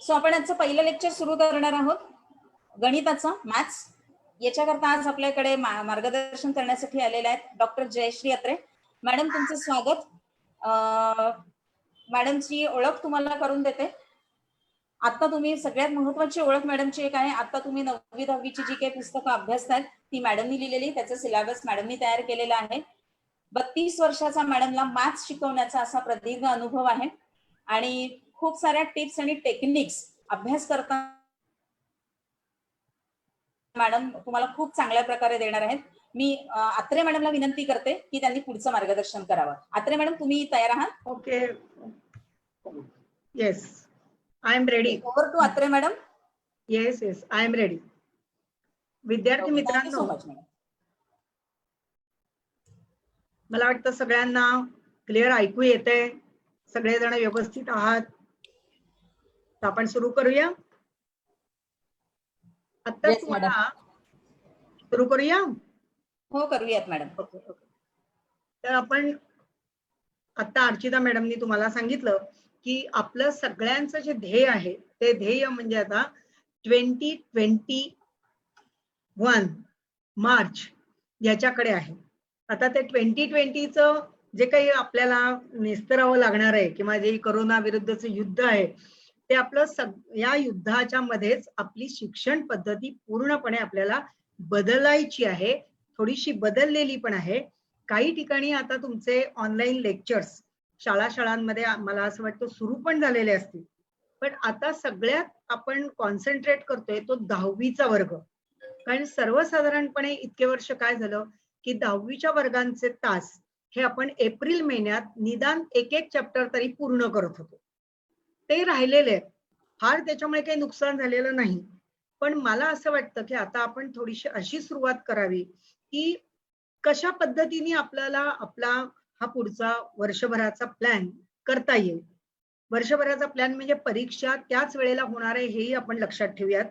So आपण आजचं पहिलं लेक्चर सुरू करणार आहोत, गणिताचं, मॅथ्स. याच्याकरता आज आपल्याकडे मार्गदर्शन करण्यासाठी आलेले आहेत डॉक्टर जयश्री अत्रे मॅडम. तुमचं स्वागत. मॅडमची ओळख तुम्हाला करून देते. आता तुम्ही सगळ्यात महत्वाची ओळख मॅडमची एक आहे, आता तुम्ही 9वी 10वीची जी काही पुस्तकं अभ्यासतायत ती मॅडमनी लिहिलेली, त्याचा सिलेबस मॅडमनी तयार केलेला आहे. 32 वर्षाचा मॅडमला मॅथ्स शिकवण्याचा असा प्रदीर्घ अनुभव आहे आणि खूप साऱ्या टिप्स आणि टेक्निक्स अभ्यास करताना मॅडम तुम्हाला खूप चांगल्या प्रकारे देणार आहेत. मी अत्रे मॅडमला विनंती करते की त्यांनी पुढचं मार्गदर्शन करावं. अत्रे मॅडम, तुम्ही तयार आहात? Okay, yes, I am ready. Over to Atre madam. Yes yes, I am ready. विद्यार्थी मित्रांनो, मला वाटतं सगळ्यांना क्लिअर ऐकू येतंय, सगळेजण व्यवस्थित आहात. तर आपण सुरू करूया. आता तुम्हाला सुरू करूया. हो, करूयात मॅडम. Okay okay. तर आपण आता अर्चिता मॅडमनी तुम्हाला सांगितलं की आपलं सगळ्यांचं जे ध्येय आहे ते ध्येय म्हणजे आता 2021 मार्च याच्याकडे आहे. आता ते 2020चं जे काही आपल्याला निस्तरावं लागणार आहे किंवा जे कोरोना विरुद्धचं युद्ध आहे ते आपलं या युद्धाच्या मध्येच आपली शिक्षण पद्धती पूर्णपणे आपल्याला बदलायची आहे. थोडीशी बदललेली पण आहे. काही ठिकाणी आता तुमचे ऑनलाईन लेक्चर्स शाळांमध्ये मला असं वाटतं सुरू पण झालेले असतील, पण आता सगळ्यात आपण कॉन्सन्ट्रेट करतोय तो 10वीचा वर्ग. कारण सर्वसाधारणपणे इतके वर्ष काय झालं की 10वीच्या वर्गांचे तास हे आपण एप्रिल महिन्यात निदान एक चॅप्टर तरी पूर्ण करत होतो. ते राहिलेले फार त्याच्यामुळे काही नुकसान झालेलं नाही. पण मला असं वाटतं की आता आपण थोडीशी अशी सुरुवात करावी की कशा पद्धतीने आपल्याला आपला हा पुढचा वर्षभराचा प्लॅन करता येईल. वर्षभराचा प्लॅन म्हणजे परीक्षा त्याच वेळेला होणार आहे हेही आपण लक्षात ठेवूयात.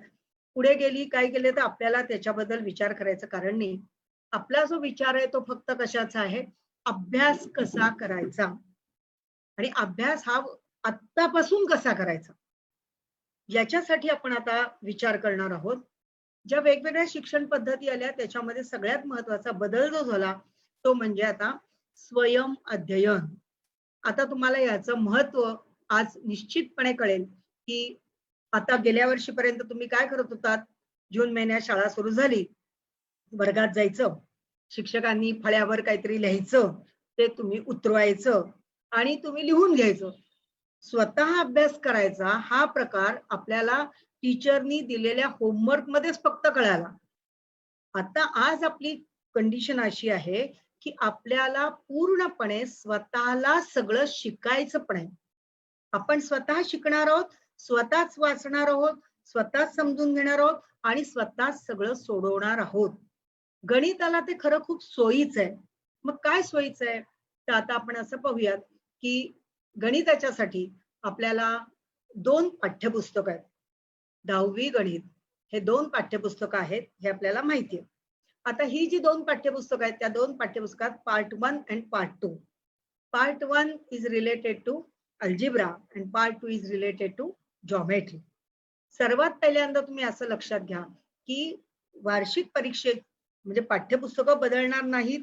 पुढे गेली काय केले तर आपल्याला त्याच्याबद्दल विचार करायचं कारण नाही. आपला जो विचार आहे तो फक्त कशाचा आहे, अभ्यास कसा करायचा आणि अभ्यास हा आत्तापासून कसा करायचा याच्यासाठी आपण आता विचार करणार आहोत. ज्या वेगवेगळ्या शिक्षण पद्धती आल्या त्याच्यामध्ये सगळ्यात महत्वाचा बदल जो झाला तो म्हणजे आता स्वयं अध्ययन. आता तुम्हाला याचं महत्व आज निश्चितपणे कळेल की आता गेल्या वर्षीपर्यंत तुम्ही काय करत होतात. जून महिन्यात शाळा सुरू झाली, वर्गात जायचं, शिक्षकांनी फळ्यावर काहीतरी लिहायचं, ते तुम्ही उतरवायचं आणि तुम्ही लिहून घ्यायचं. स्वतः अभ्यास करायचा हा प्रकार आपल्याला टीचरनी दिलेल्या होमवर्क मध्येच फक्त कळाला. आता आज आपली कंडिशन अशी आहे की आपल्याला पूर्णपणे स्वतःला सगळं शिकायचं पण आहे. आपण स्वतः शिकणार आहोत, स्वतःच वाचणार आहोत, स्वतःच समजून घेणार आहोत आणि स्वतःच सगळं सोडवणार आहोत. गणिताला ते खरं खूप सोयीचं आहे. मग काय सोयीचं आहे तर आता आपण असं पाहूयात की गणिताच्यासाठी आपल्याला 2 पाठ्यपुस्तक आहेत. 10वी गणित हे 2 पाठ्यपुस्तकं आहेत हे आपल्याला माहिती आहे. आता ही जी 2 पाठ्यपुस्तकं आहेत त्या 2 पाठ्यपुस्तकात पार्ट 1 आणि part 2. Part 1 is related to algebra and part 2 is related to geometry. सर्वात पहिल्यांदा तुम्ही असं लक्षात घ्या की वार्षिक परीक्षेत म्हणजे पाठ्यपुस्तकं बदलणार नाहीत.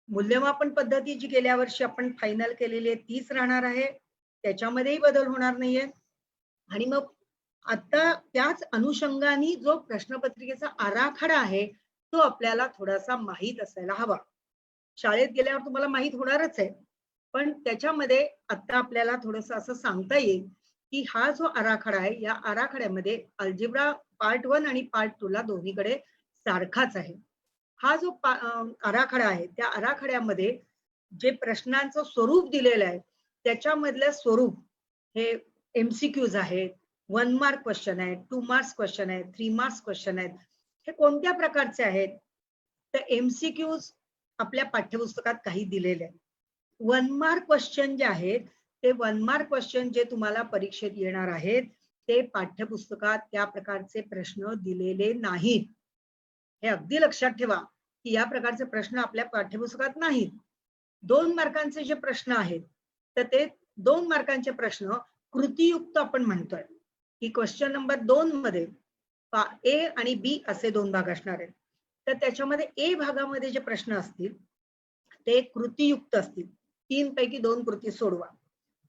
मूल्यमापन पद्धती जी गेल्या वर्षी आपण फायनल केलेली आहे तीच राहणार आहे, त्याच्यामध्येही बदल होणार नाहीये. आणि मग आता त्याच अनुषंगाने जो प्रश्नपत्रिकेचा आराखडा आहे तो आपल्याला थोडासा माहीत असायला हवा. शाळेत गेल्यावर तुम्हाला माहीत होणारच आहे, पण त्याच्यामध्ये आता आपल्याला थोडंसं असं सांगता येईल की हा जो आराखडा आहे या आराखड्यामध्ये अल्जिब्रा पार्ट 1 आणि पार्ट 2 ला दोन्हीकडे सारखाच आहे. हा जो आराखडा आहे त्या आराखड्यामध्ये जे प्रश्नांचं स्वरूप दिलेलं आहे त्याच्यामधलं स्वरूप हे MCQs आहेत, 1 मार्क क्वेश्चन आहेत, 2 मार्क्स क्वेश्चन आहेत, 3 मार्क्स क्वेश्चन आहेत. हे कोणत्या प्रकारचे आहेत तर MCQs आपल्या पाठ्यपुस्तकात काही दिलेले आहेत. 1 मार्क क्वेश्चन जे आहेत ते 1 मार्क क्वेश्चन जे तुम्हाला परीक्षेत येणार आहेत ते पाठ्यपुस्तकात त्या प्रकारचे प्रश्न दिलेले नाहीत. हे अगदी लक्षात ठेवा की या प्रकारचे प्रश्न आपल्या पाठ्यपुस्तकात नाहीत. 2 मार्कांचे जे प्रश्न आहेत तर ते 2 मार्कांचे प्रश्न कृतीयुक्त आपण म्हणतोय. की क्वेश्चन नंबर 2 मध्ये ए आणि बी असे 2 भाग असणार आहेत. तर त्याच्यामध्ये ए भागामध्ये जे प्रश्न असतील ते कृतीयुक्त असतील. 3 पैकी 2 कृती सोडवा.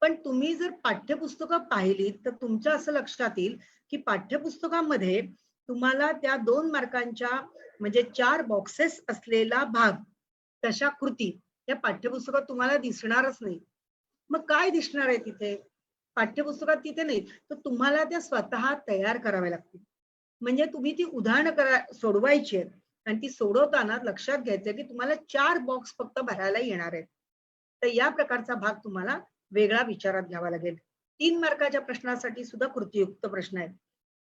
पण तुम्ही जर पाठ्यपुस्तकं पाहिली तर तुमच्या असं लक्षात येईल की पाठ्यपुस्तकामध्ये तुम्हाला त्या 2 मार्कांच्या म्हणजे 4 बॉक्सेस असलेला भाग, तशा कृती त्या पाठ्यपुस्तकात तुम्हाला दिसणारच नाही. मग काय दिसणार आहे तिथे? पाठ्यपुस्तकात तिथे नाही, तर तुम्हाला त्या स्वतः तयार कराव्या लागतील. म्हणजे तुम्ही ती उदाहरणं सोडवायची आहेत आणि ती सोडवताना लक्षात घ्यायचं की तुम्हाला 4 बॉक्स फक्त भरायला येणार आहेत. तर या प्रकारचा भाग तुम्हाला वेगळा विचारात घ्यावा लागेल. 3 मार्काच्या प्रश्नासाठी सुद्धा कृतीयुक्त प्रश्न आहेत.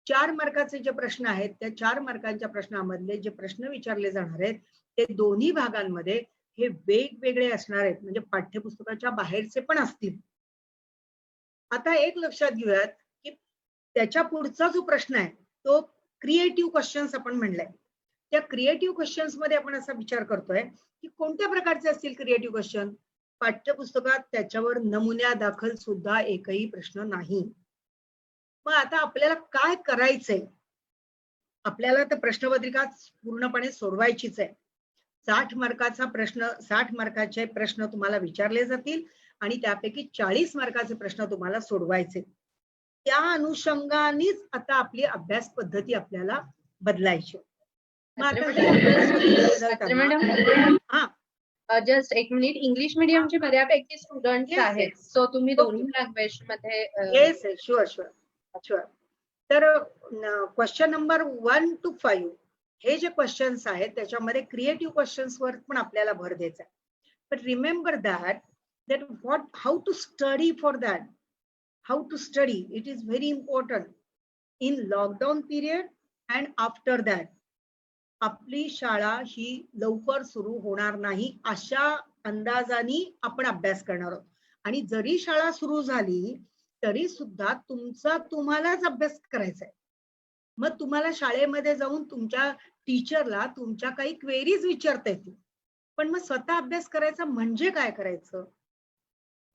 4 मार्काचे जे प्रश्न आहेत त्या 4 मार्कांच्या प्रश्नामधले जे प्रश्न विचारले जाणार आहेत ते दोन्ही भागांमध्ये हे वेगवेगळे असणार आहेत, म्हणजे पाठ्यपुस्तकाच्या बाहेरचे पण असतील. आता एक लक्षात घेऊयात की त्याच्या पुढचा जो प्रश्न आहे तो क्रिएटिव्ह क्वेश्चन्स आपण म्हणलाय. त्या क्रिएटिव्ह क्वेश्चन्स मध्ये आपण असा विचार करतोय की कोणत्या प्रकारचे असतील क्रिएटिव्ह क्वेश्चन. पाठ्यपुस्तकात त्याच्यावर नमुन्या दाखल सुद्धा एकही प्रश्न नाही. मग आता आपल्याला काय करायचंय? आपल्याला तर प्रश्नपत्रिका पूर्णपणे सोडवायचीच आहे. 60 मार्काचा प्रश्न, 60 मार्काचे प्रश्न तुम्हाला विचारले जातील आणि त्यापैकी 40 मार्काचे प्रश्न तुम्हाला सोडवायचे. त्या अनुषंगानेच आता आपली अभ्यास पद्धती आपल्याला बदलायची. मग आता ही अभ्यास पद्धती बदलताना जस्ट एक मिनिट, इंग्लिश मीडियमचे बऱ्यापैकी स्टुडंट्स आहेत, सो तुम्ही दोन्ही लँग्वेज मध्ये येस शुअर शुअर शुअर. तर क्वेश्चन नंबर 1 to 5 हे जे क्वेश्चन्स आहेत त्याच्यामध्ये क्रिएटिव्ह क्वेश्चन्स वर पण आपल्याला भर द्यायचा आहे. But remember that how to study for that. How to study it is very important in lockdown period and after that. आपली शाळा ही लवकर सुरू होणार नाही अशा अंदाजाने आपण अभ्यास करणार आहोत. आणि जरी शाळा सुरू झाली तरी सुद्धा तुम्हालाच अभ्यास करायचा आहे. मग तुम्हाला शाळेमध्ये जाऊन तुमच्या टीचरला तुमच्या काही क्वेरीज विचारता येतील, पण मग स्वतः अभ्यास करायचा म्हणजे काय करायचं,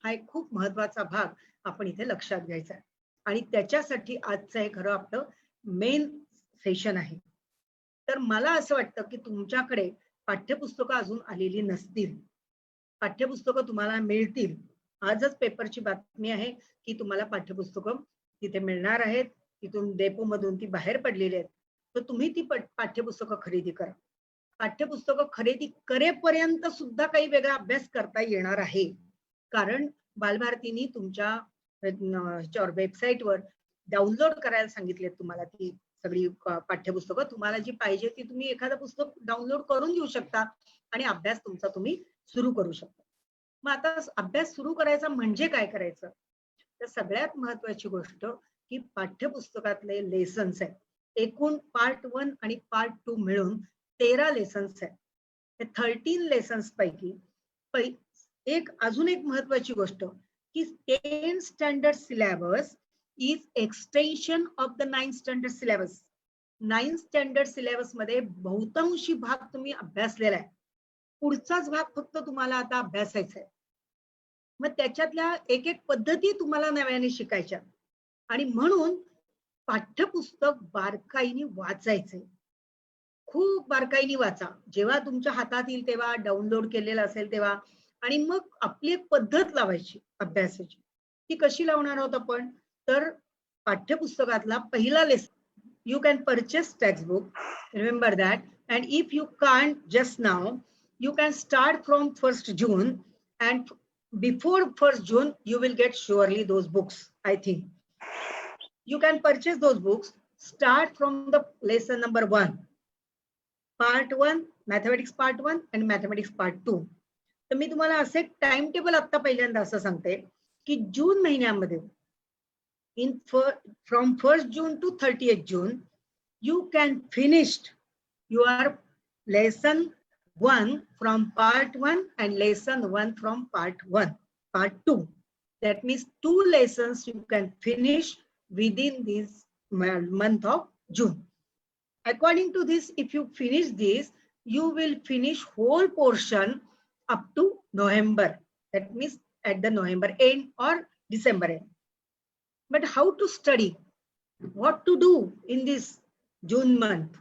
हा एक खूप महत्वाचा भाग आपण इथे लक्षात घ्यायचा आहे. आणि त्याच्यासाठी आजचं हे खरं आपलं मेन सेशन आहे. तर मला असं वाटतं की तुमच्याकडे पाठ्यपुस्तकं अजून आलेली नसतील. पाठ्यपुस्तकं तुम्हाला मिळतील. आजच पेपरची बातमी आहे की तुम्हाला पाठ्यपुस्तकं तिथे मिळणार आहेत. तिथून डेपो मधून ती बाहेर पडलेली आहेत. तर तुम्ही ती पाठ्यपुस्तकं खरेदी करा. पाठ्यपुस्तकं खरेदी करेपर्यंत सुद्धा काही वेगळा अभ्यास करता येणार आहे. कारण बालभारतीने तुमच्या वेबसाईटवर डाउनलोड करायला सांगितले तुम्हाला ती सगळी पाठ्यपुस्तकं. तुम्हाला जी पाहिजे ती तुम्ही एखादं पुस्तक डाउनलोड करून घेऊ शकता आणि अभ्यास तुमचा तुम्ही सुरू करू शकता. मग आता अभ्यास सुरू करायचा म्हणजे काय करायचं? तर सगळ्यात महत्वाची गोष्ट की पाठ्यपुस्तकातले लेसन्स आहेत. एकूण पार्ट 1 आणि पार्ट 2 मिळून 13 लेसन्स आहेत. ते 13 लेसन्स पैकी अजून एक महत्वाची गोष्ट की 10 standard syllabus is extension of the 9th standard syllabus. 9th standard syllabus मध्ये बहुतांशी भाग तुम्ही अभ्यासलेला आहे. पुढचाच भाग फक्त तुम्हाला आता अभ्यासायचा आहे. मग त्याच्यातल्या एक एक पद्धती तुम्हाला नव्याने शिकायच्या आणि म्हणून पाठ्यपुस्तक बारकाईने वाचायचंय. खूप बारकाईने वाचा. जेव्हा तुमच्या हातात येईल तेव्हा डाउनलोड केलेलं असेल तेव्हा. आणि मग आपली एक पद्धत लावायची अभ्यासाची. ती कशी लावणार आहोत आपण? तर पाठ्यपुस्तकातला पहिला lesson, you can purchase textbook, remember that, and if you can't just now, you can start from 1st June, and before 1st June you will get surely those books. I think you can purchase those books. Start from the lesson number 1, part 1 mathematics part 1 and mathematics part 2. तर मी तुम्हाला असे time table आता पहिल्यांदा असं सांगते की जून महिन्यामध्ये from 1st June to 30th June, you can finish your lesson 1 from part 1 and lesson 1 from part 2. That means 2 lessons you can finish within this month of June. According to this, if you finish this, you will finish whole portion up to November. That means at the November end or December end. But how to study? what to do in this June month.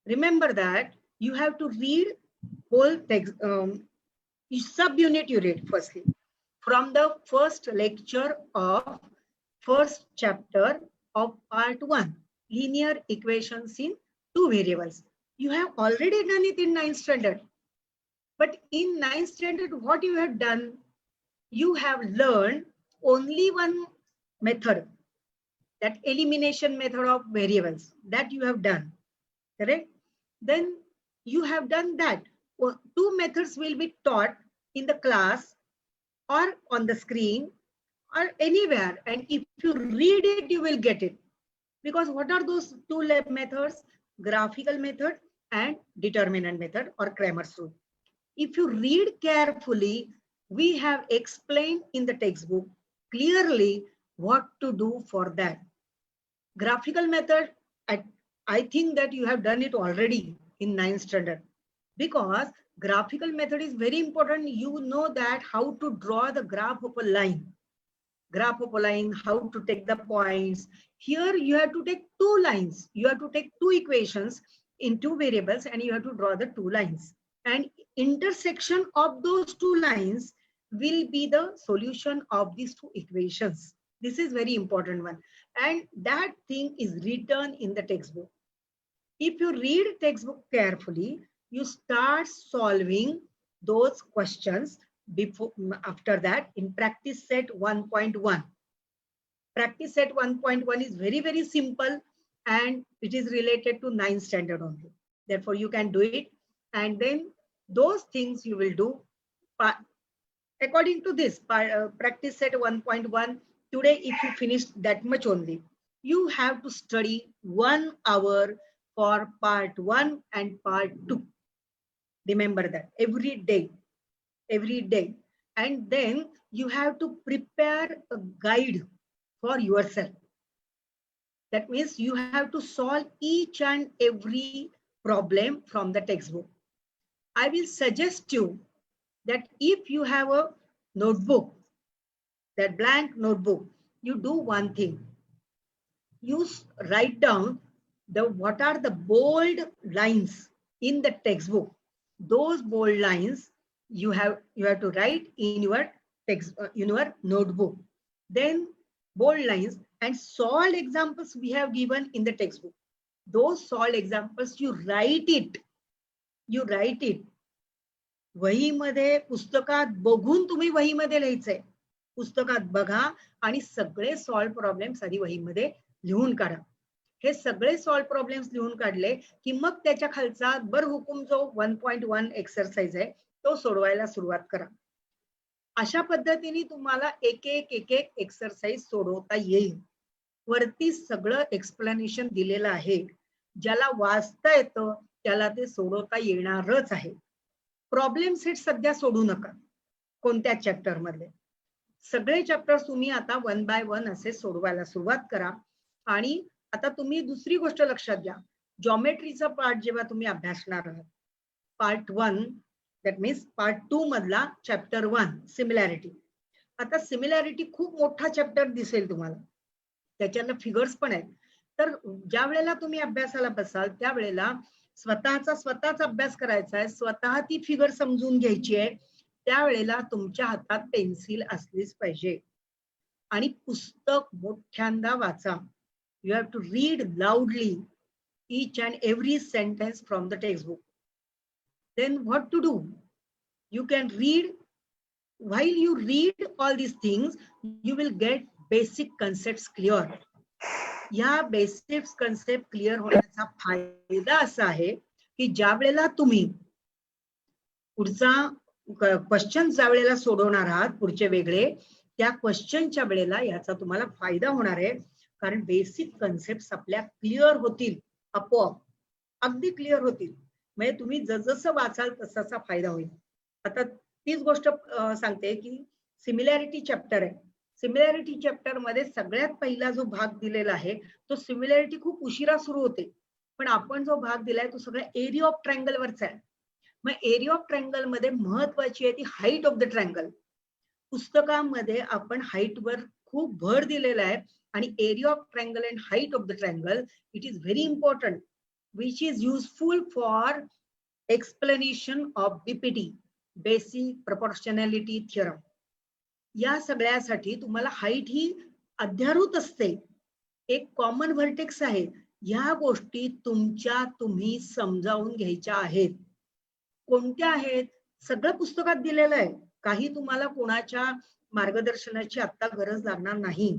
Remember that you have to read whole text, subunit you read firstly. From the first lecture of first chapter of part 1, linear equations in two variables. You have already done it in 9th standard. But in 9th standard, what you have done, you have learned only one method, that elimination method of variables, that you have done, correct? Then you have done that. Two methods will be taught in the class or on the screen or anywhere, and if you read it, you will get it. Because what are those two methods? Graphical method and determinant method, or Cramer's rule. If you read carefully, we have explained in the textbook clearly what to do for that. Graphical method, I think that you have done it already in 9th standard, because graphical method is very important. You know that how to draw the graph of a line. Graph of a line, how to take the points. Here you have to take two lines. You have to take two equations in two variables, and you have to draw the two lines. And intersection of those two lines will be the solution of these two equations. This is very important one. And that thing is written in the textbook. If you read textbook carefully, you start solving those questions after that in practice set 1.1. Practice set 1.1 is very, very simple, and it is related to 9th standard only. Therefore, you can do it. And then those things you will do according to this practice set 1.1. Today, if you finish that much only, you have to study 1 hour for part 1 and part 2. Remember that every day. And then you have to prepare a guide for yourself. That means you have to solve each and every problem from the textbook. I will suggest you that if you have a notebook, that blank notebook, you do one thing. You write down what are the bold lines in the textbook. Those bold lines you have to write in your text, in your notebook. Then bold lines and solved examples we have given in the textbook. Those solved examples you write it. वहीमध्ये पुस्तकात बघून तुम्ही वहीमध्ये लिहायचंय. पुस्तकात बघा आणि सगळे सॉल्व प्रॉब्लेम्स आधी वहीमध्ये लिहून काढा. हे सगळे सॉल्व प्रॉब्लेम्स लिहून काढले की मग त्याच्या खालचा बरहुकूम जो 1.1 एक्सरसाइज आहे तो सोडवायला सुरुवात करा. अशा पद्धतीने तुम्हाला एक एक एक्सरसाइज सोडवता येईल. वरती सगळं एक्सप्लेनेशन दिलेलं आहे. ज्याला वाचता येतं त्याला ते सोडवता येणारच आहे. प्रॉब्लेम सेट सध्या सोडू नका कोणत्या चॅप्टर मध्ये. सगळे चॅप्टर तुम्ही आता 1 बाय 1 असे सोडवायला सुरुवात करा. आणि आता तुम्ही दुसरी गोष्ट लक्षात घ्या. जॉमेट्रीचा पार्ट जेव्हा तुम्ही अभ्यासणार आहात, पार्ट 1, दॅट मीन्स पार्ट 2 मधला चॅप्टर 1 सिमिलॅरिटी. आता सिमिलॅरिटी खूप मोठा चॅप्टर दिसेल तुम्हाला, त्याच्याला फिगर्स पण आहेत. तर ज्या वेळेला तुम्ही अभ्यासाला बसाल त्यावेळेला स्वतःचा अभ्यास करायचा आहे, स्वतः ती फिगर समजून घ्यायची आहे. त्यावेळेला तुमच्या हातात पेन्सिल असलीच पाहिजे आणि पुस्तक मोठ्यांदा वाचा. You have to read loudly each and every sentence from the textbook. Then what to do? You can read. While you read all these things, you will get basic concepts clear. या basic concept clear होण्याचा फायदा असा आहे की ज्या वेळेला तुम्ही पुढचा क्वेश्चन ज्या वेळेला सोडवणार आहात पुढचे वेगळे, त्या क्वेश्चनच्या वेळेला याचा तुम्हाला फायदा होणार आहे. कारण बेसिक कन्सेप्ट आपल्या क्लिअर होतील, आपोआप अगदी क्लिअर होतील. म्हणजे तुम्ही जसं वाचाल तसा फायदा होईल. आता तीच गोष्ट सांगते की सिमिलॅरिटी चॅप्टर आहे. सिमिलॅरिटी चॅप्टर मध्ये सगळ्यात पहिला जो भाग दिलेला आहे तो सिमिलॅरिटी खूप उशिरा सुरू होते, पण आपण जो भाग दिलाय तो सगळा एरिया ऑफ ट्रायंगल वरचा आहे. मग एरिया ऑफ ट्रायंगल मध्ये महत्वाची आहे ती हाईट ऑफ द ट्रायंगल. पुस्तकामध्ये आपण हाईट वर खूप भर दिलेला आहे आणि area of triangle and height of the triangle it is very important, which is useful for explanation of BPT, basic proportionality theorem. या सगळ्यासाठी तुम्हाला हाईट ही अध्यारूत असते, एक कॉमन व्हर्टेक्स आहे. ह्या गोष्टी तुम्ही समजावून घ्यायच्या आहेत. कोणत्या आहेत? सगळं पुस्तकात दिलेलं आहे. काही तुम्हाला कोणाच्या मार्गदर्शनाची आता गरज लागणार नाही,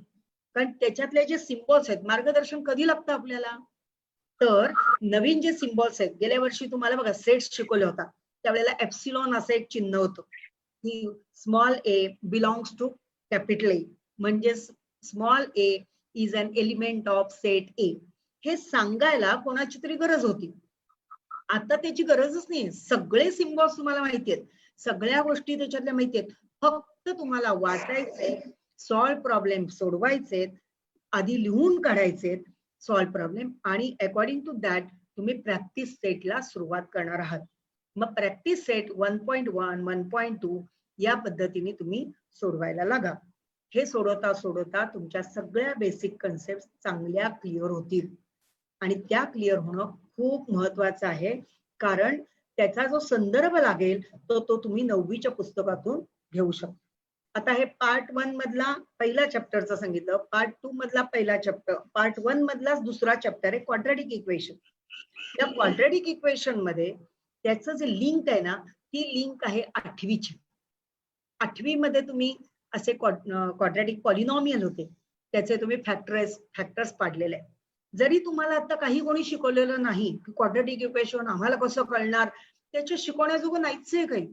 कारण त्याच्यातले जे सिम्बॉल्स आहेत, मार्गदर्शन कधी लागतं आपल्याला, तर नवीन जे सिम्बॉल्स आहेत, गेल्या वर्षी तुम्हाला बघा सेट्स शिकवले होता, त्यावेळेला एप्सिलॉन असं एक चिन्ह होतं की small A belongs to capital A, म्हणजे small A is an element of set A. हे सांगायला कोणाची तरी गरज होती. आता त्याची गरजच नाही, सगळे सिम्बॉल्स तुम्हाला माहिती आहेत, सगळ्या गोष्टी त्याच्यातल्या माहिती आहेत. फक्त तुम्हाला वाचायचे, सॉल्व्ह प्रॉब्लेम सोडवायचे, आधी लिहून काढायचे सॉल्व्ह प्रॉब्लेम, आणि अकॉर्डिंग टू दॅट तुम्ही प्रॅक्टिस सेटला सुरुवात करणार आहात. मग प्रॅक्टिस सेट 1.1, 1.2 या पद्धतीने तुम्ही सोडवायला लागा. हे सोडवता तुमच्या सगळ्या बेसिक कन्सेप्ट चांगल्या क्लिअर होतील, आणि त्या क्लिअर होणं खूप महत्वाचं आहे, कारण त्याचा जो संदर्भ लागेल तो तुम्ही 9वीच्या पुस्तकातून घेऊ शकता. आता हे पार्ट 1 मधला पहिला चॅप्टरचं सांगितलं, पार्ट 2 मधला पहिला चॅप्टर, पार्ट 1 मधला दुसरा चॅप्टर आहे क्वाड्रॅटिक इक्वेशन. या क्वाड्रॅटिक इक्वेशन मध्ये त्याचं जे लिंक आहे ना, ती लिंक आहे 8वीची. 8वी मध्ये तुम्ही असे क्वाड्रॅटिक पॉलिनॉमियल होते, त्याचे तुम्ही फॅक्टर्स पाडलेले आहे. जरी तुम्हाला आता काही कोणी शिकवलेलं नाही की क्वाड्रॅटिक इक्वेशन आम्हाला कसं कळणार, त्याच्या शिकवण्याजोगं नाहीच आहे काही.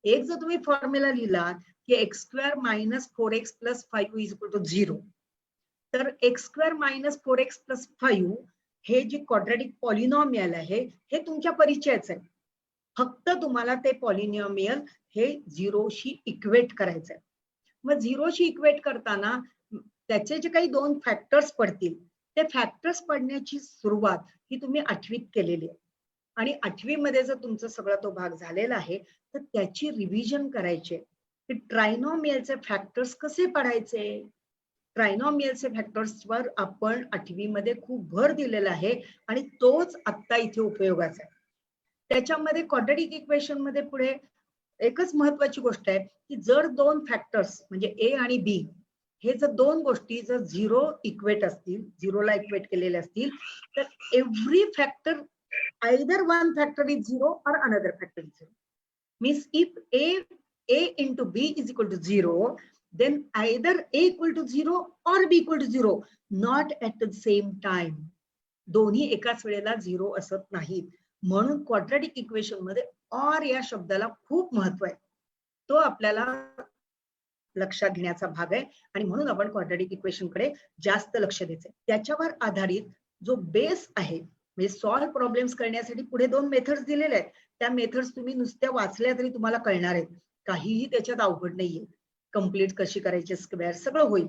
एक जर तुम्ही फॉर्म्युला लिहिलात की x² - 4x + 5 = 0, तर x² - 4x + 5 हे जे क्वाड्रॅटिक पॉलिनॉमियल आहे हे तुमच्या परिचयाचं आहे. फक्त तुम्हाला ते पॉलिनॉमियल हे 0शी इक्वेट करायचं आहे. मग 0शी इक्वेट करताना त्याचे जे काही 2 फॅक्टर्स पडतील, ते फॅक्टर्स पडण्याची सुरुवात ही तुम्ही 8वीत केलेली आहे, आणि 8वी मध्ये जर तुमचा सगळा तो भाग झालेला आहे तर त्याची रिव्हिजन करायची आहे की ट्रायनॉमियलचे फॅक्टर्स कसे पडायचे. ट्रायनॉमियलचे फॅक्टर्सवर आपण 8वी मध्ये खूप भर दिलेला आहे, आणि तोच आता इथे उपयोगाचा आहे. त्याच्यामध्ये क्वाड्रॅटिक इक्वेशन मध्ये पुढे एकच महत्वाची गोष्ट आहे की जर 2 फॅक्टर्स म्हणजे ए आणि बी हे जर 2 गोष्टी जर 0 इक्वेट असतील, 0ला इक्वेट केलेले असतील, तर every factor either one factor is 0 or another factor is 0. Means if a into b is equal to 0, then either a equal to 0 or b equal to 0, not at the same time. दोन्ही एकाच वेळेला 0 असत नाहीत. म्हणून quadratic equation मध्ये और या शब्दाला खूप महत्व आहे, तो आपल्याला लक्षात घेण्याचा भाग आहे, आणि म्हणून आपण क्वाड्रॅटिक इक्वेशन कडे जास्त लक्ष द्यायचं. त्याच्यावर आधारित जो बेस आहे, म्हणजे सॉल्व्ह प्रॉब्लेम्स करण्यासाठी पुढे 2 मेथड्स दिलेले आहेत. त्या मेथड्स तुम्ही नुसत्या वाचल्या तरी तुम्हाला कळणार आहेत, काहीही त्याच्यात अवघड नाहीये. कंप्लीट कशी करायची, स्क्वेअर सगळं होईल.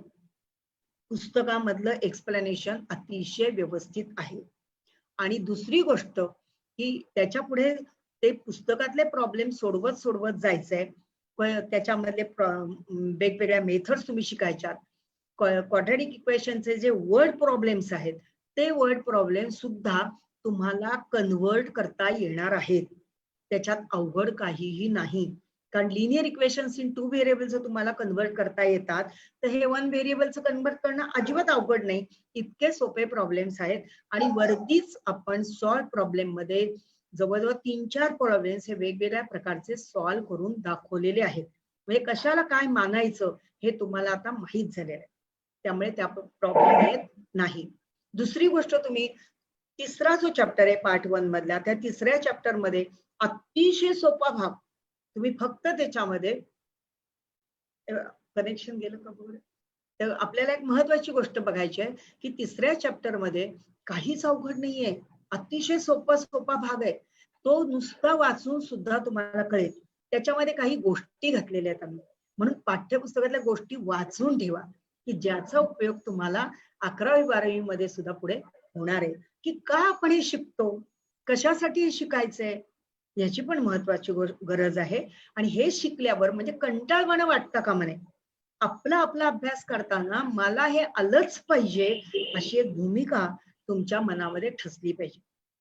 पुस्तकामधलं एक्सप्लेनेशन अतिशय व्यवस्थित आहे. आणि दुसरी गोष्ट की त्याच्या पुढे ते पुस्तकातले प्रॉब्लेम सोडवत जायचंय, त्याच्यामधले वेगवेगळ्या मेथड्स तुम्ही शिकायच्यात. क्वाड्रॅटिक इक्वेशनचे जे वर्ड प्रॉब्लेम्स आहेत ते वर्ड प्रॉब्लेम सुद्धा तुम्हाला कन्वर्ट करता येणार आहेत. त्याच्यात अवघड काहीही नाही, कारण लिनियर इक्वेशन्स इन 2 व्हेरिएबल्स तुम्हाला कन्वर्ट करता येतात, तर हे 1 व्हेरिएबलचं कन्वर्ट करणं अजिबात अवघड नाही. इतके सोपे प्रॉब्लेम्स आहेत, आणि वरतीच आपण सॉल्व्ह प्रॉब्लेम मध्ये जवळजवळ 3-4 प्रॉब्लेम्स हे वेगवेगळ्या प्रकारचे सॉल्व्ह करून दाखवलेले आहेत. म्हणजे कशाला काय मानायचं हे तुम्हाला आता माहित झालेलं आहे, त्यामुळे त्या प्रॉब्लेम येत नाही. दुसरी गोष्ट, तुम्ही तिसरा जो चॅप्टर आहे पार्ट 1 मधला, त्या तिसऱ्या चॅप्टर मध्ये अतिशय सोपा भाग, तुम्ही फक्त त्याच्यामध्ये कनेक्शन गेलं का बघा. तर आपल्याला एक महत्वाची गोष्ट बघायची आहे की तिसऱ्या चॅप्टर मध्ये काहीच अवघड नाहीये, अतिशय सोपा भाग आहे. तो नुसता वाचून सुद्धा तुम्हाला कळेल. त्याच्यामध्ये काही गोष्टी घातलेल्या आहेत आम्ही, म्हणून पाठ्यपुस्तकातल्या गोष्टी वाचून ठेवा की ज्याचा उपयोग तुम्हाला 11वी-12वी मध्ये सुद्धा पुढे होणार आहे. की का आपण हे शिकतो, कशासाठी हे शिकायचंय, याची पण महत्वाची गरज आहे. आणि हे शिकल्यावर म्हणजे कंटाळवाणं वाटतं कामा नये. आपला अभ्यास करताना मला हे आलंच पाहिजे अशी एक भूमिका तुमच्या मनामध्ये ठसली पाहिजे.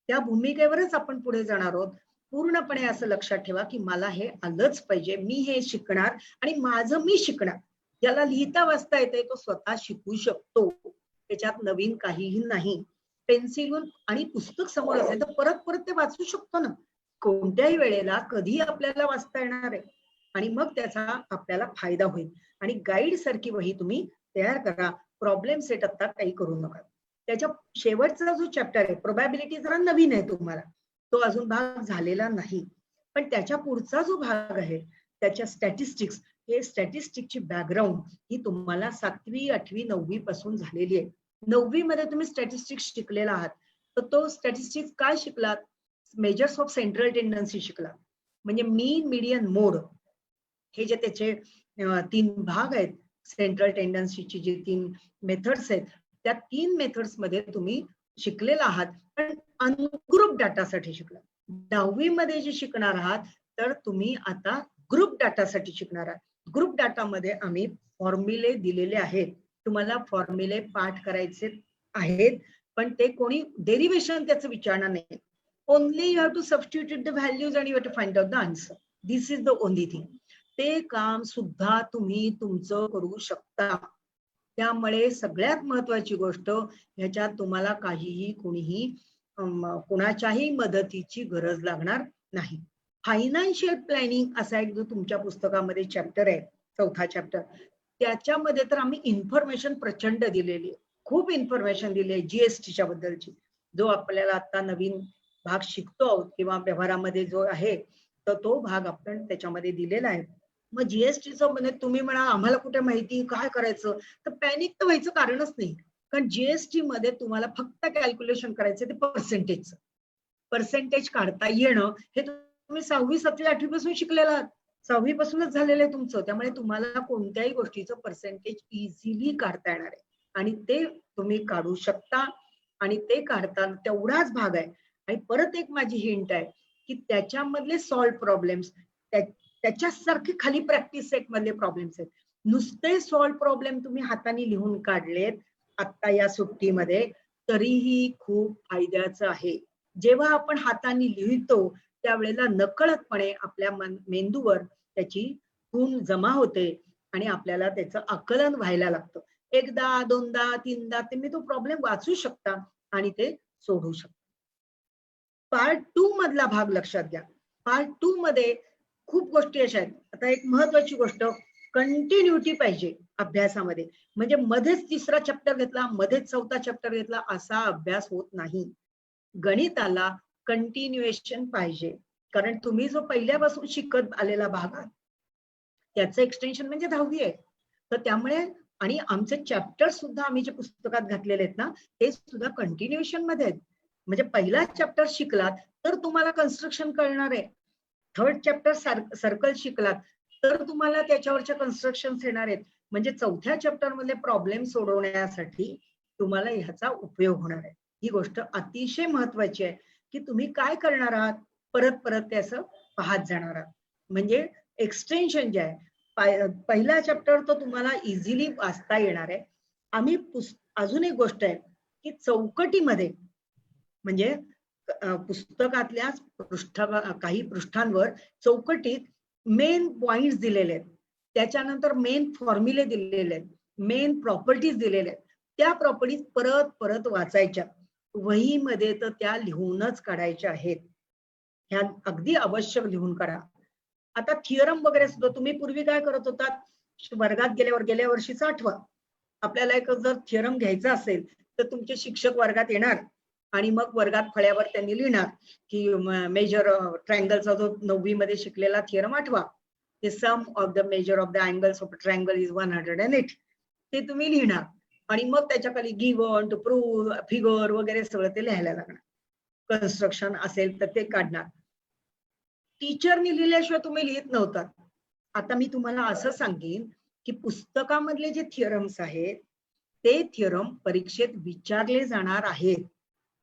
त्या भूमिकेवरच आपण पुढे जाणार आहोत. पूर्णपणे असं लक्षात ठेवा की मला हे आलंच पाहिजे, मी हे शिकणार आणि माझं मी शिकणार. ज्याला लिहिता वाचता येते तो स्वतः शिकू शकतो, त्याच्यात नवीन काहीही नाही. पेन्सिल आणि पुस्तक समोर असेल तर परत परत ते वाचू शकतो ना, कोणत्याही वेळेला कधी आपल्याला वाचता येणार आहे. आणि मग त्याचा आपल्याला फायदा होईल. आणि गाईड सारखी वही तुम्ही तयार करा. प्रॉब्लेम सेट आता काही करू नका. त्याच्या शेवटचा जो चॅप्टर आहे प्रोबॅबिलिटी जरा नवीन आहे तुम्हाला, तो अजून भाग झालेला नाही. पण त्याच्या पुढचा जो भाग आहे त्याच्या स्टॅटिस्टिक्स, हे स्टॅटिस्टिक्सची बॅकग्राऊंड ही तुम्हाला 7वी 8वी 9वी पासून झालेली आहे. 9वी मध्ये तुम्ही स्टॅटिस्टिक्स शिकलेला आहात, तर तो स्टॅटिस्टिक्स काय शिकलात? मेजर्स ऑफ सेंट्रल टेंडन्सी शिकला. म्हणजे मीन, मीडियन, मोड हे जे त्याचे 3 भाग आहेत, सेंट्रल टेंडन्सीची जी 3 मेथड्स आहेत, त्या 3 मेथड्स मध्ये तुम्ही शिकलेला आहात. पण अनग्रुप डाटासाठी शिकला. 10वी मध्ये जे शिकणार आहात तर तुम्ही आता ग्रुप डाटासाठी शिकणार आहात. ग्रुप डाटामध्ये आम्ही फॉर्म्युले दिलेले आहेत. तुम्हाला फॉर्म्युले पाठ करायचे आहेत, पण ते कोणी डेरिव्हेशन त्याचं विचारणार नाही. Only you have to substitute the values आणि you have to find out the answer. This is the only thing. ते काम सुद्धा तुम्ही तुमचं करू शकता. त्यामुळे सगळ्यात महत्वाची गोष्ट, ह्याच्यात तुम्हाला काहीही कोणाच्याही मदतीची गरज लागणार नाही. फायनान्शियल प्लॅनिंग असा एक जो तुमच्या पुस्तकामध्ये चॅप्टर आहे, 4था चॅप्टर, त्याच्यामध्ये तर आम्ही इन्फॉर्मेशन प्रचंड दिलेली आहे. खूप इन्फॉर्मेशन दिली आहे जीएसटीच्या बद्दलची. जो आपल्याला आता नवीन भाग शिकतो आहोत किंवा व्यवहारामध्ये जो आहे तर तो भाग आपण त्याच्यामध्ये दिलेला आहे. मग जीएसटीचं म्हणजे तुम्ही म्हणा आम्हाला कुठे माहिती, काय करायचं, तर पॅनिक तर व्हायचं कारणच नाही. कारण जीएसटी मध्ये तुम्हाला फक्त कॅल्क्युलेशन करायचं ते पर्सेंटेजचं. पर्सेंटेज काढता येणं हे तुम्ही 6वी 7वी 8वी पासून शिकलेला आहात. 6वी पासूनच झालेलं आहे तुमचं. त्यामुळे तुम्हाला कोणत्याही गोष्टीचं पर्सेंटेज इझिली काढता येणार आहे आणि ते तुम्ही काढू शकता. आणि ते काढताना तेवढाच भाग आहे. आणि परत एक माझी हिंट आहे की त्याच्यामधले सॉल्व प्रॉब्लेम्स त्याच्यासारखे खाली प्रॅक्टिस सेट मधले प्रॉब्लेम्स आहेत. नुसते सॉल्व प्रॉब्लेम तुम्ही हाताने लिहून काढलेत आता या सुट्टीमध्ये तरीही खूप फायद्याचं आहे. जेव्हा आपण हाताने लिहितो त्यावेळेला नकळतपणे आपल्या मेंदूवर त्याची खूण जमा होते आणि आपल्याला त्याचं आकलन व्हायला लागतं. एकदा, दोनदा, तीनदा तुम्ही तो प्रॉब्लेम वाचू शकता आणि ते सोडवू शकता. पार्ट 2 मधला भाग लक्षात घ्या. पार्ट 2 मध्ये खूप गोष्टी अशा आहेत. आता एक महत्वाची गोष्ट, कंटिन्युटी पाहिजे अभ्यासामध्ये. म्हणजे मध्येच 3रा चॅप्टर घेतला, मध्येच 4था चॅप्टर घेतला असा अभ्यास होत नाही. गणिताला कंटिन्युएशन पाहिजे. कारण तुम्ही जो पहिल्यापासून शिकत आलेला भाग आहे त्याचं एक्सटेन्शन म्हणजे 10वी आहे. तर त्यामुळे आणि आमचे चॅप्टर सुद्धा आम्ही जे पुस्तकात घातलेले आहेत ना ते सुद्धा कंटिन्युएशन मध्ये आहेत. म्हणजे पहिला चॅप्टर शिकलात तर तुम्हाला कन्स्ट्रक्शन कळणार आहे. 3rd चॅप्टर सर्कल शिकलात तर तुम्हाला त्याच्यावरच्या कन्स्ट्रक्शन येणार आहेत. म्हणजे 4थ्या चॅप्टर मधले प्रॉब्लेम सोडवण्यासाठी तुम्हाला ह्याचा उपयोग होणार आहे. ही गोष्ट अतिशय महत्वाची आहे की तुम्ही काय करणार आहात, परत परत ते असं पाहत जाणार आहात. म्हणजे एक्सटेन्शन जे आहे पहिला चॅप्टर तो तुम्हाला इझिली वाचता येणार आहे. आम्ही अजून एक गोष्ट आहे की चौकटीमध्ये म्हणजे पुस्तकातल्या काही पृष्ठांवर चौकटीत मेन पॉइंट्स दिलेले आहेत, त्याच्यानंतर मेन फॉर्म्युले दिलेले आहेत, मेन प्रॉपर्टीज दिलेले आहेत. त्या प्रॉपर्टीज परत परत वाचायच्या. वहीमध्ये तर त्या लिहूनच काढायच्या आहेत. ह्या अगदी आवश्यक लिहून काढा. आता थिअरम वगैरे सुद्धा तुम्ही पूर्वी काय करत होतात, वर्गात गेल्या वर्षीचा आठवा. आपल्याला एक जर थिअरम घ्यायचा असेल तर तुमचे शिक्षक वर्गात येणार आणि मग वर्गात फळ्यावर त्यांनी लिहिणार की मेजर ट्रायंगलचा जो 9वी मध्ये शिकलेला थिअरम आठवा, ते sum of the measure of the angles of triangle is 108. ते तुम्ही लिहिणार आणि मग त्याच्या खाली गिव्हन टू प्रूव्ह फिगर वगैरे सगळं ते लिहायला लागणार. कन्स्ट्रक्शन असेल तर ते काढणार. टीचरनी लिहिल्याशिवाय तुम्ही लिहित नव्हता. आता मी तुम्हाला असं सांगेन की पुस्तकामधले जे थिअरम्स आहेत ते थिअरम परीक्षेत विचारले जाणार आहेत.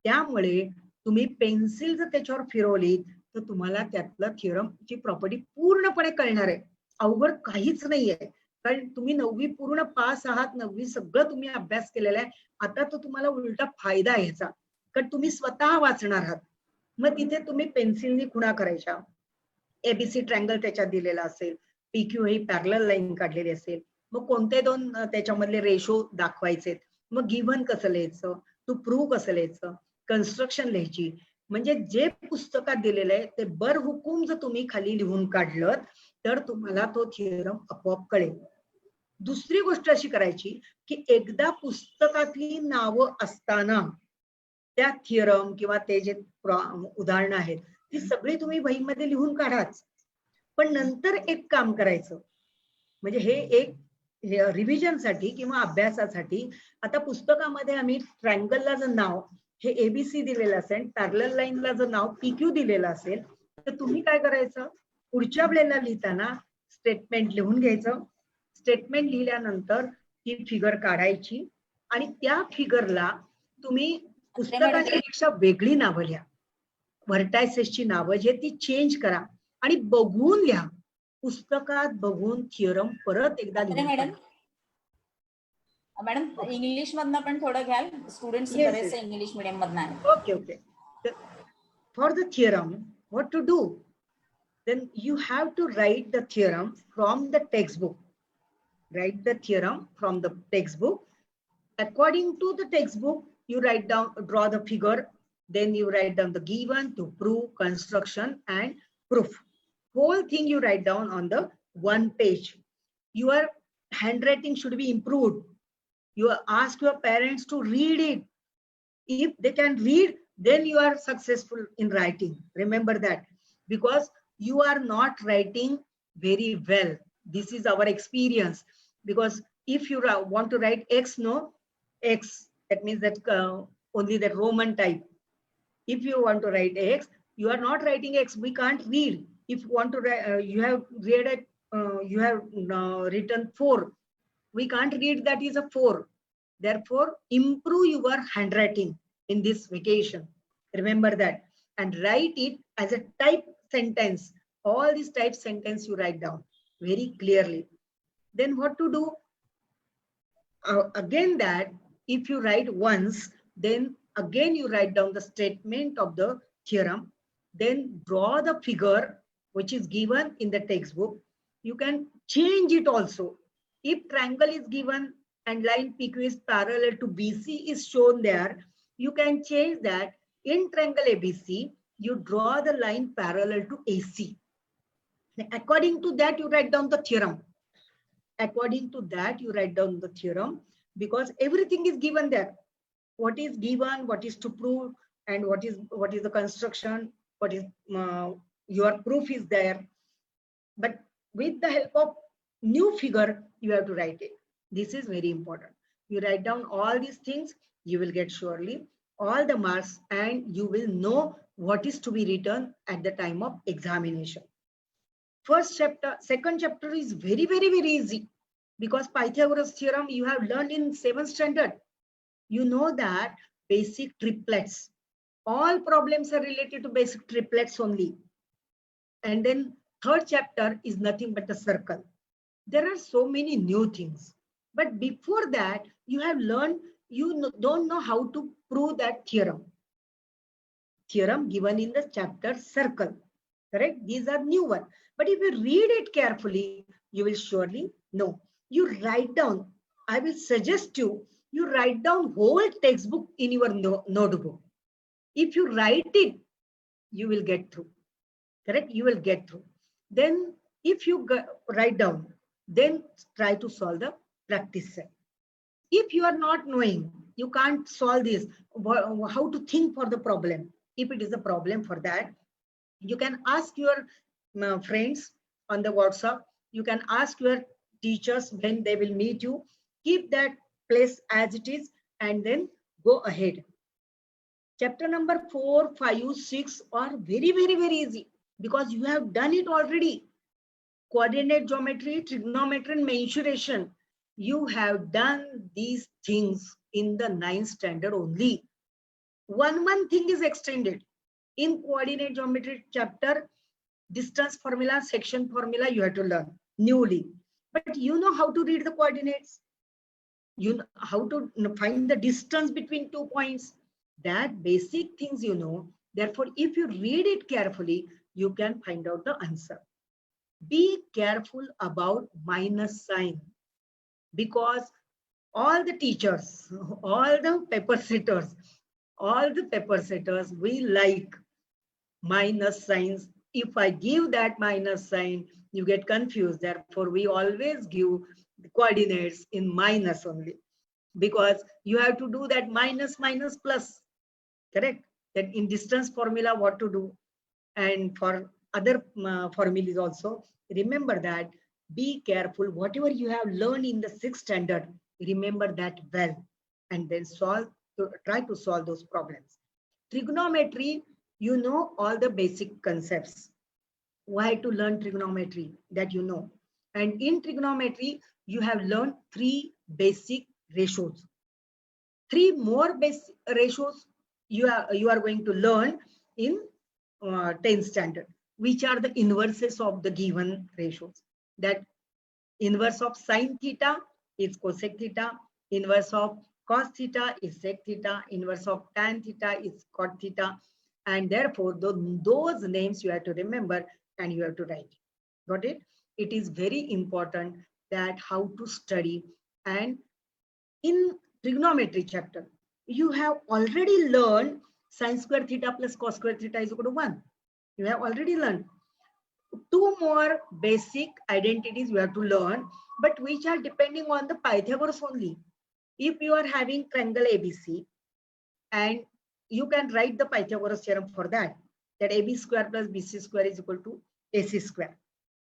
त्यामुळे तुम्ही पेन्सिल जर त्याच्यावर फिरवली तर तुम्हाला त्यातलं थिअरमची प्रॉपर्टी पूर्णपणे कळणार आहे. अवघड काहीच नाहीये. कारण तुम्ही 9वी पूर्ण पास आहात, 9वी सगळं तुम्ही अभ्यास केलेला आहे. आता तो तुम्हाला उलटा फायदा आहे ह्याचा, कारण तुम्ही स्वतः वाचणार आहात. मग तिथे तुम्ही पेन्सिलनी खुणा करायच्या, एबीसी ट्रँगल त्याच्यात दिलेला असेल, पीक्यू ही पॅरलल लाईन काढलेली असेल, मग कोणते दोन त्याच्यामधले रेशो दाखवायचे, मग गिव्हन कसं लिहायचं, टू प्रूव्ह कसं लिहायचं, कन्स्ट्रक्शन लिहायची. म्हणजे जे पुस्तकात दिलेलं आहे ते बरहुकूम जर तुम्ही खाली लिहून काढलं तर तुम्हाला तो थिअरम आपोआप कळेल. दुसरी गोष्ट अशी करायची की एकदा पुस्तकातली नावं असताना त्या थिअरम किंवा ते जे उदाहरणं आहेत ती सगळी तुम्ही वहीमध्ये लिहून काढाच. पण नंतर एक काम करायचं, म्हणजे हे एक रिव्हिजनसाठी किंवा अभ्यासासाठी. आता पुस्तकामध्ये आम्ही ट्रायंगलला जर नाव हे एबीसी दिलेलं असेल, पॅरलल लाईनला जर नाव पीक्यू दिलेलं असेल, तर तुम्ही काय करायचं, पुढच्या वेळेला लिहिताना स्टेटमेंट लिहून घ्यायचं. स्टेटमेंट लिहिल्यानंतर ती फिगर काढायची आणि त्या फिगरला तुम्ही पुस्तकापेक्षा वेगळी नावं लिहा, व्हर्टायसेसची नावं जे ती चेंज करा आणि बघून लिहा. पुस्तकात बघून थिअरम परत एकदा लिहा. मॅडम इंग्लिश मधनं पण थोडं घ्याल, स्टुडंट्स बरेचसे इंग्लिश मीडियम मधनं आहेत. Okay okay. For the theorem what to do, then you have to write the theorem from the textbook. Write the theorem from the textbook. According to the textbook, you write down, draw the figure, then you write down the given, to prove, construction and proof. Whole thing you write down on the one page. Your handwriting should be improved. You ask your parents to read it. If they can read, then you are successful in writing. Remember that, because you are not writing very well. This is our experience. Because if you want to write X, no, X, that means that only the Roman type. If you want to write X, you are not writing X. We can't read. If you want to write, you have read it, you have written 4. We can't read that is a 4. Therefore, improve your handwriting in this vacation. Remember that, and write it as a type sentence. All these type sentence you write down very clearly. Then what to do? Again, that if you write once, then again you write down the statement of the theorem, then draw the figure which is given in the textbook. You can change it also. If triangle is given and line PQ is parallel to BC is shown there, you can change that. In triangle ABC, you draw the line parallel to AC. According to that, you write down the theorem. According to that, you write down the theorem, because everything is given there. What is given, what is to prove, and what is the construction, what is your proof is there. But with the help of new figure, you have to write it. This is very important. You write down all these things, you will get surely all the marks, and you will know what is to be written at the time of examination. First chapter, second chapter is very, very, very easy, because Pythagoras theorem you have learned in 7th standard. You know that basic triplets. All problems are related to basic triplets only. And then third chapter is nothing but a circle. There are so many new things. But before that, you have learned, you don't know how to prove that theorem. Theorem given in the chapter circle. Correct? These are new ones. But if you read it carefully, you will surely know. You write down. I will suggest you write down whole textbook in your notebook. If you write it, you will get through. Correct? You will get through. Then if you write down, then try to solve the practice set. If you are not knowing, you can't solve this, how to think for the problem. If it is a problem for that, you can ask your friends on the WhatsApp. You can ask your teachers when they will meet you. Keep that place as it is and then go ahead. Chapter number 4, 5, 6 are very, very, very easy because you have done it already. Coordinate geometry, trigonometry, and mensuration. You have done these things in the 9th standard only. One thing is extended. In coordinate geometry chapter, distance formula, section formula, you have to learn newly. but you know how to read the coordinates. You know how to find the distance between 2 points. That basic things you know. Therefore, if you read it carefully, you can find out the answer. Be careful about minus sign, because all the teachers, all the paper sitters, we like minus signs. If I give that minus sign, you get confused. Therefore, we always give the coordinates in minus only, because you have to do that minus minus plus, correct? That in distance formula, what to do, and for other formulas also. Remember that. Be careful. Whatever you have learned in the 6th standard, remember that well, and then try to solve those problems. Trigonometry, you know all the basic concepts. Why to learn trigonometry? That you know. And in trigonometry, you have learned 3 basic ratios. 3 more basic ratios you are going to learn in 10th standard, which are the inverses of the given ratios. That inverse of sine theta is cosec theta, inverse of cos theta is sec theta, inverse of tan theta is cot theta, and therefore those names you have to remember and you have to write. Got it? It is very important that how to study. And in trigonometry chapter, you have already learned sine square theta plus cos square theta is equal to 1. You have already learned. 2 more basic identities you have to learn, but which are depending on the Pythagoras only. If you are having triangle ABC, and you can write the Pythagoras theorem for that, that AB square plus BC square is equal to AC square.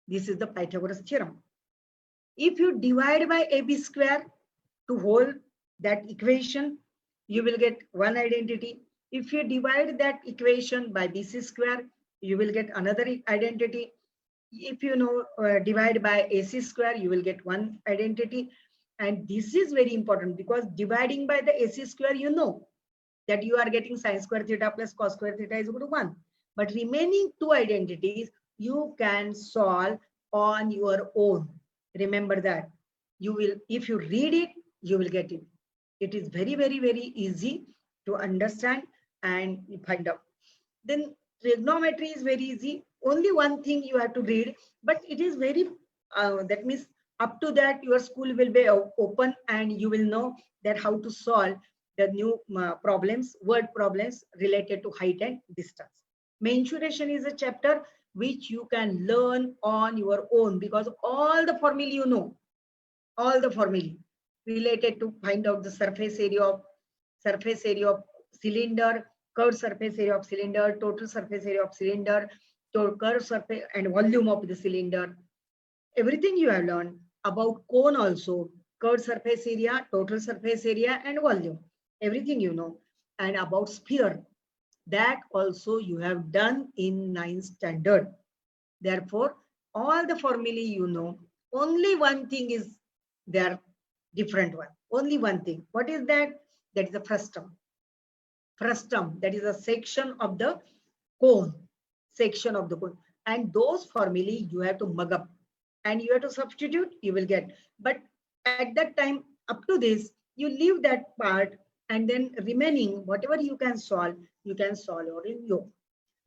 This is the Pythagoras theorem. If you divide by AB square to hold that equation, you will get one identity. If you divide that equation by BC square, you will get another identity. If you know divide by AC square, you will get one identity. And this is very important, because dividing by the AC square, you know that you are getting sine square theta plus cos square theta is equal to 1. But remaining 2 identities, you can solve on your own. Remember that. You will, if you read it, you will get it. It is very, very, very easy to understand and find out. Then trigonometry is very easy. Only one thing you have to read, but it is very, that means up to that your school will be open and you will know that how to solve the new problems, word problems related to height and distance. Mensuration is a chapter which you can learn on your own, because all the formula you know, all the formula related to find out the surface area of cylinder, curved surface area of cylinder, total surface area of cylinder, curved surface and volume of the cylinder. Everything you have learned about cone also, curved surface area, total surface area and volume. Everything you know. And about sphere, that also you have done in 9th standard. Therefore, all the formulae you know. Only one thing is there, different one. Only one thing. What is that? That is the frustum. Frustum, that is a section of the cone. Section of the cone. And those formulae you have to mug up. And you have to substitute, you will get. But at that time, up to this, you leave that part, and then remaining, whatever you can solve or in your.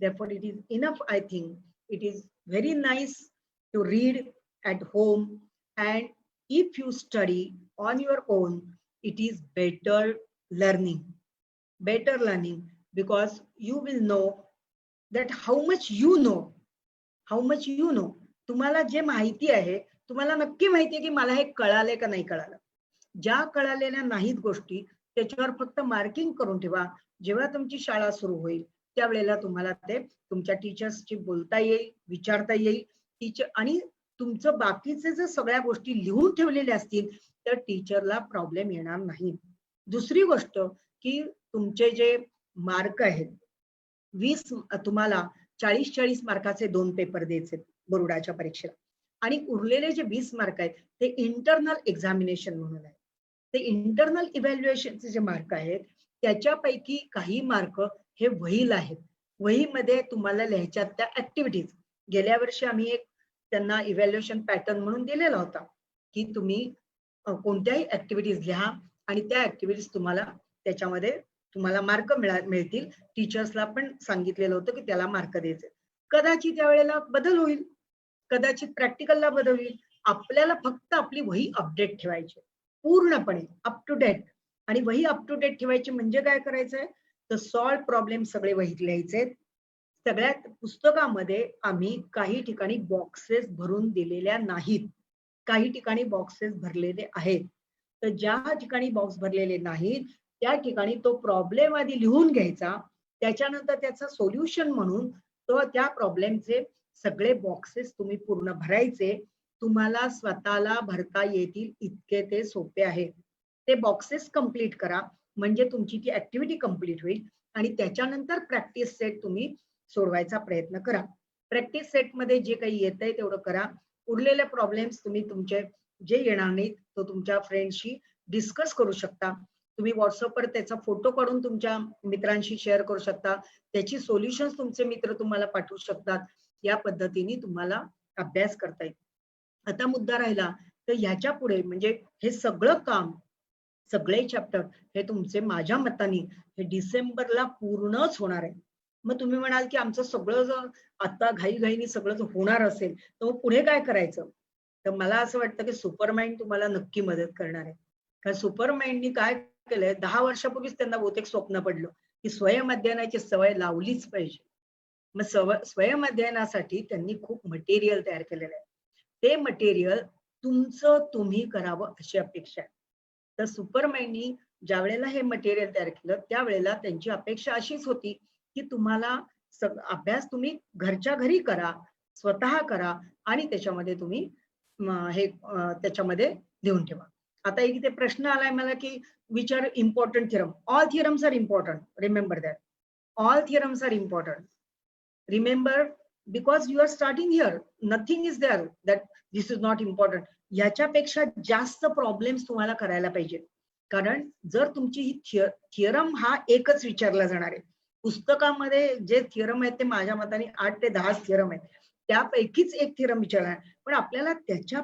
Therefore, it is enough, I think. It is very nice to read at home. And if you study on your own, it is better learning. Better learning, because you will know that how much you know. How much you know. तुम्हाला जे माहिती आहे, तुम्हाला नक्की माहिती आहे की मला हे कळाले का नाही कळालं. ज्या कळालेल्या नाहीत गोष्टी, त्याच्यावर फक्त मार्किंग करून ठेवा. जेव्हा तुमची शाळा सुरू होईल, त्यावेळेला तुम्हाला ते तुमच्या टीचर्सशी बोलता येईल, विचारता येईल. टीचर आणि तुमचं बाकीचे जर सगळ्या गोष्टी लिहून ठेवलेल्या असतील, तर टीचरला प्रॉब्लेम येणार नाही. दुसरी गोष्ट की तुमचे जे मार्क आहेत, 20 तुम्हाला 40 मार्काचे 2 पेपर द्यायचे बोर्डाच्या परीक्षेला, आणि उरलेले जे 20 मार्क आहेत ते इंटरनल एक्झामिनेशन म्हणून आहे. ते इंटरनल इव्हॅल्युएशनचे जे मार्क आहेत, त्याच्यापैकी काही मार्क हे वहील आहेत. वहीमध्ये तुम्हाला लिहायच्या त्या ऍक्टिव्हिटीज. गेल्या वर्षी आम्ही एक त्यांना इव्हॅल्युएशन पॅटर्न म्हणून दिलेला होता. की तुम्ही कोणत्याही ऍक्टिव्हिटीज लिहा आणि त्या ऍक्टिव्हिटीज त्याच्यामध्ये तुम्हाला मार्क मिळतील. टीचर्सला पण सांगितलेलं होतं की त्याला मार्क द्यायचे. कदाचित त्यावेळेला बदल होईल, कदाचित प्रॅक्टिकलला बदल होईल. आपल्याला फक्त आपली वही अपडेट ठेवायची पूर्णपणे अप टू डेट. आणि वही अप टू डेट ठेवायची म्हणजे काय करायचंय, तर सॉल्व प्रॉब्लेम सगळे वहीत लिहायचे. सगळ्यात पुस्तकामध्ये आम्ही काही ठिकाणी बॉक्सेस भरून दिलेल्या नाहीत, काही ठिकाणी बॉक्सेस भरलेले आहेत. तर ज्या ठिकाणी बॉक्स भरलेले नाहीत त्या ठिकाणी तो प्रॉब्लेम आधी लिहून घ्यायचा, त्याच्यानंतर त्याचा सोल्युशन म्हणून तो त्या प्रॉब्लेमचे सगळे बॉक्सेस तुम्ही पूर्ण भरायचे. तुम्हाला स्वतःला भरता येतील इतके ते सोपे आहे. ते बॉक्सेस कंप्लीट करा म्हणजे तुमची ती ऍक्टिव्हिटी कंप्लीट होईल आणि त्याच्यानंतर प्रॅक्टिस सेट तुम्ही सोडवायचा प्रयत्न करा. प्रॅक्टिस सेट मध्ये जे काही येतंय तेवढं करा. उरलेले प्रॉब्लेम्स तुम्ही तुमचे जे येणार नाहीत तो तुमच्या फ्रेंडशी डिस्कस करू शकता. तुम्ही व्हॉट्सअपवर त्याचा फोटो काढून तुमच्या मित्रांशी शेअर करू शकता. त्याची सोल्युशन्स तुमचे मित्र तुम्हाला पाठवू शकतात. या पद्धतीने तुम्हाला अभ्यास करता येईल. आता मुद्दा राहिला तर ह्याच्या पुढे म्हणजे हे सगळं काम, सगळे चॅप्टर हे तुमचे माझ्या मताने हे डिसेंबरला पूर्णच होणार आहे. मग तुम्ही म्हणाल की आमचं सगळं जर आता घाईघाईने सगळं जर होणार असेल तर मग पुढे काय करायचं? तर मला असं वाटतं की सुपरमाइंड तुम्हाला नक्की मदत करणार आहे. कारण सुपरमाइंडनी काय केलंय, 10 वर्षापूर्वीच त्यांना बहुतेक स्वप्न पडलं की स्वयं अध्ययनाची सवय लावलीच पाहिजे. मग स्वयं अध्ययनासाठी त्यांनी खूप मटेरियल तयार केलेलं आहे. ते मटेरियल तुमचं तुम्ही करावं अशी अपेक्षा आहे. तर सुपरमाइंडनी ज्या वेळेला हे मटेरियल तयार केलं त्यावेळेला त्यांची अपेक्षा अशीच होती की तुम्हाला अभ्यास तुम्ही घरच्या घरी करा, स्वतः करा आणि त्याच्यामध्ये तुम्ही त्याच्यामध्ये लिहून ठेवा. आता इथे प्रश्न आलाय मला की which are important theorem. All theorems are important. Remember that. All theorems are important. Remember, because you are starting here, nothing is there that this is not important. याच्यापेक्षा जास्त प्रॉब्लेम्स तुम्हाला करायला पाहिजे. कारण जर तुमची ही थिअरम हा एकच विचारला जाणार आहे. पुस्तकामध्ये जे थिअरम आहेत ते माझ्या मताने 8 ते 10 थिअरम आहेत. त्यापैकीच एक थिअरम विचारणार, पण आपल्याला त्याच्या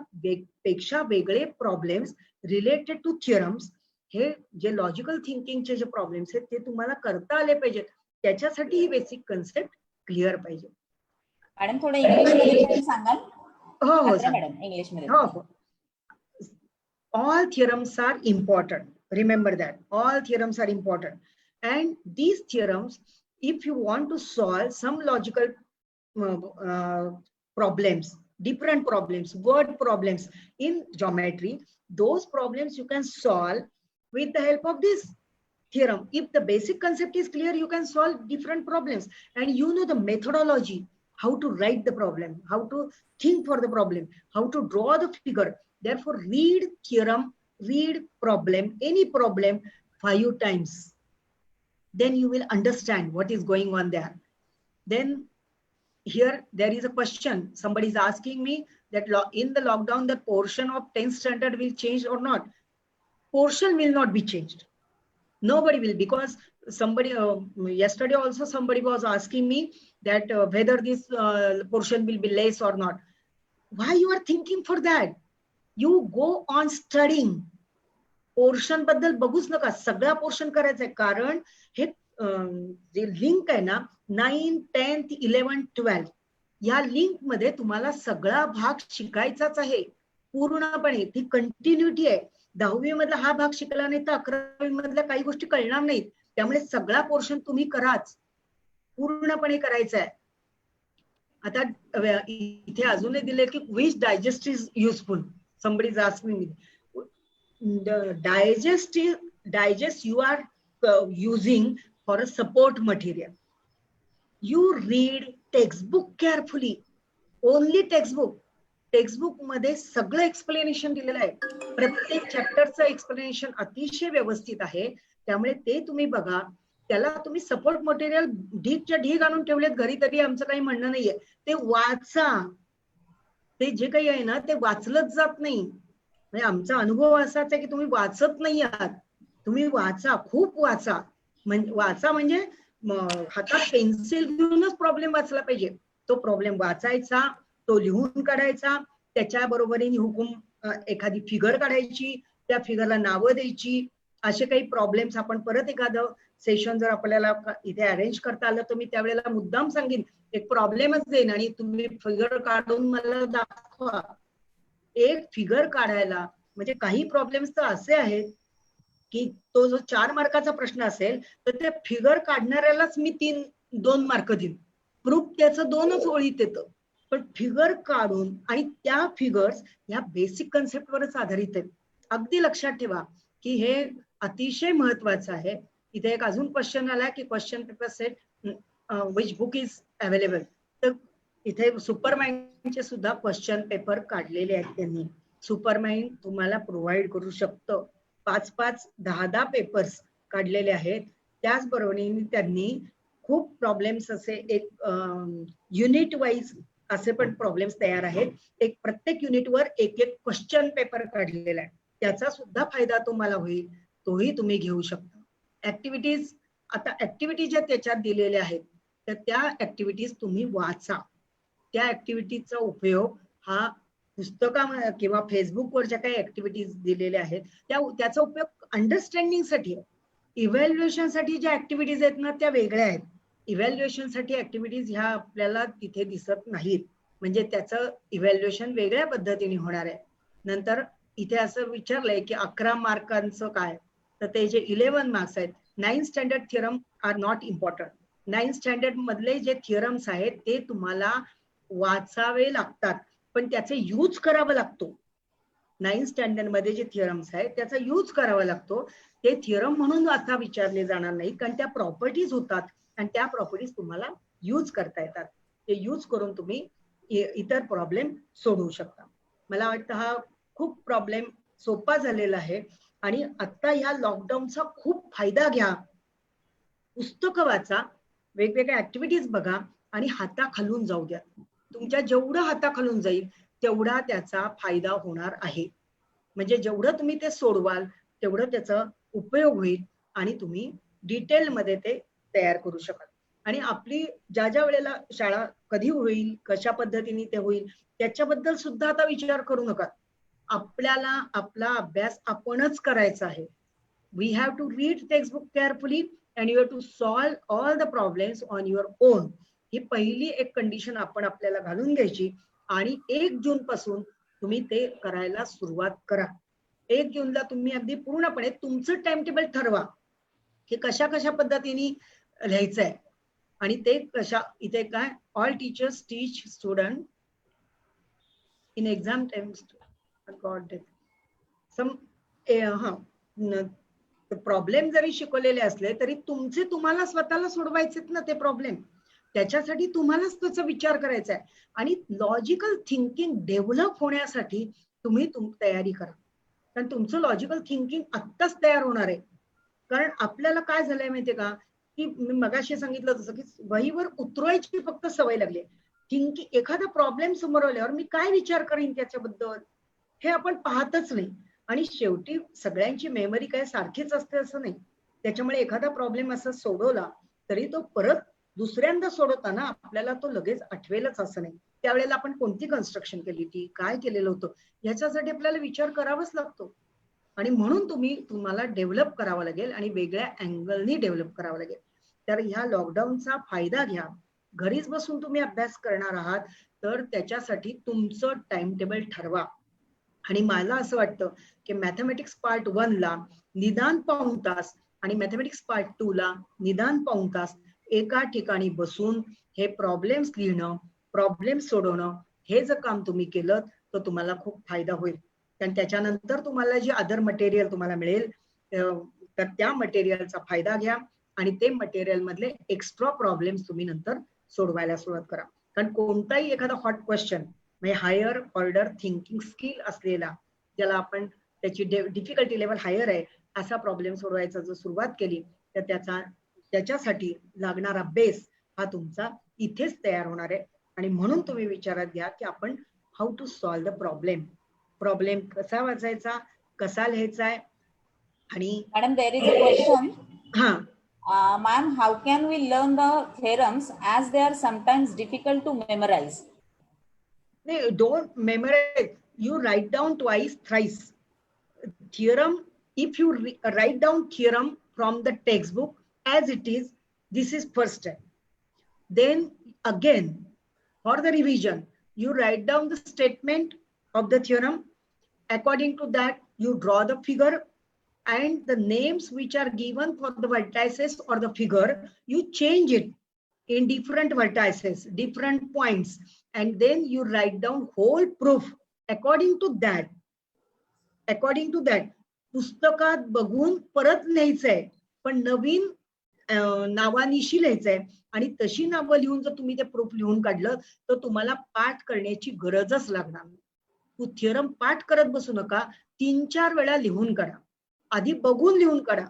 पेक्षा वेगळे प्रॉब्लेम्स रिलेटेड टू थिअरम्स, हे जे लॉजिकल थिंकिंगचे जे प्रॉब्लेम्स आहेत ते तुम्हाला करता आले पाहिजेत. त्याच्यासाठी ही बेसिक कन्सेप्ट क्लिअर पाहिजे. मॅडम थोडं इंग्लिशमध्ये तुम्ही सांगाल? हो हो मॅडम इंग्लिशमध्ये. हो हो. All theorems are important. Remember that. All theorems are important. And these theorems, if you want to solve some logical problems, different problems, word problems in geometry, those problems you can solve with the help of this theorem. If the basic concept is clear, you can solve different problems and you know the methodology, how to write the problem, how to think for the problem, how to draw the figure. Therefore, read theorem, read problem, any problem 5 times. Then you will understand what is going on there. Then here there is a question. Somebody is asking me that in the lockdown, the portion of 10th standard will change or not. Portion will not be changed. Nobody will, because somebody yesterday also somebody was asking me that whether this portion will be less or not. Why you are thinking for that? You go on studying. Portion बद्दल बघूच नका, सगळा portion करायचा आहे. कारण हे जे link आहे ना 9, 10th, 11th, 12th या लिंक मध्ये तुम्हाला सगळा भाग शिकायचाच आहे पूर्णपणे. ती कंटिन्युटी आहे. 10वी मधला हा भाग शिकला नाही तर 11वी मधल्या काही गोष्टी कळणार नाहीत. त्यामुळे सगळा पोर्शन तुम्ही कराच, पूर्णपणे करायचा आहे. आता इथे अजूनही दिले की which digest is useful. Somebody is asking me. The digest you are using for a support material. You read textbook carefully. Only textbook. Textbook मध्ये सगळं एक्सप्लेनेशन दिलेलं आहे. प्रत्येक चॅप्टरचं एक्सप्लेनेशन अतिशय व्यवस्थित आहे. त्यामुळे ते तुम्ही बघा. त्याला तुम्ही सपोर्ट मटेरियल ढीगच्या ढीग आणून ठेवलेत घरी तरी आमचं काही म्हणणं नाहीये. ते वाचा. ते जे काही आहे ना ते वाचलंच जात नाही. म्हणजे आमचा अनुभव असाच आहे की तुम्ही वाचत नाही आहात. तुम्ही वाचा, खूप वाचा. वाचा म्हणजे हातात पेन्सिल घेऊनच प्रॉब्लेम वाचला पाहिजे. तो प्रॉब्लेम वाचायचा, तो लिहून काढायचा, त्याच्या बरोबरीने एखादी फिगर काढायची, त्या फिगरला नावं द्यायची. असे काही प्रॉब्लेम्स आपण परत एखादं सेशन जर आपल्याला इथे अरेंज करता आलं तर मी त्यावेळेला मुद्दाम सांगेन, एक प्रॉब्लेमच देईन आणि तुम्ही फिगर काढून मला दाखवा. एक फिगर काढायला म्हणजे काही प्रॉब्लेम्स तर असे आहेत की तो जो 4 मार्काचा प्रश्न असेल तर त्या फिगर काढणाऱ्यालाच मी 2 मार्क देईन. प्रूफ त्याचं 2च ओळीत येतं. पण फिगर काढून आणि त्या फिगर्स या बेसिक कन्सेप्टवरच आधारित आहेत. अगदी लक्षात ठेवा की हे अतिशय महत्वाचं आहे. इथे एक अजून क्वेश्चन आला की question paper set which book is available. तर इथे सुपरमाइंडचे सुद्धा क्वेश्चन पेपर काढलेले आहेत त्यांनी. सुपरमाइंड तुम्हाला प्रोव्हाइड करू शकतं. 5-5, 10-10 पेपर्स काढलेले आहेत. त्याचबरोबर त्यांनी खूप प्रॉब्लेम्स असे एक युनिट वाईज असे पण प्रॉब्लेम्स तयार आहेत. एक प्रत्येक युनिटवर एक क्वेश्चन पेपर काढलेला आहे. त्याचा सुद्धा फायदा तुम्हाला होईल, तोही तुम्ही घेऊ शकता. ऍक्टिव्हिटीज, आता ऍक्टिव्हिटीज ज्या त्याच्यात दिलेल्या आहेत तर त्या ऍक्टिव्हिटीज तुम्ही वाचा. त्या ऍक्टिव्हिटीजचा उपयोग हा पुस्तकामध्ये किंवा फेसबुकवर ज्या काही ऍक्टिव्हिटीज दिलेल्या आहेत त्याचा उपयोग अंडरस्टँडिंग साठी आहे. इव्हॅल्युएशन साठी ज्या ऍक्टिव्हिटीज आहेत ना त्या वेगळ्या आहेत. इव्हॅल्युएशन साठी ऍक्टिव्हिटीज ह्या आपल्याला तिथे दिसत नाहीत. म्हणजे त्याचं इव्हॅल्युएशन वेगळ्या पद्धतीने होणार आहे. नंतर इथे असं विचारलंय की 11 मार्कांचं काय, तर ते जे 11 मार्क्स आहेत, 9th standard theorem are not important. 9th standard मधले जे थिअरम्स आहेत ते तुम्हाला वाचावे लागतात, पण त्याचे यूज करावा लागतो. 9th स्टँडर्ड मध्ये जे थिअरम्स आहेत त्याचा यूज करावा लागतो. ते थिअरम म्हणून आता विचारले जाणार नाही, कारण त्या प्रॉपर्टीज होतात आणि त्या प्रॉपर्टीज तुम्हाला यूज करता येतात. ते यूज करून तुम्ही इतर प्रॉब्लेम सोडवू शकता. मला वाटतं हा खूप प्रॉब्लेम सोपा झालेला आहे आणि आता ह्या लॉकडाऊनचा खूप फायदा घ्या. पुस्तकं वाचा, वेगवेगळ्या ऍक्टिव्हिटीज बघा आणि हाताखालून जाऊ द्या. तुमच्या जेवढं हाताखालून जाईल तेवढा त्याचा फायदा होणार आहे. म्हणजे जेवढं तुम्ही ते सोडवाल तेवढं त्याचा उपयोग होईल आणि तुम्ही डिटेलमध्ये ते तयार करू शकाल. आणि आपली ज्या वेळेला शाळा कधी होईल, कशा पद्धतीने ते होईल त्याच्याबद्दल सुद्धा आता विचार करू नका. आपल्याला आपला अभ्यास आपणच करायचा आहे. We have to read textbook carefully and you have to solve all the problems on your own. ही पहिली एक कंडिशन आपण आपल्याला घालून घ्यायची आणि 1 जून पासून तुम्ही ते करायला सुरुवात करा. 1 जूनला तुम्ही अगदी पूर्णपणे तुमचं टाइम टेबल ठरवा की कशा कशा पद्धतीने लिहायचंय आणि ते कशा. इथे काय, all teachers teach student in exam times got it some. Problem जरी शिकवलेले असले तरी तुम्हाला स्वतःला सोडवायचेत ना ते प्रॉब्लेम. त्याच्यासाठी तुम्हालाच त्याचा विचार करायचा आहे आणि लॉजिकल थिंकिंग डेव्हलप होण्यासाठी तुम्ही तयारी करा. कारण तुमचं लॉजिकल थिंकिंग आत्ताच तयार होणार आहे. कारण आपल्याला काय झालंय माहितीये का, की मी मगाशी सांगितलं तसं की वहीवर उतरवायची फक्त सवय लागली. थिंकिंग, एखादा प्रॉब्लेम समोर आल्यावर मी काय विचार करीन त्याच्याबद्दल हे आपण पाहतच नाही. आणि शेवटी सगळ्यांची मेमरी काय सारखीच असते असं नाही. त्याच्यामुळे एखादा प्रॉब्लेम असा सोडवला तरी तो परत दुसऱ्यांदा सोडवताना आपल्याला तो लगेच आठवेलच असं नाही. त्यावेळेला आपण कोणती कन्स्ट्रक्शन केली होती, काय केलेलं होतं याच्यासाठी आपल्याला विचार करावाच लागतो. आणि म्हणून तुम्हाला डेव्हलप करावं लागेल आणि वेगळ्या अँगलनी डेव्हलप करावं लागेल. तर ह्या लॉकडाऊनचा फायदा घ्या. घरीच बसून तुम्ही अभ्यास करणार आहात तर त्याच्यासाठी तुमचं टाइम टेबल ठरवा. आणि मला असं वाटतं की मॅथमॅटिक्स पार्ट 1 ला निदान पाऊण तास आणि मॅथमॅटिक्स पार्ट 2 ला निदान पाऊण तास एका ठिकाणी बसून हे प्रॉब्लेम्स लिहिणं, प्रॉब्लेम सोडवणं, हे जर काम तुम्ही केलं तर तुम्हाला खूप फायदा होईल. कारण त्याच्यानंतर तुम्हाला जे अदर मटेरियल तुम्हाला मिळेल तर त्या मटेरियलचा फायदा घ्या आणि ते मटेरियल मधले एक्स्ट्रा प्रॉब्लेम्स तुम्ही नंतर सोडवायला सुरुवात करा. कारण कोणताही एखादा हॉट क्वेश्चन म्हणजे हायर ऑर्डर थिंकिंग स्किल असलेला, ज्याला आपण त्याची डिफिकल्टी लेवल हायर आहे असा प्रॉब्लेम सोडवायचा जर सुरुवात केली तर त्याच्यासाठी लागणारा बेस हा तुमचा इथेच तयार होणार आहे. आणि म्हणून तुम्ही विचारात घ्या की आपण how to solve the problem कसा वाचायचा, कसा लिहायचा आहे. आणि madam, there is a question. हा ma'am, how can we learn the theorems as they are sometimes difficult to memorize? don't memorize. You write down twice, thrice. Theorem, if you write down theorem from the textbook as it is, this is first step. Then again, for the revision, you write down the statement of the theorem. According to that, you draw the figure, and the names which are given for the vertices or the figure, you change it in different vertices, different points, and then you write down whole proof according to that. पुस्तकात बघून परत लिहायचंय, पण नवीन नावानिशी लिहायचंय. आणि तशी नावं लिहून जर तुम्ही ते प्रूफ लिहून काढलं तर तुम्हाला पाठ करण्याची गरजच लागणार नाही. तू थिअरम पाठ करत बसू नका, 3-4 वेळा लिहून काढा. आधी बघून लिहून काढा,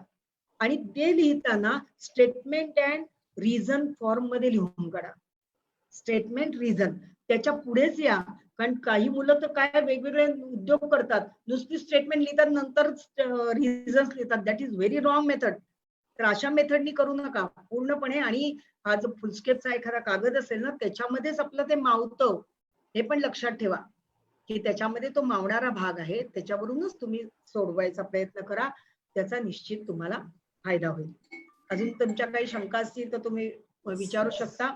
आणि ते लिहिताना स्टेटमेंट अँड रिझन फॉर्म मध्ये लिहून काढा. स्टेटमेंट रिझन त्याच्या पुढेच या, कारण काही मुलं तर काय वेगवेगळे उद्योग करतात, नुसती स्टेटमेंट लिहितात नंतर रिझन्स लिहितात. That is very wrong method. तर अशा मेथडनी करू नका पूर्णपणे. आणि हा जो फुलस्केपचा एखादा कागद असेल ना, त्याच्यामध्येच आपलं ते मावतं, हे पण लक्षात ठेवा की त्याच्यामध्ये तो मावणारा भाग आहे, त्याच्यावरूनच तुम्ही सोडवायचा प्रयत्न करा. त्याचा निश्चित तुम्हाला फायदा होईल. अजून तुमच्या काही शंका असतील तर तुम्ही विचारू शकता.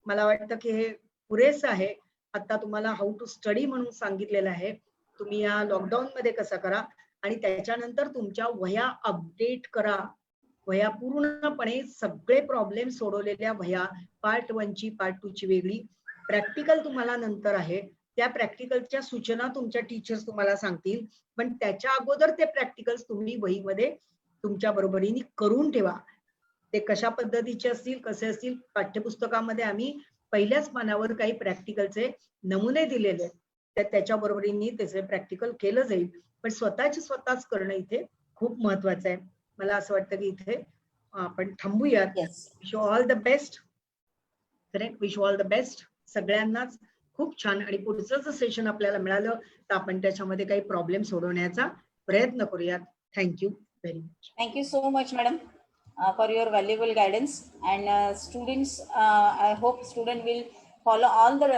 मला वाटतं की हे पुरेसं आहे. आता तुम्हाला हाऊ टू स्टडी म्हणून सांगितलेलं आहे. तुम्ही या लॉकडाऊन मध्ये कसं करा, आणि त्याच्यानंतर तुमच्या वह्या अपडेट करा. वह्या पूर्णपणे सगळे प्रॉब्लेम सोडवलेल्या वह्या, पार्ट 1 ची, पार्ट 2 ची वेगळी. प्रॅक्टिकल तुम्हाला नंतर आहे, त्या प्रॅक्टिकलच्या सूचना तुमच्या टीचर्स तुम्हाला सांगतील, पण त्याच्या अगोदर ते प्रॅक्टिकल्स तुम्ही वहीमध्ये तुमच्या बरोबरीने करून ठेवा. ते कशा पद्धतीचे असतील, कसे असतील, पाठ्यपुस्तकामध्ये आम्ही पहिल्याच पानावर काही प्रॅक्टिकलचे नमुने दिलेले आहेत, तर त्याच्या बरोबरीने त्याचे प्रॅक्टिकल केलं जाईल. पण स्वतःच करणं इथे खूप महत्वाचं आहे. मला असं वाटतं की इथे आपण थांबूयात. Wish you all the best. Correct, wish you all the best सगळ्यांनाच. खूप छान. आणि पुढचं जर सेशन आपल्याला मिळालं तर आपण त्याच्यामध्ये काही प्रॉब्लेम सोडवण्याचा प्रयत्न करूयात. Thank you very much. Thank you so much madam for your valuable guidance. And students, I hope student will follow all the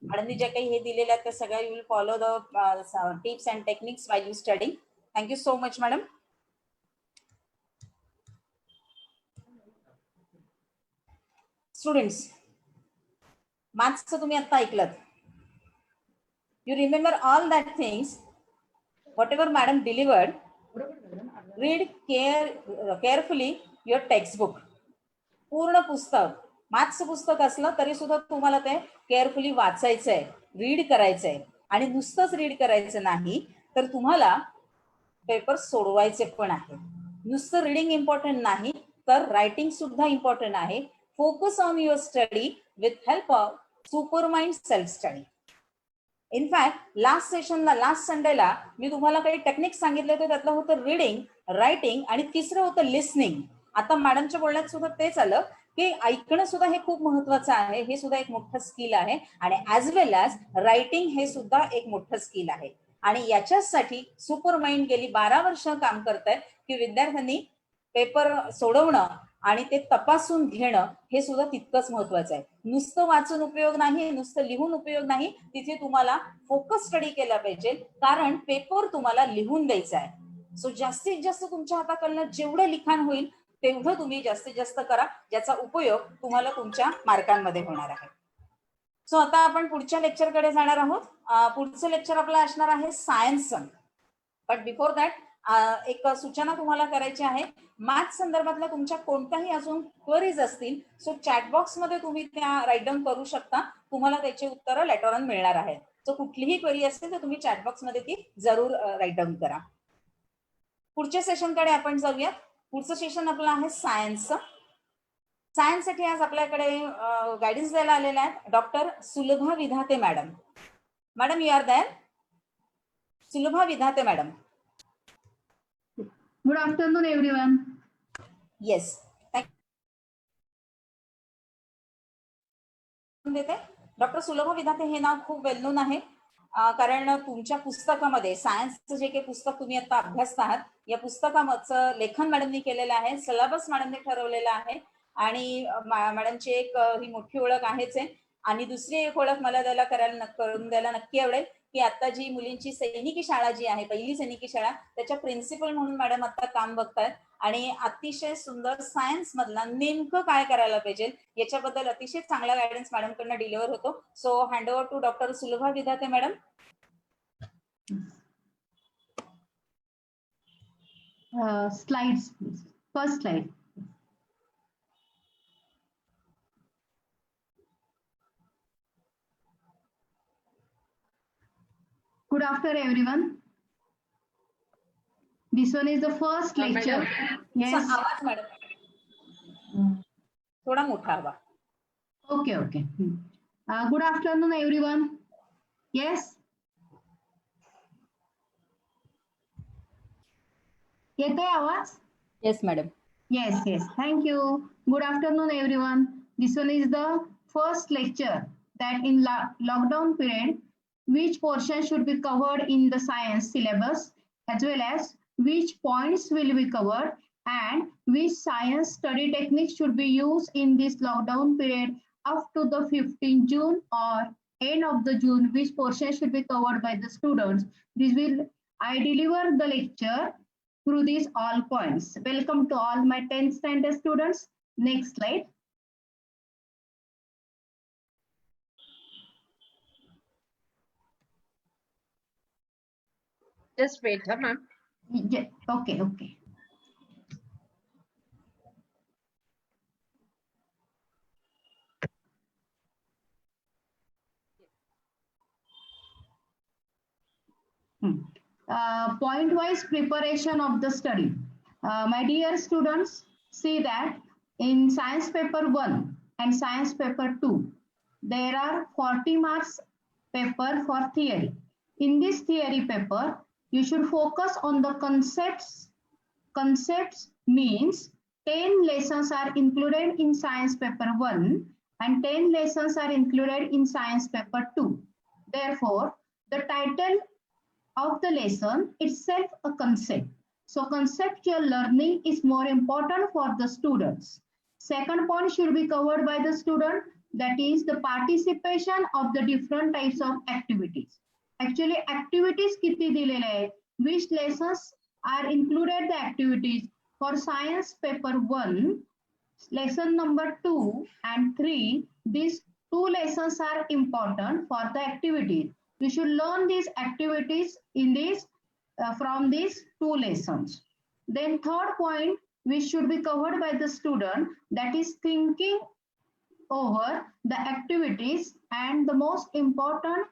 madam जे काही हे दिलेले आहेत ते सगळ्या you will follow the tips and techniques while you studying. Thank you so much madam. Students, maths तुम्ही आता ऐकलं. You remember all that things whatever madam delivered. Read carefully your textbook. पूर्ण पुस्तक, मॅथ्स पुस्तक असलं तरी सुद्धा तुम्हाला ते केअरफुली वाचायचंय, रीड करायचंय. आणि नुसतंच रीड करायचं नाही तर तुम्हाला पेपर सोडवायचे पण आहे. नुसतं रीडिंग इम्पॉर्टंट नाही तर रायटिंग सुद्धा इम्पॉर्टंट आहे. Focus on your study with help of Supermind self study. In fact last सेशनला, लास्ट संडेला मी तुम्हाला काही टेक्निक्स सांगितले होते. त्यातलं होतं रीडिंग, रायटिंग, आणि तिसरं होतं लिसनिंग. आता मॅडमच्या बोलण्यात सुद्धा तेच आलं की ऐकणं सुद्धा हे खूप महत्वाचं आहे. हे सुद्धा एक मोठं स्किल आहे. आणि ॲज वेल ॲज रायटिंग हे सुद्धा एक मोठं स्किल आहे. आणि याच्यासाठी सुपर माइंड गेली 12 वर्ष काम करतायत की विद्यार्थ्यांनी पेपर सोडवणं आणि ते तपासून घेणं हे सुद्धा तितकंच महत्वाचं आहे. नुसतं वाचून उपयोग नाही, नुसतं लिहून उपयोग नाही. तिथे तुम्हाला फोकस स्टडी केला पाहिजे, कारण पेपर तुम्हाला लिहून द्यायचा आहे. सो जास्तीत जास्त तुमच्या हाताकडनं जेवढं लिखाण होईल तेवढं तुम्ही जास्तीत जास्त करा, ज्याचा उपयोग तुम्हाला तुमच्या मार्कांमध्ये होणार आहे. सो आता आपण पुढच्या लेक्चरकडे जाणार आहोत. पुढचं लेक्चर आपलं असणार आहे सायन्स. बट बिफोर दॅट एक सूचना तुम्हाला करायची आहे. मॅथ्स संदर्भातल्या तुमच्या कोणत्याही अजून क्वेरीज असतील सो चॅटबॉक्स मध्ये तुम्ही त्या राईट डाऊन करू शकता. तुम्हाला त्याची उत्तरं लेटर ऑन मिळणार आहेत. सो कुठलीही क्वेरी असेल तर तुम्ही चॅटबॉक्स मध्ये ती जरूर राईट डाऊन करा. पुढच्या सेशनकडे आपण जाऊयात. पुढचं सेशन आपलं आहे सायन्सचं. सायन्ससाठी आज आपल्याकडे गायडन्स द्यायला आलेले आहेत doctor Sulabha Vidhate madam. Madam you are there? Sulabha Vidhate madam. Good afternoon, everyone. Yes. देते. डॉक्टर सुलभा विधाते हे नाव खूप वेल नोन आहे, कारण तुमच्या पुस्तकामध्ये सायन्सचं जे काही पुस्तक तुम्ही आता अभ्यासत आहात या पुस्तकाचं लेखन मॅडमनी केलेलं आहे, सिलेबस मॅडमने ठरवलेला आहे. आणि मॅडमची एक ही मोठी ओळख आहेच आहे आणि दुसरी एक ओळख मला करून द्यायला नक्की आवडेल की आता जी मुलींची सैनिकी शाळा जी आहे, पहिली सैनिकी शाळा, त्याच्या प्रिन्सिपल म्हणून मॅडम आता काम बघतायत आणि अतिशय सुंदर सायन्स मधला नेमकं काय करायला पाहिजे याच्याबद्दल अतिशय चांगला गायडन्स मॅडम कडनं डिलिव्हर होतो. So hand over to doctor Sulabha Vidhate madam. Slides, please. First slide. Good afternoon, everyone. This one is the first lecture. Yes. आवाज मॅडम थोडा मोठा हवा. Okay, okay. Good afternoon, everyone. Yes. येतोय आवाज? Yes madam. Yes, yes. Thank you. Good afternoon, everyone. This one is the first lecture that in lockdown period, which portion should be covered in the science syllabus, as well as which points will be covered and which science study techniques should be used in this lockdown period up to the 15th June or end of the June, which portion should be covered by the students. I deliver the lecture through these all points. Welcome to all my 10th standard students. Next slide. Just wait, ma'am. Yeah, okay, okay. Point-wise preparation of the study. My dear students, see that in science paper 1 and science paper 2, there are 40 marks paper for theory. In this theory paper, you should focus on the concepts. Concepts means 10 lessons are included in science paper 1 and 10 lessons are included in science paper 2. Therefore, the title of the lesson itself a concept. So conceptual learning is more important for the students. Second point should be covered by the student, that is the participation of the different types of activities. Actually activities किती दिलेले आहेत, which lessons are included the activities for science paper 1, lesson number 2 and 3. These two lessons are important for the activities. We should learn these activities in this from these two lessons. Then third point which should be covered by the student, that is thinking over the activities and the most important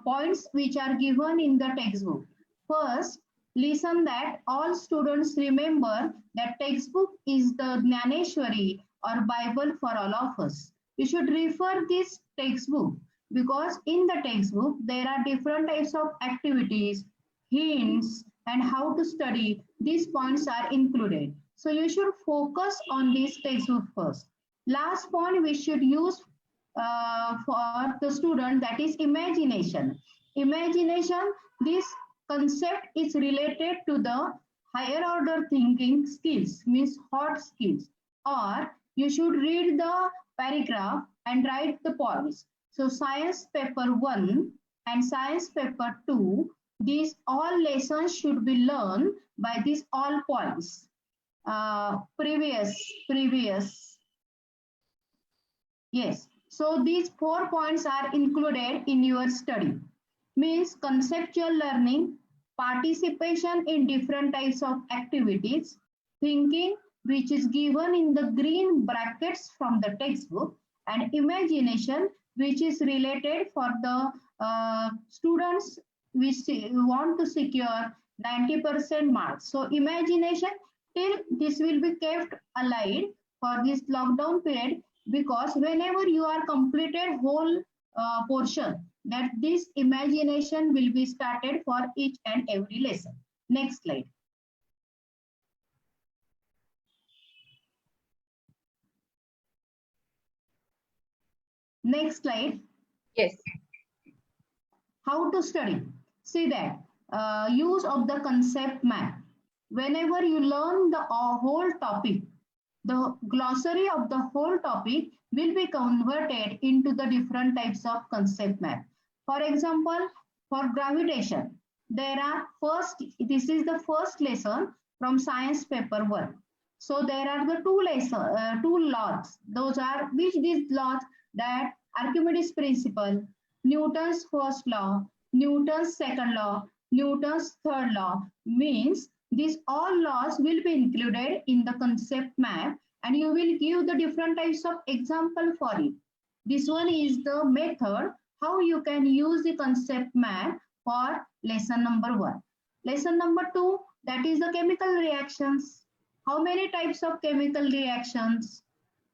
points which are given in the textbook. First, listen that all students remember that textbook is the Jnaneshwari or Bible for all of us. You should refer this textbook because in the textbook there are different types of activities, hints, and how to study. These points are included. So you should focus on this textbook first. Last point we should use for the student, that is imagination. Imagination, this concept is related to the higher order thinking skills, means hot skills, or you should read the paragraph and write the points. So science paper 1 and science paper 2, these all lessons should be learned by these all points. Previous. Yes. So these 4 points are included in your study. Means conceptual learning, participation in different types of activities, thinking, which is given in the green brackets from the textbook, and imagination, which is related for the students which want to secure 90% marks. So imagination, till this will be kept alive for this lockdown period, because whenever you are completed whole portion, that this imagination will be started for each and every lesson. Next slide. Next slide. Yes. How to study? See that use of the concept map. Whenever you learn the whole topic, The glossary of the whole topic will be converted into the different types of concept map. For example, for gravitation, this is the first lesson from science paper 1. So there are the two laws. Those are these laws? That Archimedes principle, Newton's first law, Newton's second law, Newton's third law. Means these all laws will be included in the concept map, and you will give the different types of example for it. This one is the method how you can use the concept map for lesson number 1. Lesson number 2, that is the chemical reactions. How many types of chemical reactions?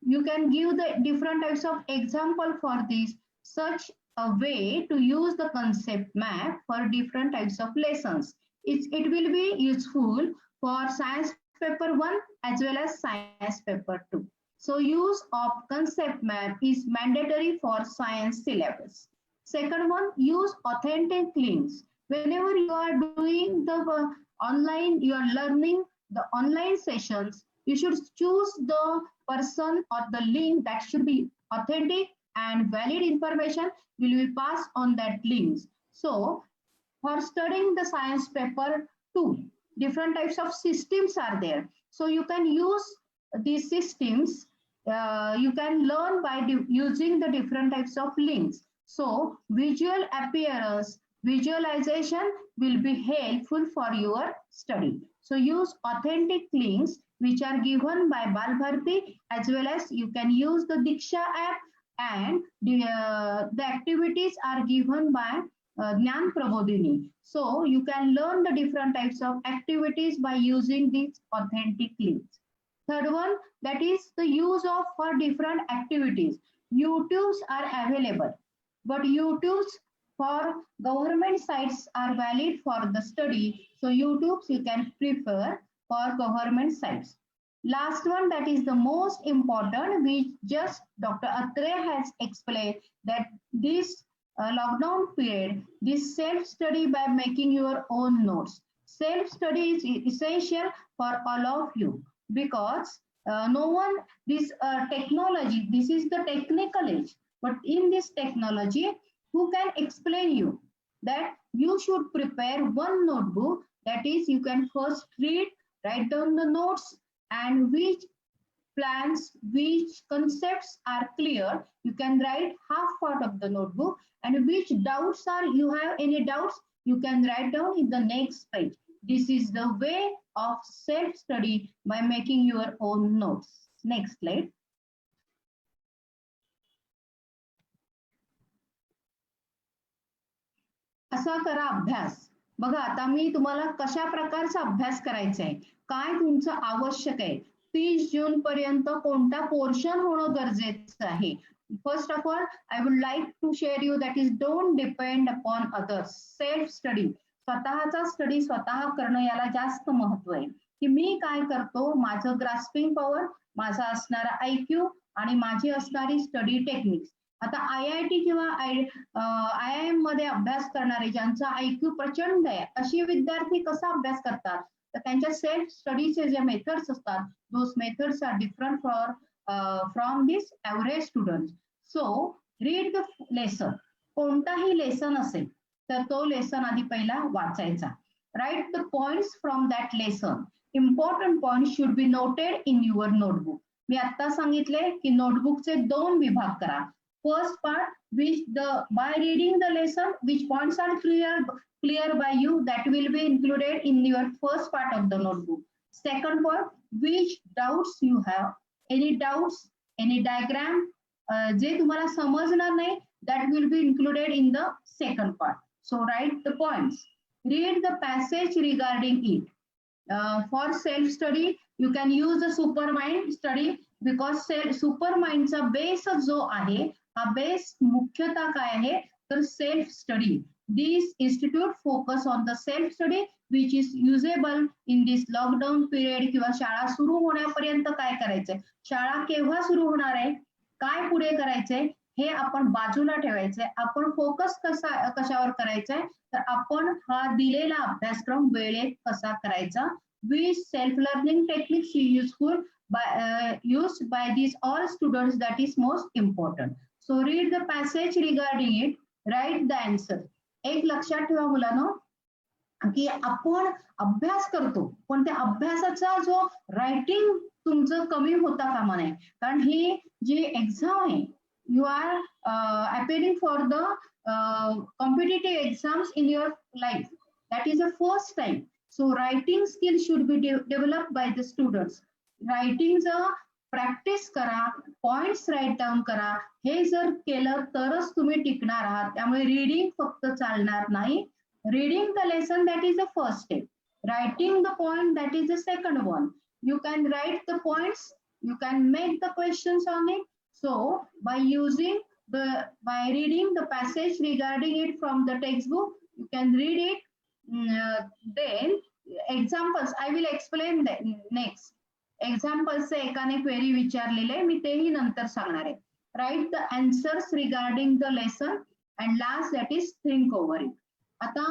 You can give the different types of example for this, such a way to use the concept map for different types of lessons. It will be useful for science paper 1 as well as science paper 2. So use of concept map is mandatory for science syllabus. Second one, use authentic links. Whenever you are doing the online, you are learning the online sessions, you should choose the person or the link that should be authentic and valid information will be passed on that links. So for studying the science paper 2, different types of systems are there. So you can use these systems. You can learn by using the different types of links. So visual appearance, visualization will be helpful for your study. So use authentic links which are given by Balbharti, as well as you can use the Diksha app, and the activities are given by Gnan Prabodhini. So you can learn the different types of activities by using these authentic links. Third one, that is the use of for different activities. YouTubes are available, but YouTubes for government sites are valid for the study. So YouTubes you can prefer for government sites. Last one, that is the most important, which just Dr. Atre has explained, that this lockdown period, this self-study by making your own notes. Self-study is essential for all of you, because no one, this technology, this is the technical age, but in this technology, who can explain you that you should prepare one notebook, that is you can first read, write down the notes, and which plans, which concepts are clear, you can write half part of the notebook, and which doubts are, you have any doubts, you can write down in the next page. This is the way of self-study by making your own notes. Next slide. असा करा अभ्यास. बघा आता मी तुम्हाला कशा प्रकारचा अभ्यास करायचा आहे, काय तुमचं आवश्यक आहे, 30 जून पर्यंत कोणता पोर्शन होणं गरजेचं आहे. First of all I would like to share you that is don't depend upon others. Self study, स्वतःचा स्टडी स्वतः करणं, याला जास्त महत्व आहे की मी काय करतो, माझं ग्रास्पिंग पॉवर, माझा असणारा IQ आणि माझी असणारी स्टडी टेक्निक्स. आता IIT किंवा IIM मध्ये अभ्यास करणारे ज्यांचा IQ प्रचंड आहे, अशी विद्यार्थी कसा अभ्यास करतात, तर त्यांच्या सेल्फ स्टडीचे जे मेथड्स असतात, those methods are different from this average student. So read the lesson. कोणताही लेसन असेल तर तो लेसन आधी पहिला वाचायचा. Write the points from that lesson. Important point should be noted in your notebook. मी आता सांगितले की नोटबुकचे 2 विभाग करा. First part, by reading the lesson, which points are clear by you, that will be included in your first part of the notebook. Second part, which doubts you have, any doubts, any diagram, जे तुम्हाला समजणार नाही, that will be included in the second part. So write the points. Read the passage regarding it. For self-study, you can use the supermind study, because supermindचा base जो आहे, हा base मुख्यतः काय आहे तर self study. This institute focus on the self study which is usable in this lockdown period. किंवा शाळा सुरू होण्यापर्यंत काय करायचंय, शाळा केव्हा सुरू होणार आहे, काय पुढे करायचंय, हे आपण बाजूला ठेवायचंय. आपण फोकस कशावर करायचंय, तर आपण हा दिलेला अभ्यासक्रम वेळेत कसा करायचा. Which self learning techniques useful used by these all students, that is most important. So read the passage regarding it, write the answer. एक लक्षात ठेवा मुलांनो की आपण अभ्यास करतो पण त्या अभ्यासाचा जो रायटिंग तुमचं कमी होता कामा नये, कारण ही जी एक्झाम आहे, you are appearing for the competitive exams in your life. That is the first time. So writing skill should be develop by the students. रायटिंगचं प्रॅक्टिस करा, पॉइंट्स राईट डाऊन करा. हे जर केलं तरच तुम्ही टिकणार आहात. त्यामुळे रीडिंग फक्त चालणार नाही. Reading the lesson, that is the first step. Writing the point, that is the second one. You can write the points, you can make the questions on it. So by reading the passage regarding it from the textbook, you can read it. Then examples, I will explain that next. Examples से एकाने query विचारलेले, मी तेही नंतर सांगणार आहे. Write the answers regarding the lesson and last, that is think over it. आता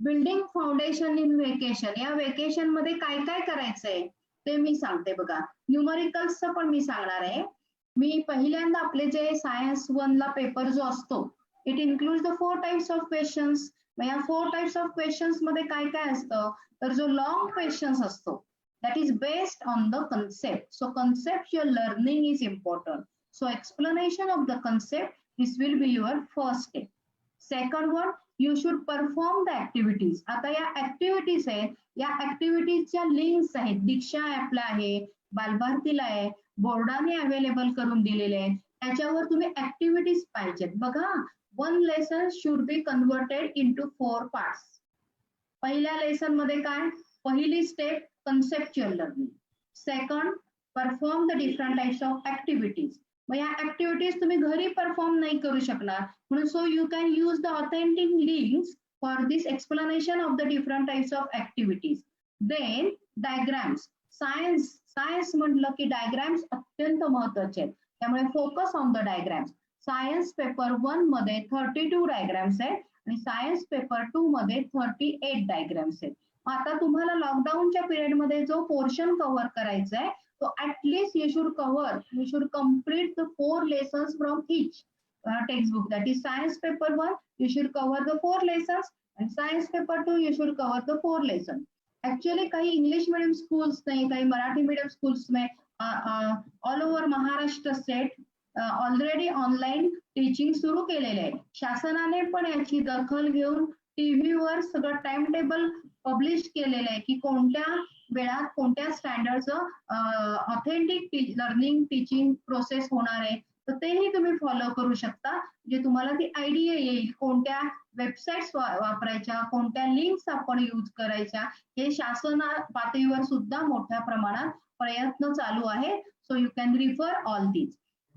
building foundation in vacation, या vacation मध्ये काय काय करायचंय ते मी सांगते बघा. न्यूमरिकल्सचं पण मी सांगणार आहे. मी पहिल्यांदा आपले जे सायन्स 1 ला पेपर जो असतो, it includes the 4 types of questions. या 4 टाइप्स ऑफ क्वेश्चन्स मध्ये काय काय असतं, तर जो लॉंग क्वेश्चन्स असतो that is based on the concept. So conceptual learning is important. So explanation of the concept, this will be your first step. Second one, you should perform the activities. आता या activities आहेत, या ऍक्टिव्हिटीजच्या links आहेत. दीक्षा ऍपला आहे, बालभारतीला आहे, बोर्डाने available करून दिलेले आहेत. त्याच्यावर तुम्ही ऍक्टिव्हिटीज पाहिजेत. बघा, 1 lesson should be converted into 4 parts. पहिल्या लेसन मध्ये काय, पहिली step conceptual learning. Second, perform the different types of activities. मग या ऍक्टिव्हिटीज तुम्ही घरी परफॉर्म नाही करू शकणार, म्हणून so you can use the authentic links for this explanation of the different types of activities. Then diagrams. Science म्हटलं की डायग्राम्स अत्यंत महत्वाचे आहेत, त्यामुळे focus on the diagrams. Science paper 1 मध्ये 32 डायग्राम्स आहेत आणि सायन्स पेपर 2 मध्ये 38 डायग्राम्स आहेत. आता तुम्हाला लॉकडाऊनच्या पिरियड मध्ये जो पोर्शन कव्हर करायचा आहे, so at least you should complete the 4 lessons from each textbook. That is science paper 1, you should cover the 4 lessons, and science paper 2, you should cover the 4 lessons. Actually काही English medium schools में, काही Marathi medium schools में all over Maharashtra state already online teaching सुरू केलेले आहे. शासनाने पण याची दखल घेऊन टीव्हीवर सगळं टाइम टेबल पब्लिश केलेलं आहे की कोणत्या वेळात कोणत्या स्टँडर्डचं ऑथेंटिक लर्निंग टीचिंग प्रोसेस होणार आहे. तर तेही तुम्ही फॉलो करू शकता, जे तुम्हाला ती आयडिया येईल कोणत्या वेबसाईट्स वापरायच्या, कोणत्या लिंक्स आपण यूज करायच्या. हे शासन पातळीवर सुद्धा मोठ्या प्रमाणात प्रयत्न चालू आहे. So you can refer all these.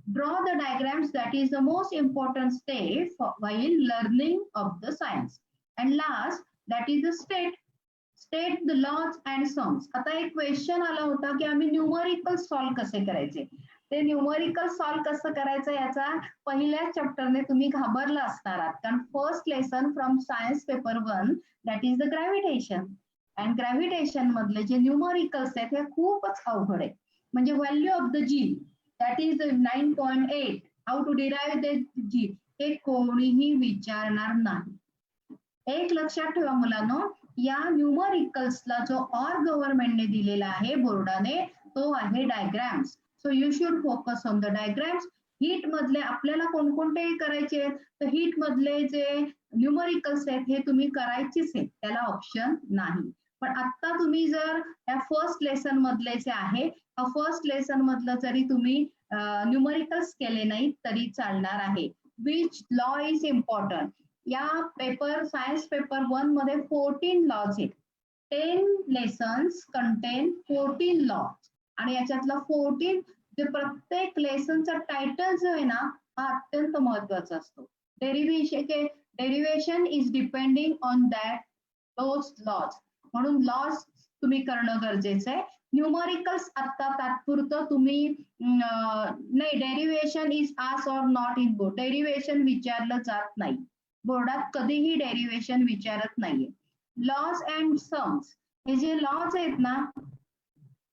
Draw the diagrams, that is the most important step while learning of the science. And last, that is the state the laws and sums. आता एक क्वेश्चन आला होता की आम्ही numerical solve कसे करायचे. ते numerical solve कसं करायचं याचा पहिल्या चॅप्टरने तुम्ही घाबरला असणार आहात, कारण first lesson from science paper 1 that is the gravitation. And gravitation मधले जे न्यूमरिकल्स आहेत हे खूपच अवघड आहे. म्हणजे value of the G, that is 9.8, how to derive the g, हे कोणीही विचारणार नाही. एक लक्षात ठेवा मुलांनो, या न्यूमरिकल्सला जो गव्हर्नमेंटने दिलेला आहे बोर्डाने, तो आहे diagrams. So you should focus on the diagrams. Heat मधले आपल्याला कोणकोणते करायचे आहेत, तर हीट मधले जे न्यूमरिकल्स आहेत हे तुम्ही करायचेच आहेत, त्याला ऑप्शन नाही. पण आता तुम्ही जर या फर्स्ट लेसन मधले जे आहे, फर्स्ट लेसन मधलं जरी तुम्ही न्यूमरिकल्स केले नाही तरी चालणार आहे. Which law is important. या पेपर सायन्स पेपर 1 मध्ये 14 लॉज आहेत. 10 लेसन्स कंटेन 14 लॉज आणि याच्यातला 14 जे प्रत्येक लेसनचा टायटल जो आहे ना, हा अत्यंत महत्वाचा असतो. Derivation is depending on that those laws. म्हणून लॉज तुम्ही करणं गरजेचं आहे. न्यूमरिकल्स आता तात्पुरतं तुम्ही नाही, derivation is asked or not in board. Derivation विचारलं जात नाही बोर्डात, कधीही डेरिव्हेशन विचारत नाहीये. लॉज अँड सम्स, हे जे लॉज आहेत ना,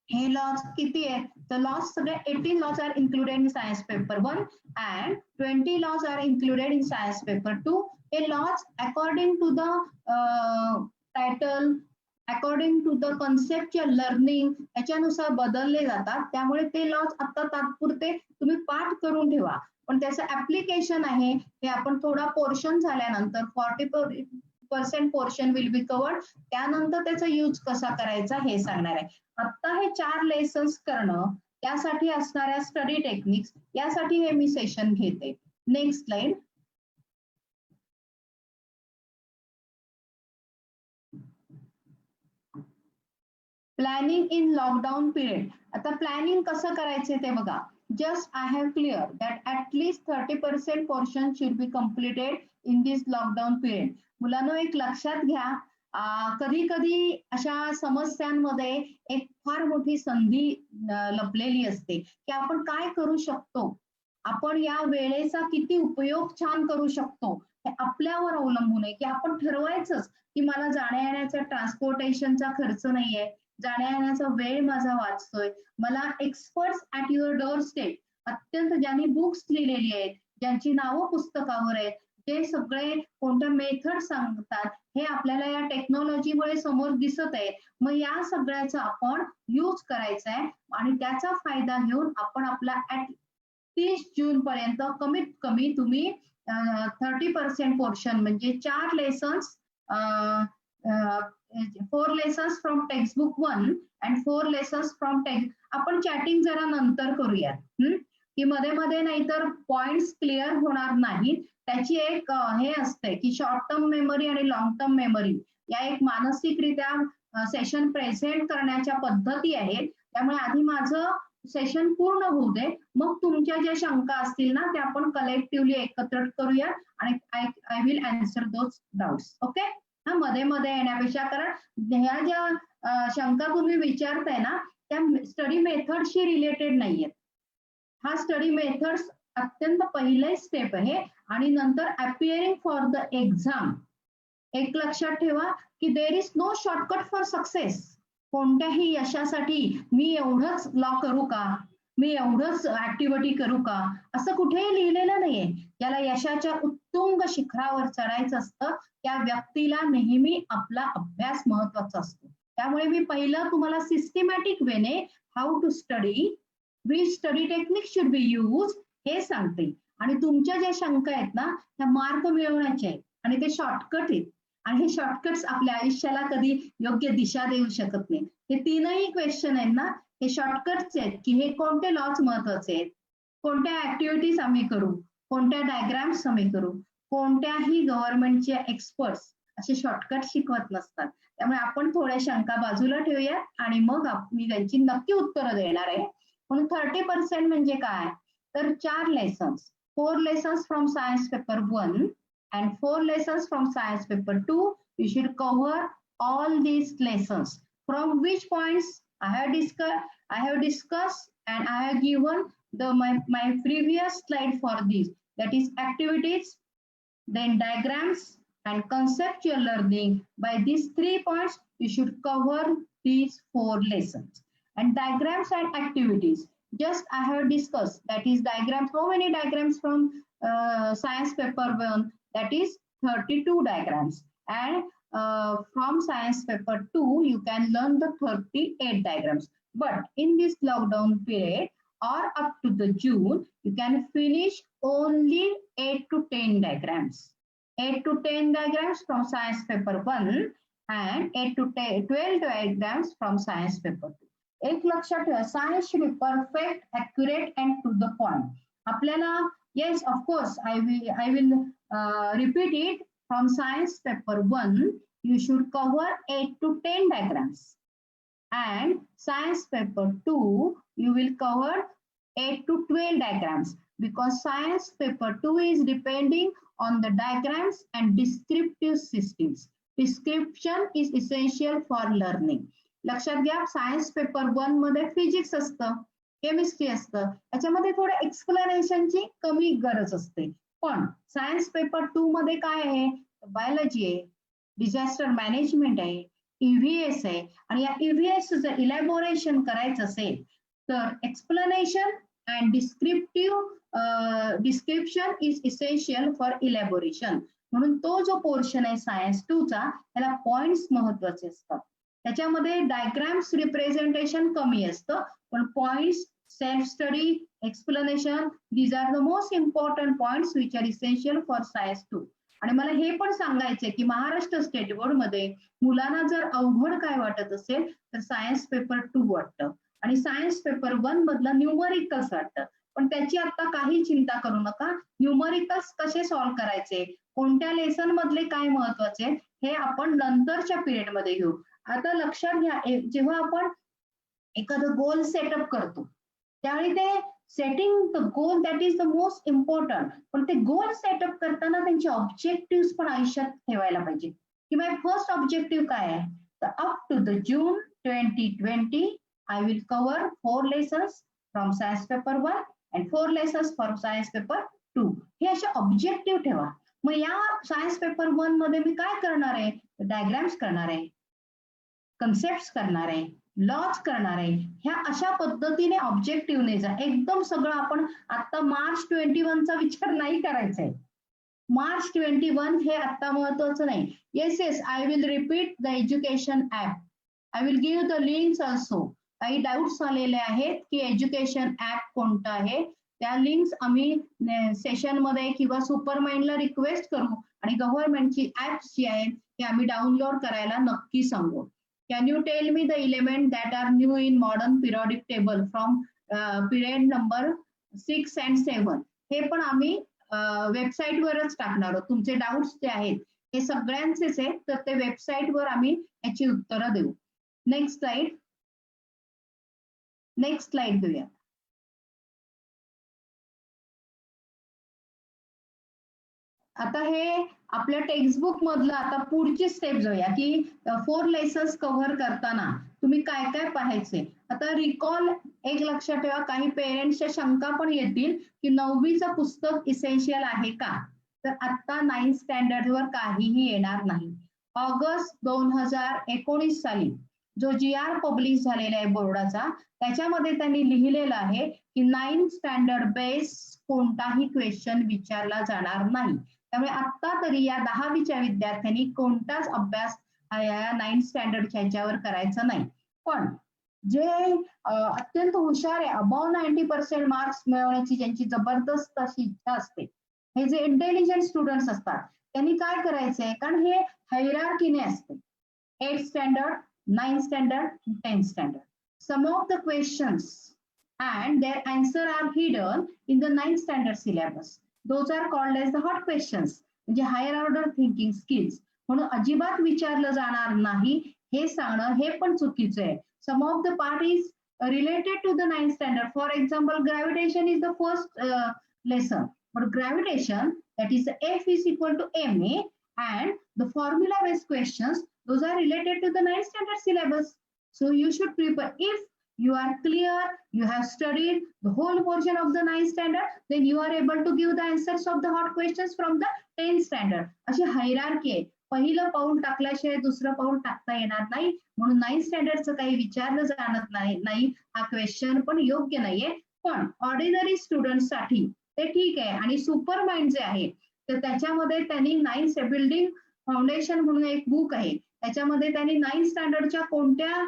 हे लॉज किती आहेत, The laws सगळे 18 laws are included in science paper 1 and 20 laws are included in science paper 2. हे laws according to the title, according to the conceptual learning याच्यानुसार बदलले जातात. त्यामुळे ते laws आता तात्पुरते तुम्ही पाठ करून ठेवा. पण त्याचं ऍप्लिकेशन आहे हे आपण थोडा पोर्शन झाल्यानंतर 40% पोर्शन विल बी कवर्ड. त्यानंतर त्याचा यूज कसा करायचा हे सांगणार आहे. आता हे 4 लेसन्स करणं त्यासाठी असणाऱ्या स्टडी टेक्निक्स यासाठी हे मी सेशन घेते. Next slide. Planning in lockdown period. आता प्लॅनिंग कसं करायचं ते बघा. Just I have clear that at least 30% portion should be completed in this lockdown period. मुलांनो एक लक्षात घ्या, कधी कधी अशा समस्यांमध्ये एक फार मोठी संधी लपलेली असते की आपण काय करू शकतो, आपण या वेळेचा किती उपयोग छान करू शकतो हे आपल्यावर अवलंबून आहे. की आपण ठरवायचंच की मला जाण्या येण्याचा ट्रान्सपोर्टेशनचा खर्च नाहीये, जाण्या येण्याचा वेळ माझा वाचतोय, मला experts at your door step, अत्यंत ज्यांनी बुक्स लिहिलेली आहेत, ज्यांची नावं पुस्तकावर आहेत, जे सगळे कोणत्या मेथड सांगतात हे आपल्याला या टेक्नॉलॉजीमुळे समोर दिसत आहे. मग या सगळ्याचा आपण यूज करायचा आहे आणि त्याचा फायदा घेऊन आपण आपला 30 जून पर्यंत कमीत कमी तुम्ही 30% पोर्शन म्हणजे 4 lessons, 4 lessons from textbook 1 and 4 lessons from आपण चॅटिंग जरा नंतर करूयात की मध्ये मध्ये नाहीतर पॉइंट्स क्लिअर होणार नाहीत. त्याची एक हे असते की शॉर्ट टर्म मेमरी आणि लॉंग टर्म मेमरी या एक मानसिकरित्या सेशन प्रेझेंट करण्याच्या पद्धती आहेत. त्यामुळे आधी माझं सेशन पूर्ण होऊ दे, मग तुमच्या ज्या शंका असतील ना त्या आपण कलेक्टिव्हली एकत्र करूया आणि I will answer those doubts. Okay. हा मध्ये मध्ये येण्यापेक्षा, कारण ह्या ज्या शंका तुम्ही विचारताय ना त्या स्टडी मेथडशी रिलेटेड नाहीयेत. हा स्टडी मेथड्स अत्यंत पहिले स्टेप आहे आणि नंतर अपिअरिंग फॉर द एक्झाम. एक लक्षात ठेवा की there is no shortcut for success. कोणत्याही यशासाठी मी एवढंच लॉ करू का, मी एवढंच ऍक्टिव्हिटी करू का, असं कुठेही लिहिलेलं नाहीये. ज्याला यशाच्या उत्तुंग शिखरावर चढायचं असतं त्या व्यक्तीला नेहमी आपला अभ्यास महत्वाचा असतो. त्यामुळे मी पहिलं तुम्हाला सिस्टमॅटिक वेने how to study, which study technique should be use हे सांगते. आणि तुमच्या ज्या शंका आहेत ना त्या मार्ग मिळवण्याचे आहेत आणि ते शॉर्टकट आहेत. आणि हे शॉर्टकट्स आपल्या आयुष्याला कधी योग्य दिशा देऊ शकत नाही. हे 3ही क्वेश्चन आहेत ना हे शॉर्टकट्स आहेत की हे कोणते लॉज महत्वाचे आहेत, कोणत्या ऍक्टिव्हिटीज आम्ही करू, कोणत्या डायग्राम्स आम्ही करू. कोणत्याही गव्हर्नमेंटचे एक्सपर्ट्स असे शॉर्टकट शिकवत नसतात. त्यामुळे आपण थोड्या शंका बाजूला ठेवूया आणि मग मी त्यांची नक्की उत्तरं देणार आहे. म्हणून 30% म्हणजे काय तर 4 lessons, 4 lessons from science paper 1 and 4 lessons from science paper 2. You should cover all these lessons. From which points I have discussed and I have given my previous slide for this. That is activities, then diagrams and conceptual learning. By these 3 points, you should cover these 4 lessons. And diagrams and activities. Just I have discussed. That is diagrams. How many diagrams from science paper 1? That is 32 diagrams, and from science paper 2 you can learn the 38 diagrams. But in this lockdown period or up to the June you can finish only 8 to 10 diagrams. 8 to 10 diagrams from science paper 1 and 8 to 12 diagrams from science paper 2. एक लक्षात ठेवा, science should be perfect, accurate and to the point. आपल्याला yes of course I will repeat it. From science paper 1 you should cover 8 to 10 diagrams and science paper 2 you will cover 8 to 12 diagrams because science paper 2 is depending on the diagrams and descriptive systems. Description is essential for learning. लक्षात घ्या science paper 1 मध्ये physics असतं, chemistry असतं, याच्यामध्ये थोडं एक्सप्लेनेशनची कमी गरज असते. पण सायन्स पेपर 2 मध्ये काय आहे, बायोलॉजी आहे, डिझास्टर मॅनेजमेंट आहे, EVS आहे. आणि या EVS जर इलॅबोरेशन करायचं असेल तर explanation and description is essential for elaboration. म्हणून तो जो पोर्शन आहे सायन्स 2 चा त्याला पॉइंट्स महत्वाचे असतात. त्याच्यामध्ये डायग्राम्स रिप्रेझेंटेशन कमी असतं, पण points, self study, explanation, these are the most important points which are essential for science 2. आणि मला हे पण सांगायचंय की महाराष्ट्र स्टेट बोर्ड मध्ये मुलांना जर अवघड काय वाटत असेल तर सायन्स पेपर 2 वाटतं आणि सायन्स पेपर 1 मधलं न्यूमरिकल्स वाटतं. पण त्याची आता काही चिंता करू नका. न्यूमरिकल्स कसे सॉल्व्ह करायचे, कोणत्या लेसन मधले काय महत्वाचे हे आपण नंतरच्या पिरियड मध्ये घेऊ. आता लक्षात घ्या, जेव्हा आपण एखादं गोल सेटअप करतो त्यावेळी ते setting the goal that is the most important. पण ते गोल सेटअप करताना त्यांचे ऑब्जेक्टिव्ह पण आयुष्यात ठेवायला पाहिजे की माझे फर्स्ट ऑब्जेक्टिव्ह काय आहे. तर up to the June 2020 I will cover 4 lessons from science paper 1 and 4 lessons from science paper 2. हे असे ऑब्जेक्टिव्ह ठेवा. मग या सायन्स पेपर 1 मध्ये मी काय करणार आहे, डायग्राम्स करणार आहे, कन्सेप्ट करणार आहे, लॉज करणार आहे. ह्या अशा पद्धतीने ऑब्जेक्टिव्हने जा. एकदम सगळं आपण आता मार्च 21 चा विचार नाही करायचा आहे. मार्च 21 हे आता महत्वाचं नाही. Yes I will repeat the education app. I will give the links also. काही डाऊट्स आलेले आहेत की एज्युकेशन ऍप कोणतं आहे. त्या लिंक्स आम्ही सेशन मध्ये किंवा सुपरमाइंडला रिक्वेस्ट करू आणि गव्हर्नमेंटची ऍप्स जी आहेत ते आम्ही डाउनलोड करायला नक्की सांगू. Can you tell me the elements that are new in modern periodic table from period number 6 and 7? हे पण आम्ही वेबसाईट वरच टाकणार आहोत. तुमचे डाऊट्स जे आहेत हे सगळ्यांचेच आहेत, तर ते वेबसाईट वर आम्ही याची उत्तरं देऊ. नेक्स्ट स्लाइड घेऊया. आता हे आपल्या टेक्स्टबुक मधलं आता पुढची स्टेप जाऊया की 4 लेसन्स कव्हर करताना तुम्ही काय काय पाहायचे. आता रिकॉल एक लक्षात ठेवा, काही पेरेंट्सच्या शंका पण येतील की 9वीचं पुस्तक इसेन्शियल आहे का. तर आता 9th स्टँडर्ड वर काहीही येणार नाही. ऑगस्ट 2019 साली जो GR पब्लिश झालेला आहे बोर्डाचा त्याच्यामध्ये त्यांनी लिहिलेलं आहे की 9th स्टँडर्ड बेस कोणताही क्वेश्चन विचारला जाणार नाही. त्यामुळे आता तरी या 10वीच्या विद्यार्थ्यांनी कोणताच अभ्यास या 9th स्टँडर्डच्या ह्याच्यावर करायचा नाही. पण जे अत्यंत हुशार आहे, अबाव 90% मार्क्स मिळवण्याची ज्यांची जबरदस्त अशी इच्छा असते, हे जे इंटेलिजंट स्टुडंट्स असतात त्यांनी काय करायचंय, कारण हे हायरार्कीने असते. 8th standard, 9th standard, 10th standard. Some of the questions and their answer are hidden in the 9th standard syllabus. Those are called as the hot questions. म्हणजे higher order thinking skills. म्हणून अजिबात विचारलं जाणार नाही हे सांगणं हे पण चुकीचं आहे. Some of the part is related to the 9th standard. For example, gravitation is the first lesson. But gravitation, that is F is equal to ma, and the formula based questions, those are related to the 9th standard syllabus. So you should prepare. If you are clear, you have studied the whole portion of the 9th standard, then you are able to give the answers of the hot questions from the 10th standard. अशी hierarchy आहे. पहिलं पाऊल टाकल्याशिवाय दुसरं पाऊल टाकता येणार नाही. म्हणून 9th स्टँडर्डचं काही विचारलं जाणार नाही. हा क्वेश्चन पण योग्य नाहीये. पण ऑर्डिनरी स्टुडंट साठी ते ठीक आहे. आणि सुपर माइंड जे आहे तर त्याच्यामध्ये त्यांनी 9th बिल्डिंग फाउंडेशन म्हणून एक बुक आहे, त्याच्यामध्ये त्यांनी 9th स्टँडर्डच्या कोणत्या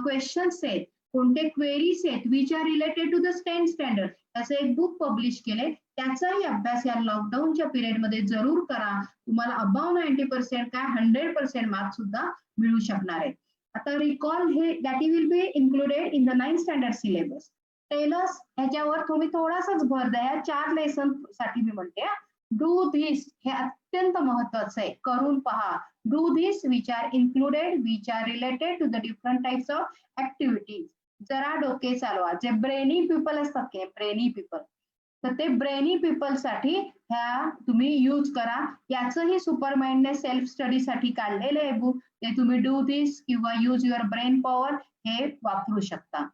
क्वेश्चन्स आहेत, कोणते क्वेरीज आहेत which are related to the 10th standard, असं एक बुक पब्लिश केले. त्याचाही अभ्यास या लॉकडाऊनच्या पिरियड मध्ये जरूर करा. तुम्हाला अबाव 90% काय 100% मार्क्स सुद्धा मिळू शकणार आहेत. आता रिकॉल हे that will be included in the 9th standard syllabus. टेलर्स ह्याच्यावर तुम्ही थोडासाच भर द्या. 4 लेसन साठी मी म्हणते, डू धिस हे अत्यंत महत्वाचं आहे, करून पहा. Do this which are included which are related to the different types of activities. जरा डोके चालवा. जे ब्रेनी पीपल असतात की ब्रेनी पीपल, तर ते ब्रेनी पीपल साठी ह्या तुम्ही यूज करा. याचंही सुपरमाइंडने सेल्फ स्टडी साठी काढलेलं आहे बुक, ते तुम्ही डू धिस किंवा यूज युअर ब्रेन पॉवर हे वापरू शकता.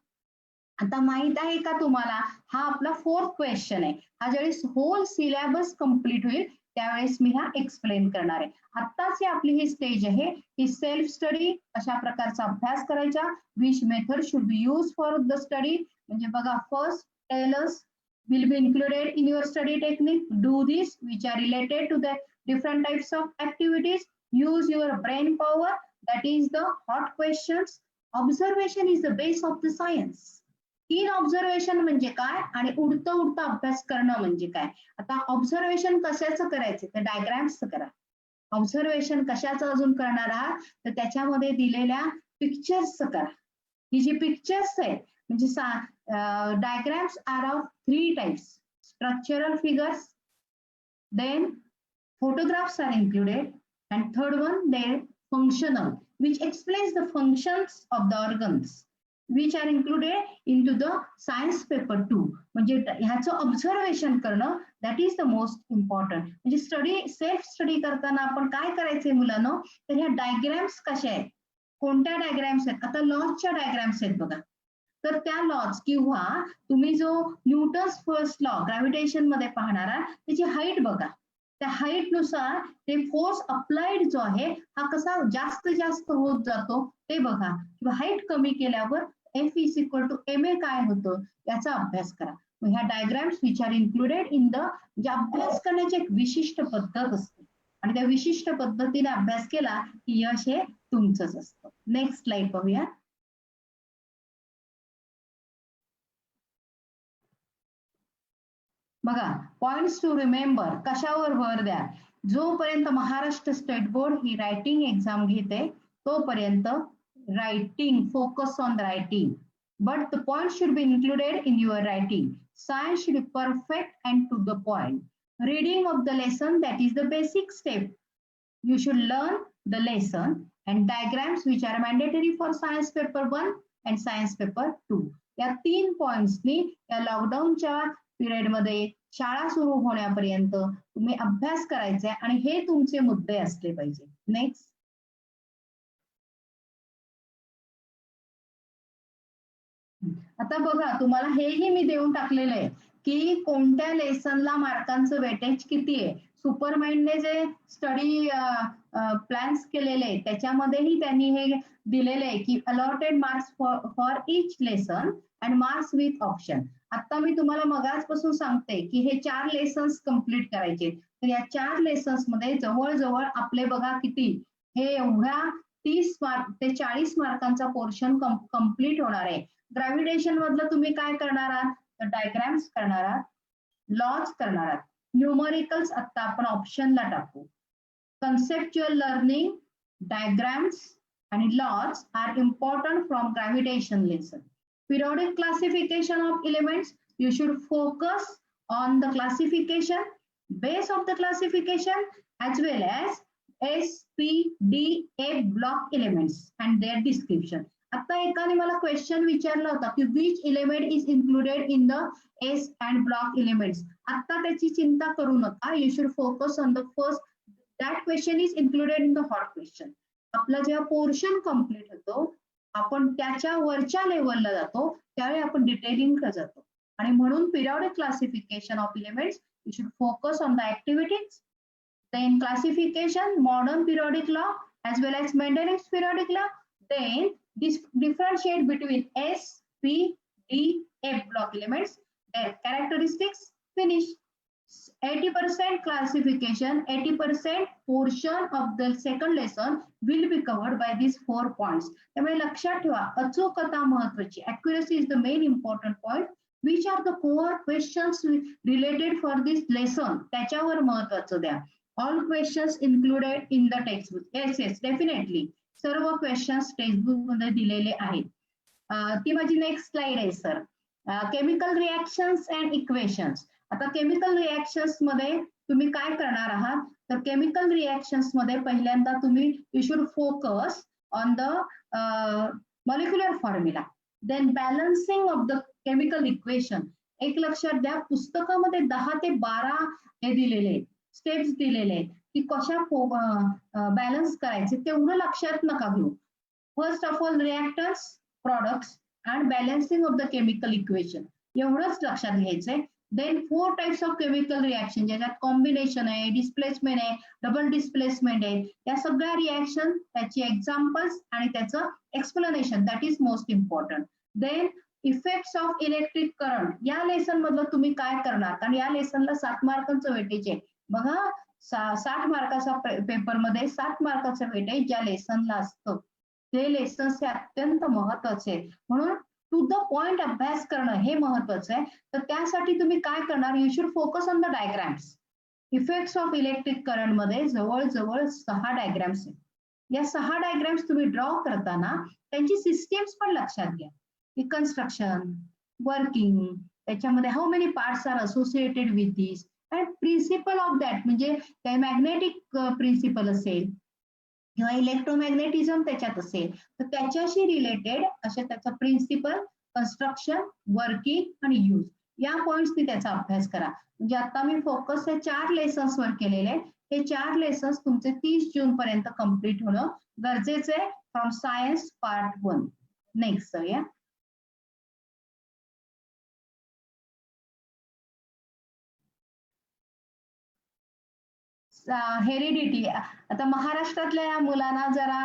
आता माहित आहे का तुम्हाला, हा आपला 4th क्वेश्चन आहे. हा ज्यावेळेस होल सिलेबस कम्प्लीट होईल त्यावेळेस मी हा एक्सप्लेन करणार आहे. आत्ताची आपली ही स्टेज आहे ही सेल्फ स्टडी, अशा प्रकारचा अभ्यास करायचा. Which method should be use for the study, म्हणजे बघा first tell us will be included in your study technique. Do this which are related to the different types of activities. Use your brain power, that is the hot questions. Observation is the base of the science. In observation म्हणजे काय आणि उडतं उडतं अभ्यास करणं म्हणजे काय. आता observation कशाचं करायचं तर डायग्राम्सचं करा. ऑब्झर्वेशन कशाचं अजून करणार आहात तर त्याच्यामध्ये दिलेल्या पिक्चर्सचं करा. ही जी पिक्चर्स आहेत म्हणजे diagrams are of 3 types: structural figures, then photographs are included, and third one they're functional, which explains the functions of the organs, which are included into the science paper 2. म्हणजे ह्याचं ऑब्झर्वेशन करणं that is the most important. म्हणजे study self study करताना आपण काय करायचंय मुलांनो तर ह्या डायग्राम्स कशा आहेत, कोणत्या डायग्राम्स आहेत. आता लॉजच्या डायग्राम्स आहेत बघा, तर त्या लॉज किंवा तुम्ही जो न्यूटन्स फर्स्ट लॉ ग्रॅव्हिटेशन मध्ये पाहणार आहात त्याची हाईट बघा. त्या हाईट नुसार ते फोर्स अप्लाइड जो आहे हा कसा जास्त जास्त होत जातो ते बघा, किंवा हाईट कमी केल्यावर F = ma काय होतं याचा अभ्यास करा. ह्या diagrams which are included in the, म्हणजे अभ्यास करण्याची एक विशिष्ट पद्धत असते आणि त्या विशिष्ट पद्धतीने अभ्यास केला की यश हे तुमचंच असतं. नेक्स्ट स्लाइड पाहूया. बघा पॉइंट्स टू रिमेंबर कशावर भर द्या. जोपर्यंत महाराष्ट्र स्टेट बोर्ड ही रायटिंग एक्झाम घेते तोपर्यंत writing, focus on writing, but the point should be included in your writing. Science should be perfect and to the point. Reading of the lesson, that is the basic step. You should learn the lesson, and diagrams which are mandatory for science paper 1 and science paper 2. या 3 पॉइंट्सनी या लॉकडाऊनच्या period मध्ये शाळा सुरू होण्यापर्यंत तुम्ही अभ्यास करायचा आणि हे तुमचे मुद्दे असले पाहिजे. नेक्स्ट. आता बघा तुम्हाला हेही मी देऊन टाकलेलं आहे की कोणत्या लेसनला मार्कांचं वेटेज किती आहे. सुपरमाइंडने जे स्टडी प्लॅन्स केलेले त्याच्यामध्येही त्यांनी हे दिलेले आहे की allotted marks for each lesson and marks with option. आता मी तुम्हाला मगाचपासून सांगते की हे 4 लेसन्स कम्प्लीट करायचे. तर या 4 लेसन्स मध्ये जवळजवळ आपले बघा किती हे एवढ्या 30 मार्क ते 40 मार्कांचा पोर्शन कम्प्लीट होणार आहे. ग्रॅव्हिटेशन मधलं तुम्ही काय करणार आहात तर डायग्राम्स करणार आहात, लॉज करणार आहात, न्यूमरिकल्स आता आपण ऑप्शनला टाकू. कन्सेप्च्युअल लर्निंग, डायग्राम्स आणि laws are important from gravitation lesson. Periodic classification of elements, you should focus on the classification, base of the classification, as well as S, P, D, A block elements and their description. आता एकाने मला question विचारला होता की which element is included in the S and block elements. आता त्याची चिंता करू नका. You should focus on the first. That question is included in the hot question. आपला जेव्हा पोर्शन कम्प्लीट होतो आपण त्याच्या वरच्या लेवलला जातो त्यावेळी आपण डिटेलिंगकडे जातो आणि म्हणून periodic classification of elements you should focus on the activities. Then classification, modern periodic law as well as Mendeleev's periodic law. Then differentiate between S, P, D, F block elements, their characteristics. Finish. 80% classification, 80% portion of the second lesson will be covered by these 4 points. त्यामुळे लक्षात ठेवा अचूकता महत्त्वाची. Accuracy is the main important point. Which are the core questions related for this lesson? त्याच्यावर महत्त्वाचं द्या. All questions included in the textbook. Yes, definitely. सर्व questions textbook मध्ये दिलेले आहेत. ती माझी नेक्स्ट स्लाइड आहे sir. Chemical reactions and equations. आता केमिकल रिएक्शन्स मध्ये तुम्ही काय करणार आहात तर केमिकल रिएक्शन्स मध्ये पहिल्यांदा तुम्ही you should focus on the molecular formula, then balancing of the chemical equation. एक लक्षात द्या पुस्तकामध्ये 10 ते 12 हे दिलेले स्टेप्स दिलेले आहेत की कशा बॅलन्स करायचे तेवढं लक्षात नका घेऊ. First of all reactants, products and balancing of the chemical equation एवढंच लक्षात घ्यायचंय. Then 4 types of chemical reaction, ज्याच्यात कॉम्बिनेशन आहे, डिस्प्लेसमेंट आहे, डबल डिस्प्लेसमेंट आहे, या सगळ्या रिएक्शन, त्याची एक्झाम्पल्स आणि त्याचं explanation, that is most important. Then effects of electric current, या लेसन मधलं तुम्ही काय करणार, कारण या लेसनला 7 मार्कांचं वेटेज आहे. बघा 60 मार्काचा पेपरमध्ये 7 मार्काचं वेटेज ज्या लेसनला असतं, ते लेसन्स हे अत्यंत महत्वाचे आहे. म्हणून टू द पॉइंट अभ्यास करणं हे महत्वाचं आहे. तर त्यासाठी तुम्ही काय करणार, you should focus on the diagrams. Effects of electric current मध्ये जवळजवळ 6 डायग्राम्स आहेत. या 6 डायग्राम्स तुम्ही ड्रॉ करताना त्यांची सिस्टीम्स पण लक्षात घ्या, की कन्स्ट्रक्शन, वर्किंग, त्याच्यामध्ये how many parts are associated with this, and principle of that, म्हणजे काय मॅग्नेटिक प्रिन्सिपल असेल किंवा इलेक्ट्रोमॅग्नेटिझम त्याच्यात असेल, तर त्याच्याशी रिलेटेड असे त्याचा प्रिन्सिपल, कन्स्ट्रक्शन, वर्किंग आणि यूज, या पॉइंट्सनी त्याचा अभ्यास करा. म्हणजे आता मी फोकस हे 4 लेसन्स वर केलेले आहे. हे 4 लेसन्स तुमचे 30 जून पर्यंत कम्प्लीट होणं गरजेचं आहे फ्रॉम सायन्स पार्ट 1. नेक्स्ट या हेरिडिटी. आता महाराष्ट्रातल्या या मुलांना जरा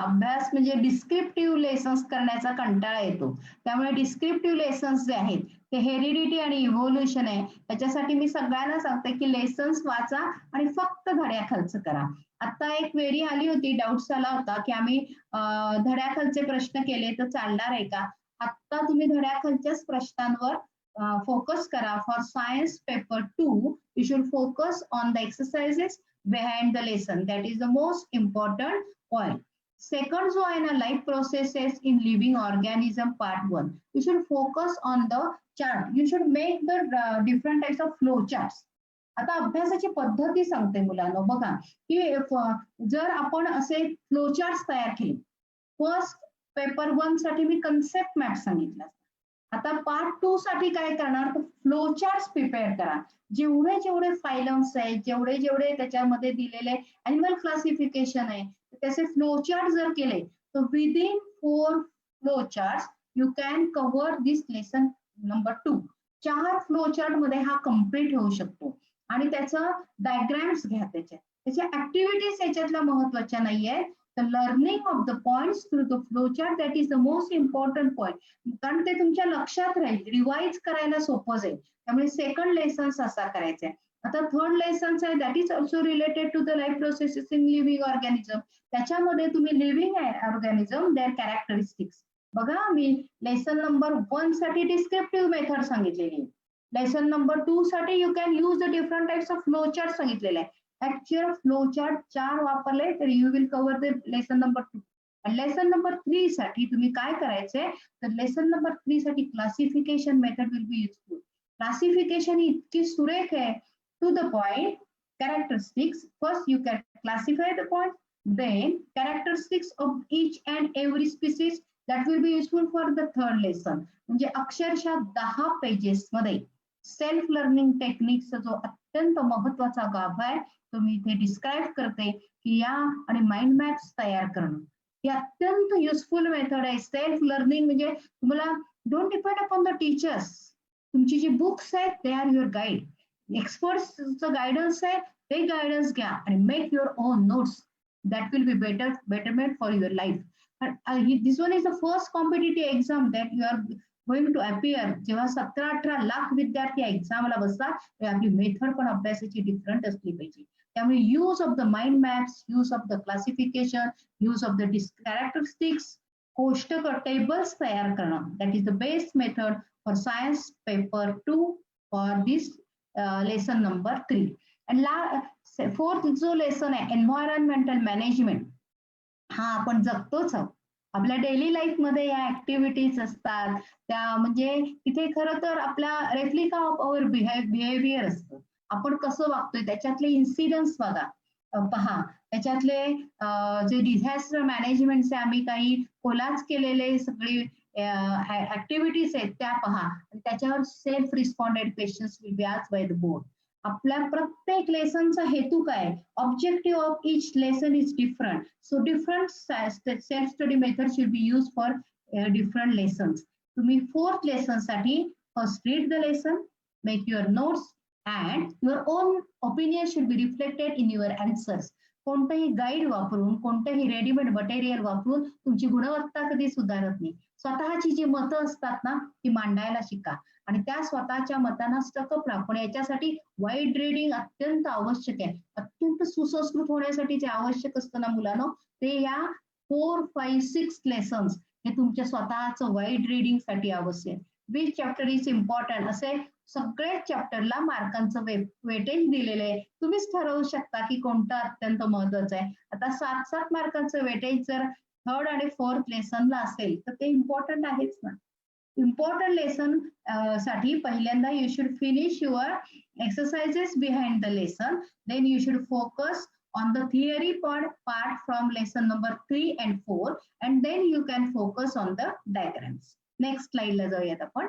अभ्यास म्हणजे डिस्क्रिप्टिव्ह लेसन्स करण्याचा कंटाळा येतो. त्यामुळे डिस्क्रिप्टिव्ह लेसन्स जे आहेत ते हेरिडिटी आणि इव्होल्युशन आहे. त्याच्यासाठी मी सगळ्यांना सांगते की लेसन्स वाचा आणि फक्त धड्याखालचं करा. आता एक क्वेरी आली होती, डाऊट्स आला होता की आम्ही धड्याखालचे प्रश्न केले तर चालणार आहे का. आता तुम्ही धड्याखालच्याच प्रश्नांवर focus करा. For science paper 2, you should focus on the exercises behind the lesson. That is the most important point. Second जो आहे ना, life processes in living organism part 1. You should focus on the chart. You should make the different types of flow charts. आता अभ्यासाची पद्धती सांगते मुलांनो. बघा की जर आपण असे फ्लो चार्ट्स तयार केले, फर्स्ट पेपर 1 साठी मी कन्सेप्ट मॅप सांगितलं. आता पार्ट 2 साठी काय करणार, तर फ्लो चार्ट्स प्रिपेअर करा. जेवढे जेवढे फायलम्स आहेत, जेवढे जेवढे त्याच्यामध्ये दिलेले अॅनिमल क्लासिफिकेशन आहे, त्याचे फ्लो चार्ट जर केले तर within 4 flow chart you can cover this lesson number 2. 4 flow chart मध्ये हा कम्प्लीट होऊ शकतो. आणि त्याचं डायग्राम्स घ्या, त्याच्या ऍक्टिव्हिटीज याच्यातल्या महत्वाच्या नाहीये. The learning of the points through the flowchart, that is the most important point. कारण ते तुमच्या लक्षात राहील, रिवाइज करायला सोपं जाईल. त्यामुळे सेकंड लेसन्स असा करायचा आहे. आता थर्ड लेसन्स आहे, that is also related to the life processes in living organism. त्याच्यामध्ये तुम्ही लिव्हिंग ऑर्गॅनिझम देअर कॅरेक्टरिस्टिक्स. बघा मी लेसन नंबर 1 साठी डिस्क्रिप्टिव्ह मेथड सांगितलेली आहे. लेसन नंबर 2 साठी you can use the different types of flow chart सांगितलेले आहे. ऍक्च्युअल फ्लो चार्ट 4 वापरले तर you will cover the lesson number 2. आणि लेसन नंबर 3 साठी तुम्ही काय करायचंय, तर लेसन नंबर 3 साठी classification method will be useful. Classification इतकी सुरेख आहे, to the point, characteristics. First you can classify the point, then characteristics of each and every species, that will be useful for the third lesson. म्हणजे अक्षरशः 10 pages मध्ये self learning टेक्निक्सचा जो अत्यंत महत्वाचा गाभा आहे तो मी इथे डिस्क्राईब करते की या आणि माइंड मॅप्स तयार करणं ही अत्यंत युजफुल मेथड आहे. सेल्फ लर्निंग म्हणजे तुम्हाला don't depend upon the teachers. तुमची जी बुक्स आहेत ते आर युअर गाईड. एक्सपर्ट्सचं गायडन्स आहे, ते गायडन्स घ्या आणि make your on notes. That will B betterment for your life. This one is the first competitive exam that you are going to appear. जेव्हा 17-18 लाख विद्यार्थी एक्झामला बसतात तेव्हा आपली मेथड पण अभ्यासाची डिफरंट असली पाहिजे. त्यामुळे use of the mind maps, use of the classification, use of the characteristics, कोष्टक टेबल्स तयार करणं, that is the best method for science paper 2 for this lesson number 3. आणि फोर्थ जो लेसन आहे एन्व्हायरमेंटल मॅनेजमेंट, हा आपण जगतोच आहोत. आपल्या डेली लाईफ मध्ये या ऍक्टिव्हिटीज असतात, त्या म्हणजे तिथे खरं तर आपल्या रेप्लिका ऑफ अवर बिहेवियर असतं. आपण कसं वागतोय त्याच्यातले इन्सिडन्स बघा, पहा. त्याच्यातले जे डिझास्टर मॅनेजमेंटचे आम्ही काही कोलाज केलेले सगळे ऍक्टिव्हिटीज आहेत त्या पहा. त्याच्यावर self responded questions will be asked by the board. आपल्या प्रत्येक लेसनचा हेतू काय, objective of each lesson is different. So different self study method should be use for different lessons. तुम्ही 4th लेसन साठी first read the lesson, make your notes, and your own opinion should be reflected in your answers. कोणतेही guide वापरून, कोणतेही readymade material वापरून तुमची गुणवत्ता कधी सुधारत नाही. स्वतःची जी मतं असतात ना ती मांडायला शिका आणि त्या स्वतःच्या मतांना स्टकअप राखून याच्यासाठी वाईड रीडिंग अत्यंत आवश्यक आहे. अत्यंत सुसंस्कृत होण्यासाठी जे आवश्यक असतं ना मुलांनो, ते या 4, 5, 6 लेसन्स हे तुमच्या स्वतःचं वाईड रीडिंग साठी आवश्यक. विच चॅप्टर इज इम्पॉर्टंट असे सगळ्याच चॅप्टरला मार्कांचं वेटेज दिलेलं आहे. तुम्हीच ठरवू शकता की कोणतं अत्यंत महत्वाचं आहे. आता 7-7 मार्कांचं वेटेज जर थर्ड आणि फोर्थ लेसनला असेल तर ते इम्पॉर्टंट आहेच ना. इम्पॉर्टंट लेसन साठी पहिल्यांदा you should finish your exercises behind the lesson, then you should focus on the theory part from lesson number 3 and 4, and then you can focus on the diagrams. Next slide ला जाऊयात आपण.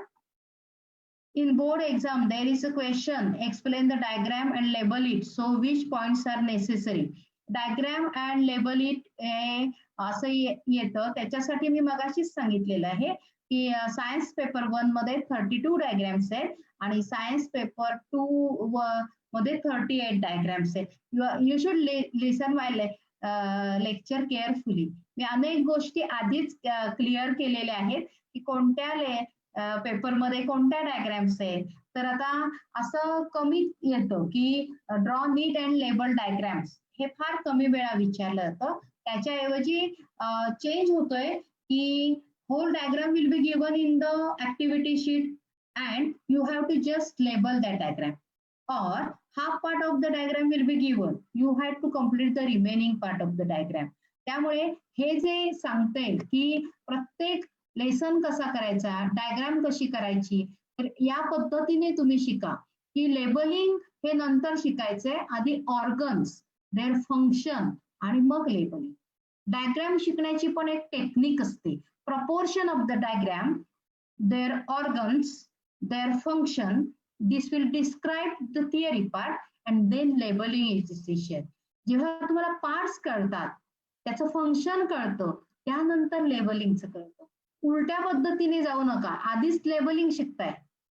In board exam there is a question, explain the diagram and label it, so which points are necessary. Diagram and label it असं येतं. त्याच्यासाठी मी मगाशीच सांगितलेलं आहे की सायन्स पेपर 1 मध्ये 32 डायग्राम्स आहेत आणि सायन्स पेपर 2 मध्ये 38 डायग्राम्स आहेत. You should listen my lecture carefully. मी अनेक गोष्टी आधीच क्लिअर केलेल्या आहेत की कोणत्या पेपरमध्ये कोणत्या डायग्राम्स आहेत. तर आता असं कमी येतं की draw NEET and label diagrams, हे फार कमी वेळा विचारलं जातं. त्याच्याऐवजी चेंज होतोय की whole diagram will be given in the activity sheet and you have to just label that diagram, or half part of the diagram will be given, you have to complete the remaining part of the diagram. त्यामुळे हे जे सांगते की प्रत्येक lesson कसा करायचा, diagram कशी करायची, तर या पद्धतीने तुम्ही शिका. की लेबलिंग हे नंतर शिकायचंय, आधी ऑर्गन्स, देअर फंक्शन आणि मग लेबलिंग. डायग्राम शिकण्याची पण एक टेक्निक असते. Proportion of the diagram, their organs, their function, this will describe the theory part and then labeling is essential. जेव्हा तुम्हाला पार्ट्स कळतात, त्याचं फंक्शन कळतं, त्यानंतर लेबलिंगचं कळतं. उलट्या पद्धतीने जाऊ नका, आधीच लेबलिंग शिकताय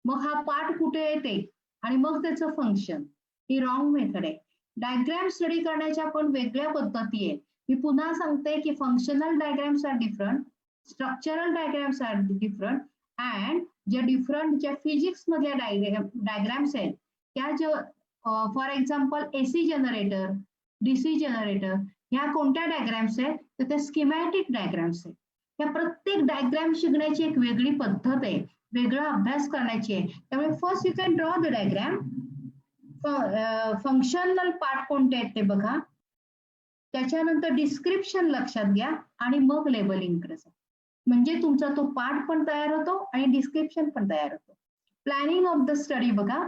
मग हा पार्ट कुठे येते आणि मग त्याचं फंक्शन, ही रॉंग मेथड आहे. डायग्राम स्टडी करण्याच्या पण वेगळ्या पद्धती आहेत. मी पुन्हा सांगते की functional diagrams are different, structural diagrams are different, and ज्या डिफरंट ज्या फिजिक्स मधल्या डायग्राम्स आहेत त्या ज्या for example AC generator, DC generator, ह्या कोणत्या डायग्राम्स आहेत तर त्या स्कीमॅटिक डायग्राम्स आहेत. त्या प्रत्येक डायग्राम शिकण्याची एक वेगळी पद्धत आहे, वेगळा अभ्यास करण्याची आहे. त्यामुळे first you can draw the diagram. Functional part कोणते आहेत ते बघा, त्याच्यानंतर डिस्क्रिप्शन लक्षात घ्या आणि मग लेबलिंग करा. म्हणजे तुमचा तो पार्ट पण तयार होतो आणि डिस्क्रिप्शन पण तयार होतो. प्लॅनिंग ऑफ द स्टडी बघा,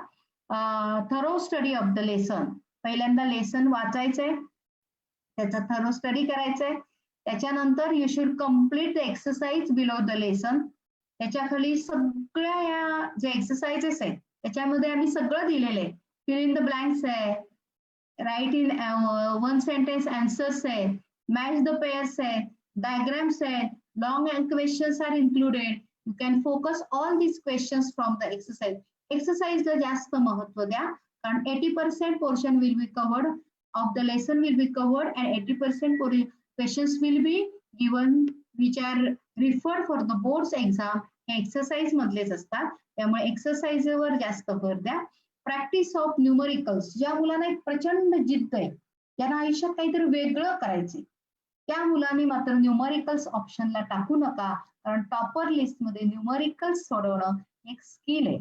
thorough study of the lesson. पहिल्यांदा लेसन वाचायचंय, त्याचा थरो स्टडी करायचंय. त्याच्यानंतर you should complete the exercise below the lesson. त्याच्या खाली सगळ्या या जे एक्सरसाइजेस आहेत त्याच्यामध्ये आम्ही सगळं दिलेलं आहे. फिल इन द ब्लँक्स आहे, राईट इन 1 सेंटेन्स आन्सर्स आहे, मॅच द पेयर्स आहे, डायग्राम्स आहेत, long questions are included. You can focus all these questions from the exercise. Exercise ला जास्त महत्व द्या कारण 80% portion will be covered of the lesson will be covered and 80% questions will be given which are referred for the boards exam. हे exercise मधलेच असतात, त्यामुळे exercise वर जास्त भर द्या. प्रॅक्टिस ऑफ न्यूमरिकल्स, ज्या मुलांना एक प्रचंड जिद्द आहे, त्यांना आयुष्यात काहीतरी वेगळं करायचे, त्या मुलांनी मात्र न्यूमरिकल्स ऑप्शनला टाकू नका, कारण टॉपर लिस्ट मध्ये न्यूमरिकल्स सोडवणं एक स्किल आहे.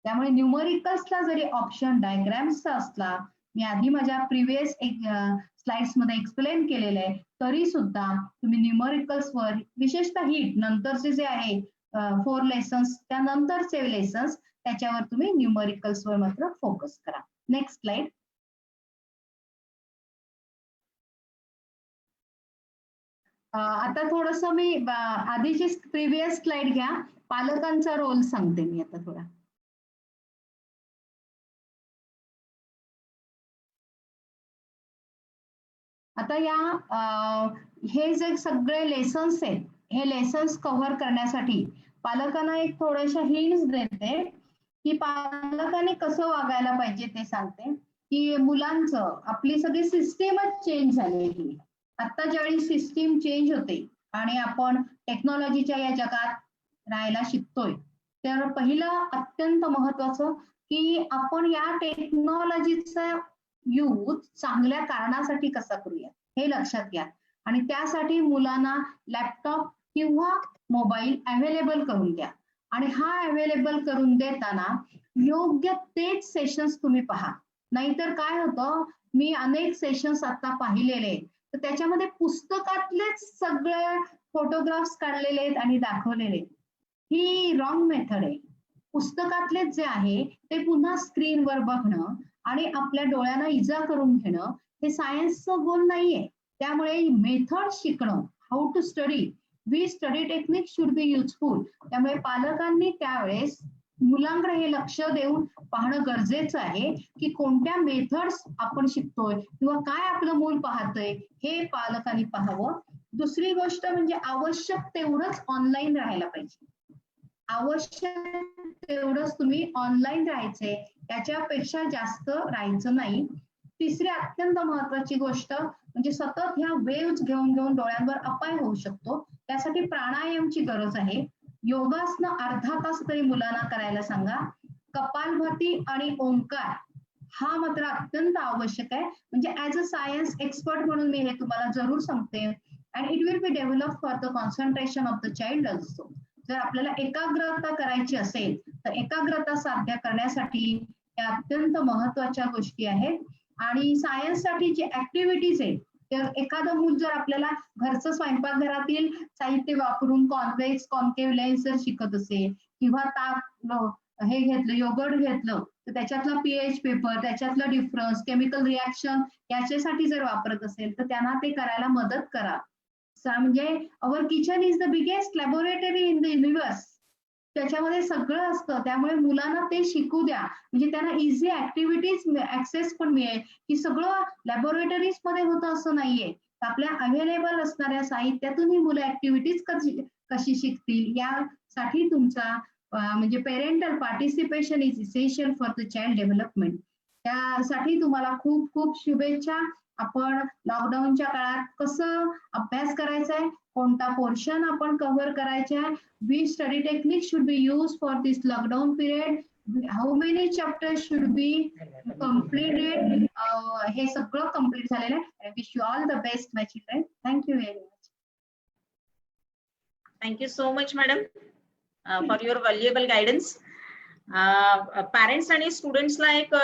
त्यामुळे न्यूमरिकल्सला जरी ऑप्शन डायग्राम्सचा असला, मी आधी माझ्या प्रिव्हियस स्लाइड्स मध्ये एक्सप्लेन केलेलं आहे, तरी सुद्धा तुम्ही न्यूमरिकल्स वर विशेषतः हिट नंतरचे जे आहे 4 लेसन्स, त्यानंतरचे लेसन्स, त्याच्यावर तुम्ही न्यूमरिकल्स वर मात्र फोकस करा. Next slide. आता थोडस मी आधीची प्रिव्हियस स्लाइड घ्या, पालकांचा रोल सांगते मी आता थोडा. आता या हे जे सगळे लेसन्स आहेत, हे लेसन्स कव्हर करण्यासाठी पालकांना एक थोड्याशा हिंट्स देते की पालकांनी कसं वागायला पाहिजे ते सांगते. की मुलांचं आपली सगळी सिस्टीमच चेंज झालेली. आता ज्यावेळी सिस्टीम चेंज होते आणि आपण टेक्नॉलॉजीच्या या जगात राहायला शिकतोय, तर पहिलं अत्यंत महत्वाचं की आपण या टेक्नॉलॉजीचा यूज चांगल्या कारणासाठी कसा करूया हे लक्षात घ्या. आणि त्यासाठी मुलांना लॅपटॉप किंवा मोबाईल अवेलेबल करून द्या. आणि हा अवेलेबल करून देताना योग्य तेच सेशन्स तुम्ही पहा. नाहीतर काय होतं, मी अनेक सेशन्स आता पाहिलेले, तर त्याच्यामध्ये पुस्तकातलेच सगळे फोटोग्राफ्स काढलेले आहेत आणि दाखवलेले. ही रॉंग मेथड आहे. पुस्तकातलेच जे आहे ते पुन्हा स्क्रीनवर बघणं आणि आपल्या डोळ्यांना इजा करून घेणं हे सायन्सचं गोल नाहीये. त्यामुळे मेथड शिकणं, how to study, we study technique should be useful. त्यामुळे पालकांनी त्यावेळेस मुलांकडे हे लक्ष देऊन पाहणं गरजेचं आहे की कोणत्या मेथड्स आपण शिकतोय किंवा काय आपलं मूल पाहतंय हे पालकांनी पाहावं. दुसरी गोष्ट म्हणजे आवश्यक तेवढंच ऑनलाईन राहायला पाहिजे. आवश्यक तेवढंच तुम्ही ऑनलाईन राहायचंय, त्याच्यापेक्षा जास्त राहायचं नाही. तिसरी अत्यंत महत्वाची गोष्ट म्हणजे सतत ह्या वेव्स घेऊन घेऊन डोळ्यांवर अपाय होऊ शकतो. त्यासाठी प्राणायामची गरज आहे. योगासनं अर्धा तास तरी मुलांना करायला सांगा. कपालभाती आणि ओंकार हा मात्र अत्यंत आवश्यक आहे. म्हणजे ऍज अ सायन्स एक्सपर्ट म्हणून मी हे तुम्हाला जरूर सांगते. And it will be develop for the concentration of the child also. जर आपल्याला एकाग्रता करायची असेल तर एकाग्रता साध्य करण्यासाठी या अत्यंत महत्वाच्या गोष्टी आहेत. आणि सायन्ससाठी जे ऍक्टिव्हिटीज आहेत, तर एखादं मूल जर आपल्याला घरचं स्वयंपाकघरातील साहित्य वापरून कॉन्व्हेक्स कॉन्केव्ह लेन्स जर शिकत असेल किंवा ताक हे घेतलं, योगर्ट घेतलं, तर त्याच्यातला पीएच पेपर, त्याच्यातलं डिफरन्स, केमिकल रिॲक्शन याच्यासाठी जर वापरत असेल तर त्यांना ते करायला मदत करा. म्हणजे our kitchen is the biggest laboratory in the universe. त्याच्यामध्ये सगळं असतं. त्यामुळे मुलांना ते शिकू द्या. म्हणजे त्यांना इझी ऍक्टिव्हिटीज ऍक्सेस पण मिळेल की सगळं लॅबोरेटरीज मध्ये होतं असं नाहीये. आपल्या अवेलेबल असणाऱ्या साहित्यातून ही मुलं ऍक्टिव्हिटीज कशी शिकतील यासाठी तुमचा म्हणजे parental participation is essential for the child development. त्यासाठी तुम्हाला खूप खूप शुभेच्छा. आपण लॉकडाऊनच्या काळात कसं अभ्यास करायचा आहे, कोणता पोर्शन आपण कव्हर करायचा आहे, we study technique should be use for this lockdown period, how many chapters should be completed, हे सगळं कम्प्लीट झालेलं आहे. Wish you all the best my children. Thank you very much. Thank you so much madam for your valuable guidance. Parents आणि स्टुडंट्सला एक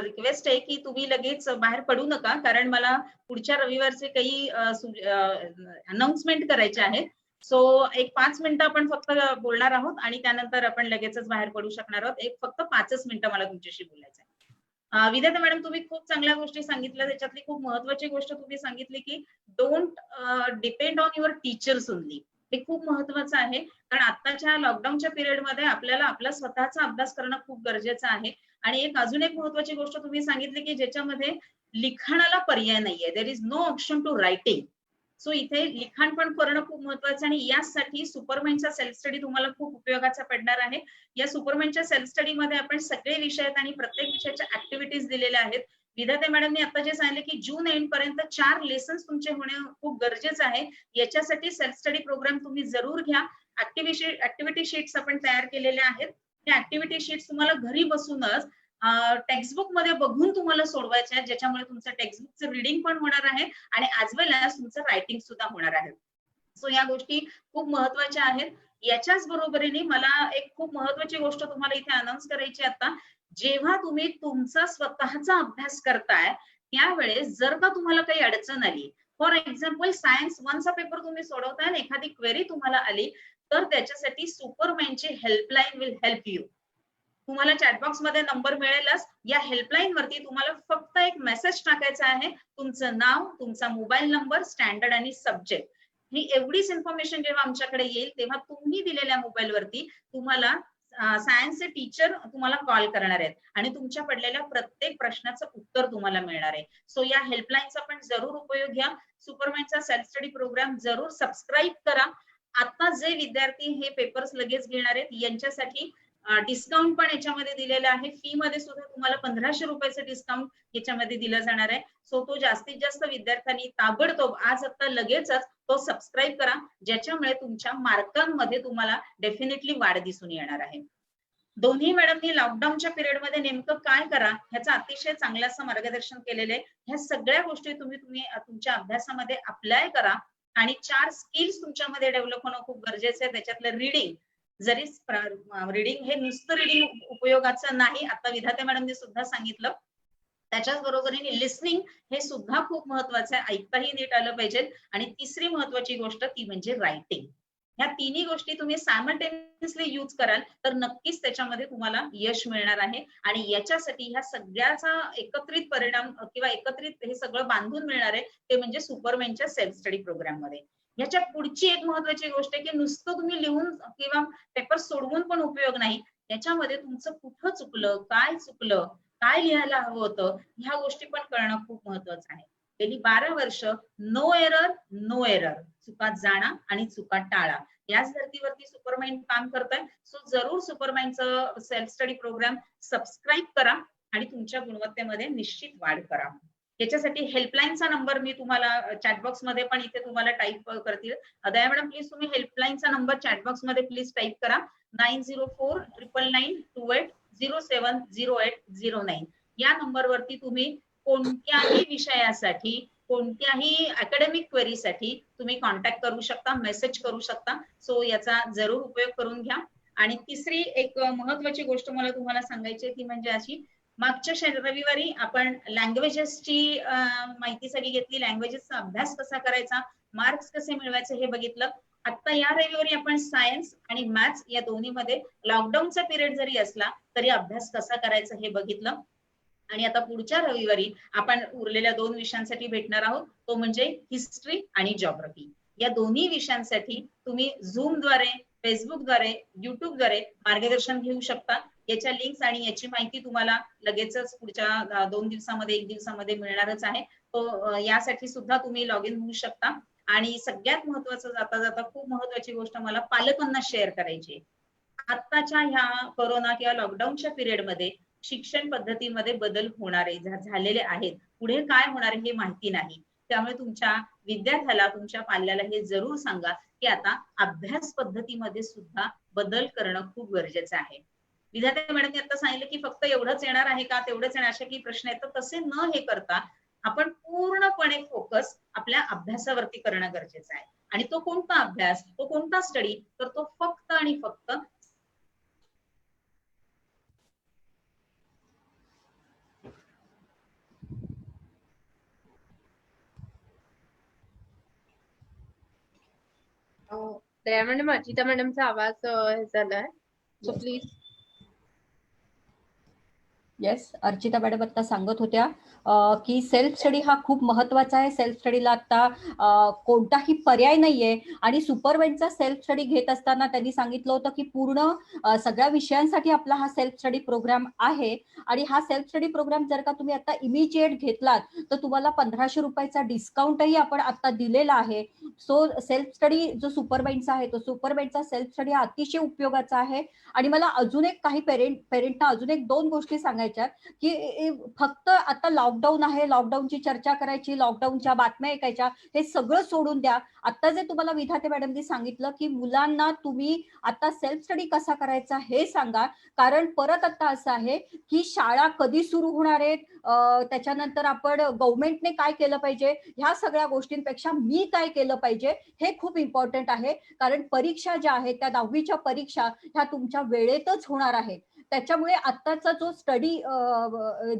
request आहे की तुम्ही लगेच बाहेर पडू नका, कारण मला पुढच्या रविवारचे काही अनाउन्समेंट करायचे आहेत. सो एक 5 मिनिटं आपण फक्त बोलणार आहोत आणि त्यानंतर आपण लगेचच बाहेर पडू शकणार आहोत. फक्त 5 मिनिटं मला तुमच्याशी बोलायचं आहे. विद्यार्थी मॅडम, तुम्ही खूप चांगल्या गोष्टी सांगितल्या. त्याच्यातली खूप महत्वाची गोष्ट तुम्ही सांगितली की don't depend on your teachers only. हे खूप महत्वाचं आहे, कारण आताच्या लॉकडाऊनच्या पिरियडमध्ये आपल्याला आपला स्वतःचा अभ्यास करणं खूप गरजेचं आहे. आणि अजून एक महत्वाची गोष्ट तुम्ही सांगितली की ज्याच्यामध्ये लिखाणाला पर्याय नाहीये. There is no option to writing. So इथे लिखाण पण करणं खूप महत्वाचं. आणि यासाठी सुपरमेनचा सेल्फ स्टडी तुम्हाला खूप उपयोगाचा पडणार आहे. या सुपरमेनच्या सेल्फ स्टडी मध्ये आपण सगळे विषय आणि प्रत्येक विषयाच्या ऍक्टिव्हिटीज दिलेल्या आहेत. विधाते मॅडमने आता जे सांगितले की जून एंड पर्यंत 4 लेसन्स तुमचे होणे खूप गरजेचं आहे. याच्यासाठी सेल्फ स्टडी प्रोग्राम तुम्ही जरूर घ्या. ऍक्टिव्हिटी शीट्स आपण तयार केलेल्या आहेत. त्या ऍक्टिव्हिटी शीट्स तुम्हाला घरी बसूनच टेक्स्टबुक मध्ये बघून तुम्हाला सोडवायचे आहेत, ज्याच्यामुळे तुमचं टेक्स्टबुकचं रिडिंग पण होणार आहे आणि ऍज वेल एज तुमचं रायटिंग सुद्धा होणार आहे. सो या गोष्टी खूप महत्वाच्या आहेत. याच्याच बरोबरीने मला एक खूप महत्वाची गोष्ट तुम्हाला इथे अनाउन्स करायची आता. जेव्हा तुम्ही तुमचा स्वतःचा अभ्यास करताय त्यावेळेस जर का तुम्हाला काही अडचण आली, फॉर एक्झाम्पल सायन्स 1चा पेपर तुम्ही सोडवताय आणि एखादी क्वेरी तुम्हाला आली, तर त्याच्यासाठी सुपरमॅनची हेल्पलाईन विल हेल्प यू. तुम्हाला चॅटबॉक्स मध्ये नंबर मिळेलच. या हेल्पलाईन वरती तुम्हाला फक्त एक मेसेज टाकायचा आहे, तुमचं नाव, तुमचा मोबाईल नंबर, स्टँडर्ड आणि सब्जेक्ट. ही एवढीच इन्फॉर्मेशन जेव्हा आमच्याकडे येईल तेव्हा तुम्ही दिलेल्या मोबाईल वरती तुम्हाला सायन्सचे टीचर तुम्हाला कॉल करणार आहेत आणि तुमच्या पडलेल्या प्रत्येक प्रश्नाचं उत्तर तुम्हाला मिळणार आहे. सो या हेल्पलाईनचा पण जरूर उपयोग घ्या. सुपरमॅनचा सेल्फ स्टडी प्रोग्राम जरूर सबस्क्राईब करा. आता जे विद्यार्थी हे पेपर्स लगेच घेणार आहेत यांच्यासाठी डिस्काउंट पण याच्यामध्ये दिलेला आहे. फी मध्ये सुद्धा तुम्हाला 1500 रुपयाचं डिस्काउंट याच्यामध्ये दिलं जाणार आहे. सो तो जास्तीत जास्त विद्यार्थ्यांनी ताबडतोब आज आता लगेचच तो सबस्क्राईब करा, ज्याच्यामुळे तुमच्या मार्कांमध्ये तुम्हाला डेफिनेटली वाढ दिसून येणार आहे. दोन्ही मॅडमनी लॉकडाऊनच्या पिरियडमध्ये नेमकं काय करा ह्याचं अतिशय चांगलं असं मार्गदर्शन केलेलं आहे. ह्या सगळ्या गोष्टी तुम्ही तुमच्या अभ्यासामध्ये अप्लाय करा आणि 4 स्किल्स तुमच्यामध्ये डेव्हलप होणं खूप गरजेचं आहे. त्याच्यातलं रीडिंग, जरी रीडिंग हे नुसतं रीडिंग उपयोगाचं नाही, आता विधाते मॅडमनी सुद्धा सांगितलं. त्याच्याच बरोबरीने लिसनिंग हे सुद्धा खूप महत्वाचं आहे, ऐकताही नीट आलं पाहिजे. आणि तिसरी महत्वाची गोष्ट ती म्हणजे रायटिंग. ह्या तिन्ही गोष्टी तुम्ही सायमल्टेनियसली यूज कराल तर नक्कीच त्याच्यामध्ये तुम्हाला यश मिळणार आहे. आणि याच्यासाठी ह्या सगळ्याचा एकत्रित परिणाम किंवा एकत्रित हे सगळं बांधून मिळणार आहे ते म्हणजे सुपरमॅनच्या सेल्फ स्टडी प्रोग्राम मध्ये. ह्याच्या पुढची एक महत्वाची गोष्ट आहे की नुसतं तुम्ही लिहून किंवा पेपर सोडवून पण उपयोग नाही. याच्यामध्ये तुमचं कुठं चुकलं, काय लिहायला हवं होतं, ह्या गोष्टी पण कळणं खूप महत्वाचं आहे. गेली 12 वर्ष नो एरर, चुका जाणा आणि चुका टाळा, याच धर्तीवरती सुपरमाइंड काम करतोय. सो जरूर सुपरमाइंडचं सेल्फ स्टडी प्रोग्राम सबस्क्राईब करा आणि तुमच्या गुणवत्तेमध्ये निश्चित वाढ करा. याच्यासाठी हेल्पलाईनचा नंबर मी तुम्हाला चॅटबॉक्स मध्ये पण इथे तुम्हाला टाईप करतील. दया मॅडम प्लीज तुम्ही हेल्पलाईनचा नंबर चॅटबॉक्स मध्ये प्लीज टाईप करा. 904999070809 या नंबरवरती तुम्ही कोणत्याही विषयासाठी, कोणत्याही अकॅडमिक क्वेरीसाठी तुम्ही कॉन्टॅक्ट करू शकता, मेसेज करू शकता. सो याचा जरूर उपयोग करून घ्या. आणि तिसरी एक महत्वाची गोष्ट मला तुम्हाला सांगायची ती म्हणजे अशी, मागच्या रविवारी आपण लँग्वेजेसची माहिती सगळी घेतली, लँग्वेजेसचा अभ्यास कसा करायचा, मार्क्स कसे मिळवायचे हे बघितलं. आता या रविवारी आपण सायन्स आणि मॅथ्स या दोन्हीमध्ये लॉकडाऊनचा पिरियड जरी असला तरी अभ्यास कसा करायचा हे बघितलं. आणि आता पुढच्या रविवारी आपण उरलेल्या 2 विषयांसाठी भेटणार आहोत, तो म्हणजे हिस्ट्री आणि जिओग्राफी. या दोन्ही विषयांसाठी तुम्ही झूमद्वारे, फेसबुकद्वारे, युट्यूबद्वारे मार्गदर्शन घेऊ शकता. याच्या लिंक्स आणि याची माहिती तुम्हाला लगेचच पुढच्या 2 दिवसामध्ये 1 दिवसामध्ये मिळणारच आहे. तो यासाठी सुद्धा तुम्ही लॉग इन होऊ शकता. आणि सगळ्यात महत्वाचं जाता जाता खूप महत्वाची गोष्ट मला पालकांना शेअर करायची. आत्ताच्या ह्या कोरोना किंवा लॉकडाऊनच्या पिरियडमध्ये शिक्षण पद्धतीमध्ये बदल होणारे झालेले आहेत, पुढे काय होणार हे माहिती नाही. त्यामुळे तुमच्या विद्यार्थ्याला, तुमच्या पाल्याला हे जरूर सांगा की आता अभ्यास पद्धतीमध्ये सुद्धा बदल करणं खूप गरजेचं आहे. विद्यार्थी मॅडमने आता सांगितलं की फक्त एवढंच येणार आहे का, तेवढंच येणार असे की प्रश्न येतात, तसे न हे करता आपण पूर्णपणे फोकस आपल्या अभ्यासावरती करणं गरजेचं आहे. आणि तो कोणता अभ्यास, तो कोणता स्टडी, तर तो फक्त आणि फक्त दया मॅडम, अर्चिता मॅडमचा आवाज हे झालाय, so please. Yes, Archita madam आता सांगत होत्या की सेल्फ स्टडी हा खूप महत्वाचा आहे. सेल्फ स्टडीला आता कोणताही पर्याय नाहीये. आणि सुपरवाईजचा सेल्फ स्टडी घेत असताना त्यांनी सांगितलं होतं की पूर्ण सगळ्या विषयांसाठी आपला हा सेल्फ स्टडी प्रोग्राम आहे. आणि हा सेल्फ स्टडी प्रोग्राम जर का तुम्ही आता इमिजिएट घेतलात तर तुम्हाला 1500 रुपयाचा डिस्काउंटही आपण आता दिलेला आहे. सो सेल्फ स्टडी जो सुपरवाईजचा आहे, तो सुपरवाईजचा सेल्फ स्टडी हा अतिशय उपयोगाचा आहे. आणि मला अजून एक काही पेरेंटना अजून एक 2 गोष्टी सांगायच्या की फक्त आता लॉकडाऊन आहे, लॉकडाऊनची चर्चा करायची, लॉकडाऊनच्या बातम्या ऐकायच्या, हे सगळं सोडून द्या. आता जे तुम्हाला विधाते मॅडमनी सांगितलं की मुलांना तुम्ही आता सेल्फ स्टडी कसा करायचा हे सांगा. कारण परत आता असं आहे की शाळा कधी सुरू होणार आहेत, त्याच्यानंतर आपण गव्हर्नमेंटने काय केलं पाहिजे, ह्या सगळ्या गोष्टींपेक्षा मी काय केलं पाहिजे हे खूप इम्पॉर्टंट आहे. कारण परीक्षा ज्या आहेत त्या 10वीच्या परीक्षा ह्या तुमच्या वेळेतच होणार आहेत. त्याच्यामुळे आत्ताचा जो स्टडी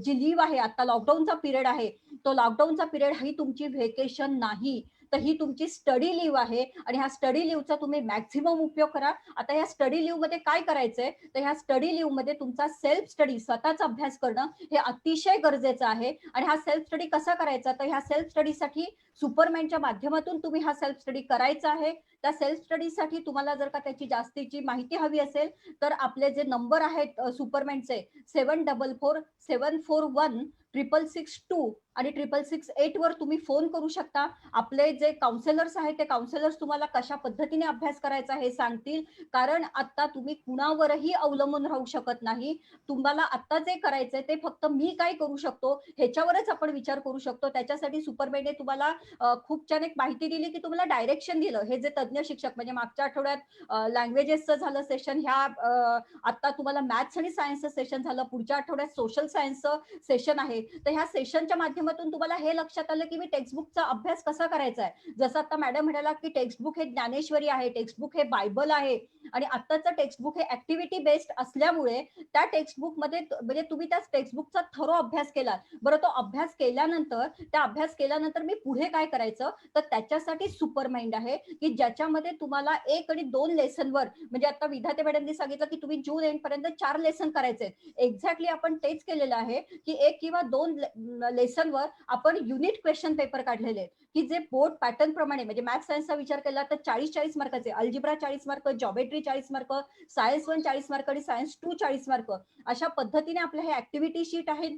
जी लीव आहे, आता लॉकडाऊनचा पिरियड आहे, तो लॉकडाऊनचा पिरियड ही तुमची व्हेकेशन नाही, तर ही तुमची स्टडी लीव आहे. आणि ह्या स्टडी लीवचा तुम्ही मॅक्झिमम उपयोग करा. आता या स्टडी लीव मध्ये काय करायचंय, तर ह्या स्टडी लीव मध्ये तुमचा सेल्फ स्टडी, स्वतःचा अभ्यास करणं हे अतिशय गरजेचं आहे. आणि हा सेल्फ स्टडी कसा करायचा, तर ह्या सेल्फ स्टडीसाठी सुपरमॅनच्या माध्यमातून तुम्ही हा सेल्फ स्टडी करायचा आहे. त्या सेल्फ स्टडीसाठी तुम्हाला जर का त्याची जास्तीची माहिती हवी असेल तर आपले जे नंबर आहेत सुपरमॅनचे 7447416662 आणि 6668 वर तुम्ही फोन करू शकता. आपले जे काउन्सिलर्स आहेत ते काउन्सिलर्स तुम्हाला कशा पद्धतीने अभ्यास करायचा हे सांगतील. कारण आता तुम्ही कुणावरही अवलंबून राहू शकत नाही. तुम्हाला आता जे करायचंय ते फक्त मी काय करू शकतो ह्याच्यावरच आपण विचार करू शकतो. त्याच्यासाठी सुपरमॅनने तुम्हाला खूप छान एक माहिती दिली की तुम्हाला डायरेक्शन दिलं. हे जे तज्ञ शिक्षक म्हणजे मागच्या आठवड्यात लँग्वेजेसचं झालं सेशन, ह्या आता तुम्हाला मॅथ्स आणि सायन्सचं सेशन झालं, पुढच्या आठवड्यात सोशल सायन्सचं सेशन आहे. तर ह्या सेशनच्या माध्यमातून तुम्हाला हे लक्षात आलं की मी टेक्स्टबुकचा अभ्यास कसा करायचा आहे. जसं आता मॅडम म्हणाला की टेक्स्टबुक हे ज्ञानेश्वरी आहे, टेक्स्टबुक हे बायबल आहे आणि आत्ताचं टेक्स्टबुक हे ऍक्टिव्हिटी बेस्ड असल्यामुळे त्या टेक्स्टबुकमध्ये म्हणजे तुम्ही त्या टेक्स्टबुकचा थरो अभ्यास केला. बरं, तो अभ्यास केल्यानंतर मी पुढे काय करायचं, तर त्याच्यासाठी सुपर माइंड आहे की ज्याच्यामध्ये तुम्हाला 1 आणि 2 लेसनवर, म्हणजे आता विधाते मॅडमनी सांगितलं की तुम्ही जून एंड पर्यंत 4 लेसन करायचे. एक्झॅक्टली आपण तेच केलेलं आहे की 1 किंवा 2 लेसनवर आपण युनिट क्वेश्चन पेपर काढलेले आहेत की जे बोर्ड पॅटर्न प्रमाणे, म्हणजे मॅथ्स सायन्सचा विचार केला तर 40-40 मार्काचे, algebra 40 mark, geometry 40 mark, science 1 40 mark आणि सायन्स 2 40 मार्क. अशा पद्धतीने आपलं हे ऍक्टिव्हिटी शीट आहे.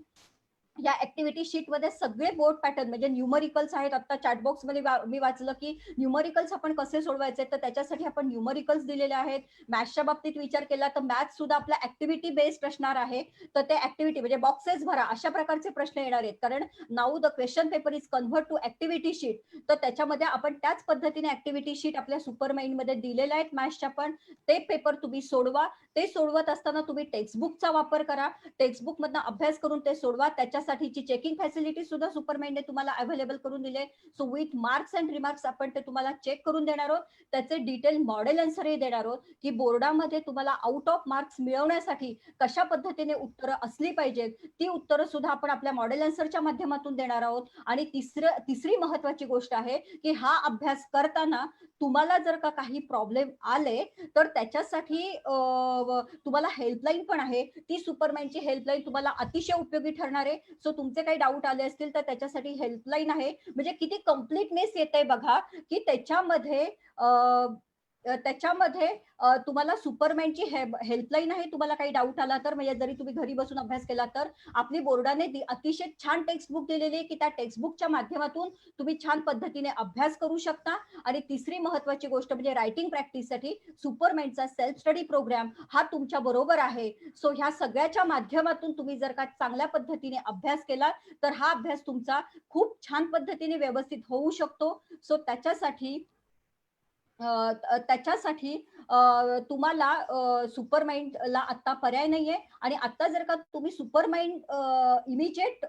या ऍक्टिव्हिटी शीट मध्ये सगळे बोर्ड पॅटर्न म्हणजे न्यूमरिकल्स आहेत. आता चॅटबॉक्स मध्ये मी वाचलं की न्यूमरिकल्स आपण कसे सोडवायचे, तर त्याच्यासाठी आपण न्यूमरिकल्स दिलेले आहेत. मॅथ्सच्या बाबतीत विचार केला तर मॅथ्स सुद्धा आपला ऍक्टिव्हिटी बेस्ड असणार आहे. तर ते ऍक्टिव्हिटी म्हणजे बॉक्सेस भरा अशा प्रकारचे प्रश्न येणार आहेत. कारण now the question paper is convert to activity sheet. तर त्याच्यामध्ये आपण त्याच पद्धतीने ऍक्टिव्हिटी शीट आपल्या सुपर माइंड मध्ये दिलेल्या आहेत मॅथ्सच्या. पण ते पेपर तुम्ही सोडवा. ते सोडवत असताना तुम्ही टेक्स्टबुकचा वापर करा. टेक्स्टबुक मधनं अभ्यास करून ते सोडवा. त्याच्यासाठीची चेकिंग फॅसिलिटी सुद्धा सुपरमाइंडने तुम्हाला अवेलेबल करून दिले. So with marks and remarks आपण ते तुम्हाला चेक करून देणार आहोत. त्याचे डिटेल मॉडेल आन्सरही देणार आहोत की बोर्डामध्ये तुम्हाला आउट ऑफ मार्क्स मिळवण्यासाठी कशा पद्धतीने उत्तरं असली पाहिजेत, ती उत्तरं सुद्धा आपण आपल्या मॉडेल आन्सरच्या माध्यमातून देणार आहोत. आणि तिसरी महत्वाची गोष्ट आहे की हा अभ्यास करताना तुम्हाला जर का काही प्रॉब्लेम आले तर त्याच्यासाठी तुम्हाला हेल्पलाईन पण आहे. ती सुपरमॅनची हेल्पलाईन तुम्हाला अतिशय उपयोगी ठरणार आहे. सो तुमचे काही डाऊट आले असतील तर त्याच्यासाठी हेल्पलाईन आहे. म्हणजे किती कम्प्लीटनेस येते बघा की त्याच्यामध्ये तुम्हाला सुपरमॅनची हेल्पलाईन आहे. तुम्हाला काही डाऊट आला तर, म्हणजे जरी तुम्ही घरी बसून अभ्यास केला तर आपली बोर्डाने अतिशय छान टेक्स्टबुक दिलेली आहे की त्या टेक्स्टबुकच्या माध्यमातून तुम्ही छान पद्धतीने अभ्यास करू शकता. आणि तिसरी महत्वाची गोष्ट म्हणजे रायटिंग प्रॅक्टिससाठी सुपरमॅनचा सेल्फ स्टडी प्रोग्राम हा तुमच्या बरोबर आहे. सो ह्या सगळ्याच्या माध्यमातून तुम्ही जर का चांगल्या पद्धतीने अभ्यास केला तर हा अभ्यास तुमचा खूप छान पद्धतीने व्यवस्थित होऊ शकतो. सो त्याच्यासाठी तुम्हाला सुपरमाइंडला आता पर्याय नाहीये. आणि आता जर का तुम्ही सुपरमाइंड इमिजिएट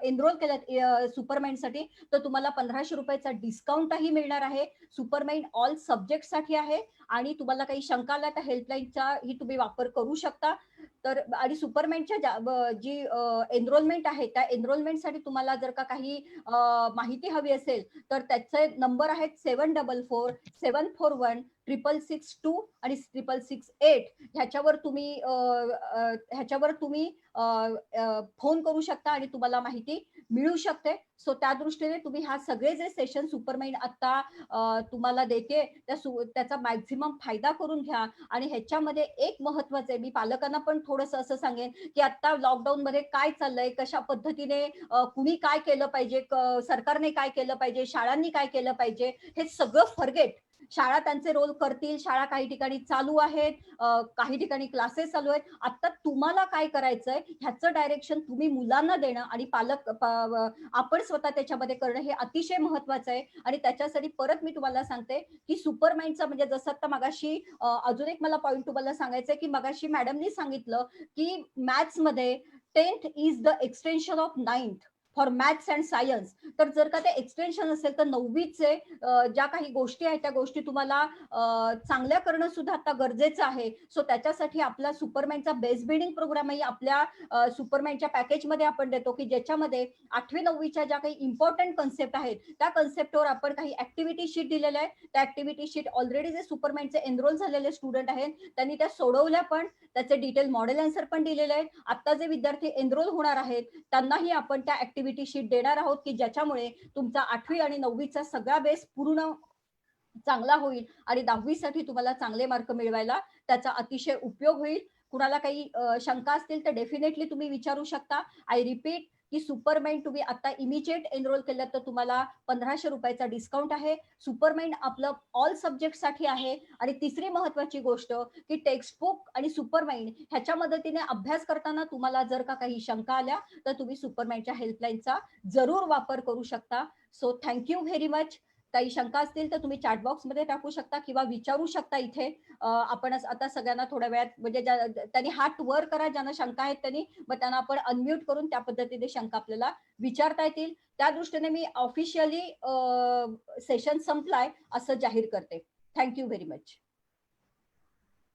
एनरोल केलं सुपरमाइंडसाठी तर तुम्हाला 1500 रुपयाचा डिस्काउंटही मिळणार आहे. सुपरमाइंड ऑल सब्जेक्ट साठी आहे. आणि तुम्हाला काही शंका आला तर हेल्पलाईनचा ही तुम्ही वापर करू शकता. तर आणि सुपरमाइंडच्या जी एनरोलमेंट आहे त्या एनरोलमेंटसाठी तुम्हाला जर का काही माहिती हवी असेल तर त्याचे नंबर आहेत 7447416662 आणि 6668. ह्याच्यावर तुम्ही फोन करू शकता आणि तुम्हाला माहिती मिळू शकते. सो त्या दृष्टीने तुम्ही हा सगळे जे सेशन सुपरमाइंड आता तुम्हाला देते त्याचा मॅक्झिमम फायदा करून घ्या. आणि ह्याच्यामध्ये एक महत्वाचं आहे, मी पालकांना पण थोडंसं असं सांगेन की आता लॉकडाऊन मध्ये काय चाललंय, कशा पद्धतीने कुणी काय केलं पाहिजे, सरकारने काय केलं पाहिजे, शाळांनी काय केलं पाहिजे, हे सगळं फॉरगेट. शाळा त्यांचे रोल करतील. शाळा काही ठिकाणी चालू आहेत, काही ठिकाणी क्लासेस चालू आहेत. आता तुम्हाला काय करायचंय ह्याचं डायरेक्शन तुम्ही मुलांना देणं आणि आपण स्वतः त्याच्यामध्ये करणं हे अतिशय महत्वाचं आहे. आणि त्याच्यासाठी परत मी तुम्हाला सांगते की सुपरमाइंडचा म्हणजे जसं आता मगाशी अजून एक मला पॉईंट तुम्हाला सांगायचंय की मगाशी मॅडमनी सांगितलं की मॅथ्स मध्ये 10th is the extension of 9th for maths and science. तर जर का ते एक्सटेन्शन असेल तर 9वीचे ज्या काही गोष्टी आहेत त्या गोष्टी तुम्हाला चांगल्या करणं सुद्धा आता गरजेचं आहे. सो त्याच्यासाठी आपला सुपरमॅनचा बेस बिल्डिंग प्रोग्रामही आपल्या सुपरमॅनच्या पॅकेजमध्ये आपण देतो की ज्याच्यामध्ये 8वी-9वीच्या ज्या काही इम्पॉर्टंट कन्सेप्ट आहेत त्या कन्सेप्टवर आपण काही ऍक्टिव्हिटी शीट दिलेल्या आहेत. त्या ऍक्टिव्हिटी शीट ऑलरेडी जे सुपरमॅनचे एनरोल झालेले स्टुडंट आहेत त्यांनी त्या सोडवल्या पण, त्याचे डिटेल मॉडेल आन्सर पण दिलेले आहेत. आता जे विद्यार्थी एनरोल होणार आहेत त्यांनाही आपण त्या ऍक्टिव्हिटी शीट देणार आहोत की ज्याच्यामुळे तुमचा 8वी आणि 9वीचा सगळा बेस पूर्ण चांगला होईल आणि 10वी साठी तुम्हाला चांगले मार्क मिळवायला त्याचा अतिशय उपयोग होईल. कुणाला काही शंका असतील तर डेफिनेटली तुम्ही विचारू शकता. आय रिपीट की सुपरमाइंड तुम्ही आता इमिजिएट एनरोल केलं तर तुम्हाला 1500 रुपयाचा डिस्काउंट आहे. सुपरमाइंड आपलं ऑल सब्जेक्ट साठी आहे. आणि तिसरी महत्वाची गोष्ट की टेक्स्टबुक आणि सुपरमाइंड ह्याच्या मदतीने अभ्यास करताना तुम्हाला जर का काही शंका आल्या तर तुम्ही सुपरमाइंडच्या हेल्पलाईनचा जरूर वापर करू शकता. So thank you very much. काही शंका असतील तर तुम्ही चॅट बॉक्समध्ये टाकू शकता किंवा विचारू शकता इथे. आपण आता सगळ्यांना थोड्या वेळात म्हणजे त्यांनी हात वर करा ज्यांना शंका आहेत त्यांनी, मग त्यांना आपण अनम्यूट करून त्या पद्धतीने शंका आपल्याला विचारता येतील. त्या दृष्टीने मी ऑफिशियली सेशन संपलाय असं जाहीर करते. Thank you very much.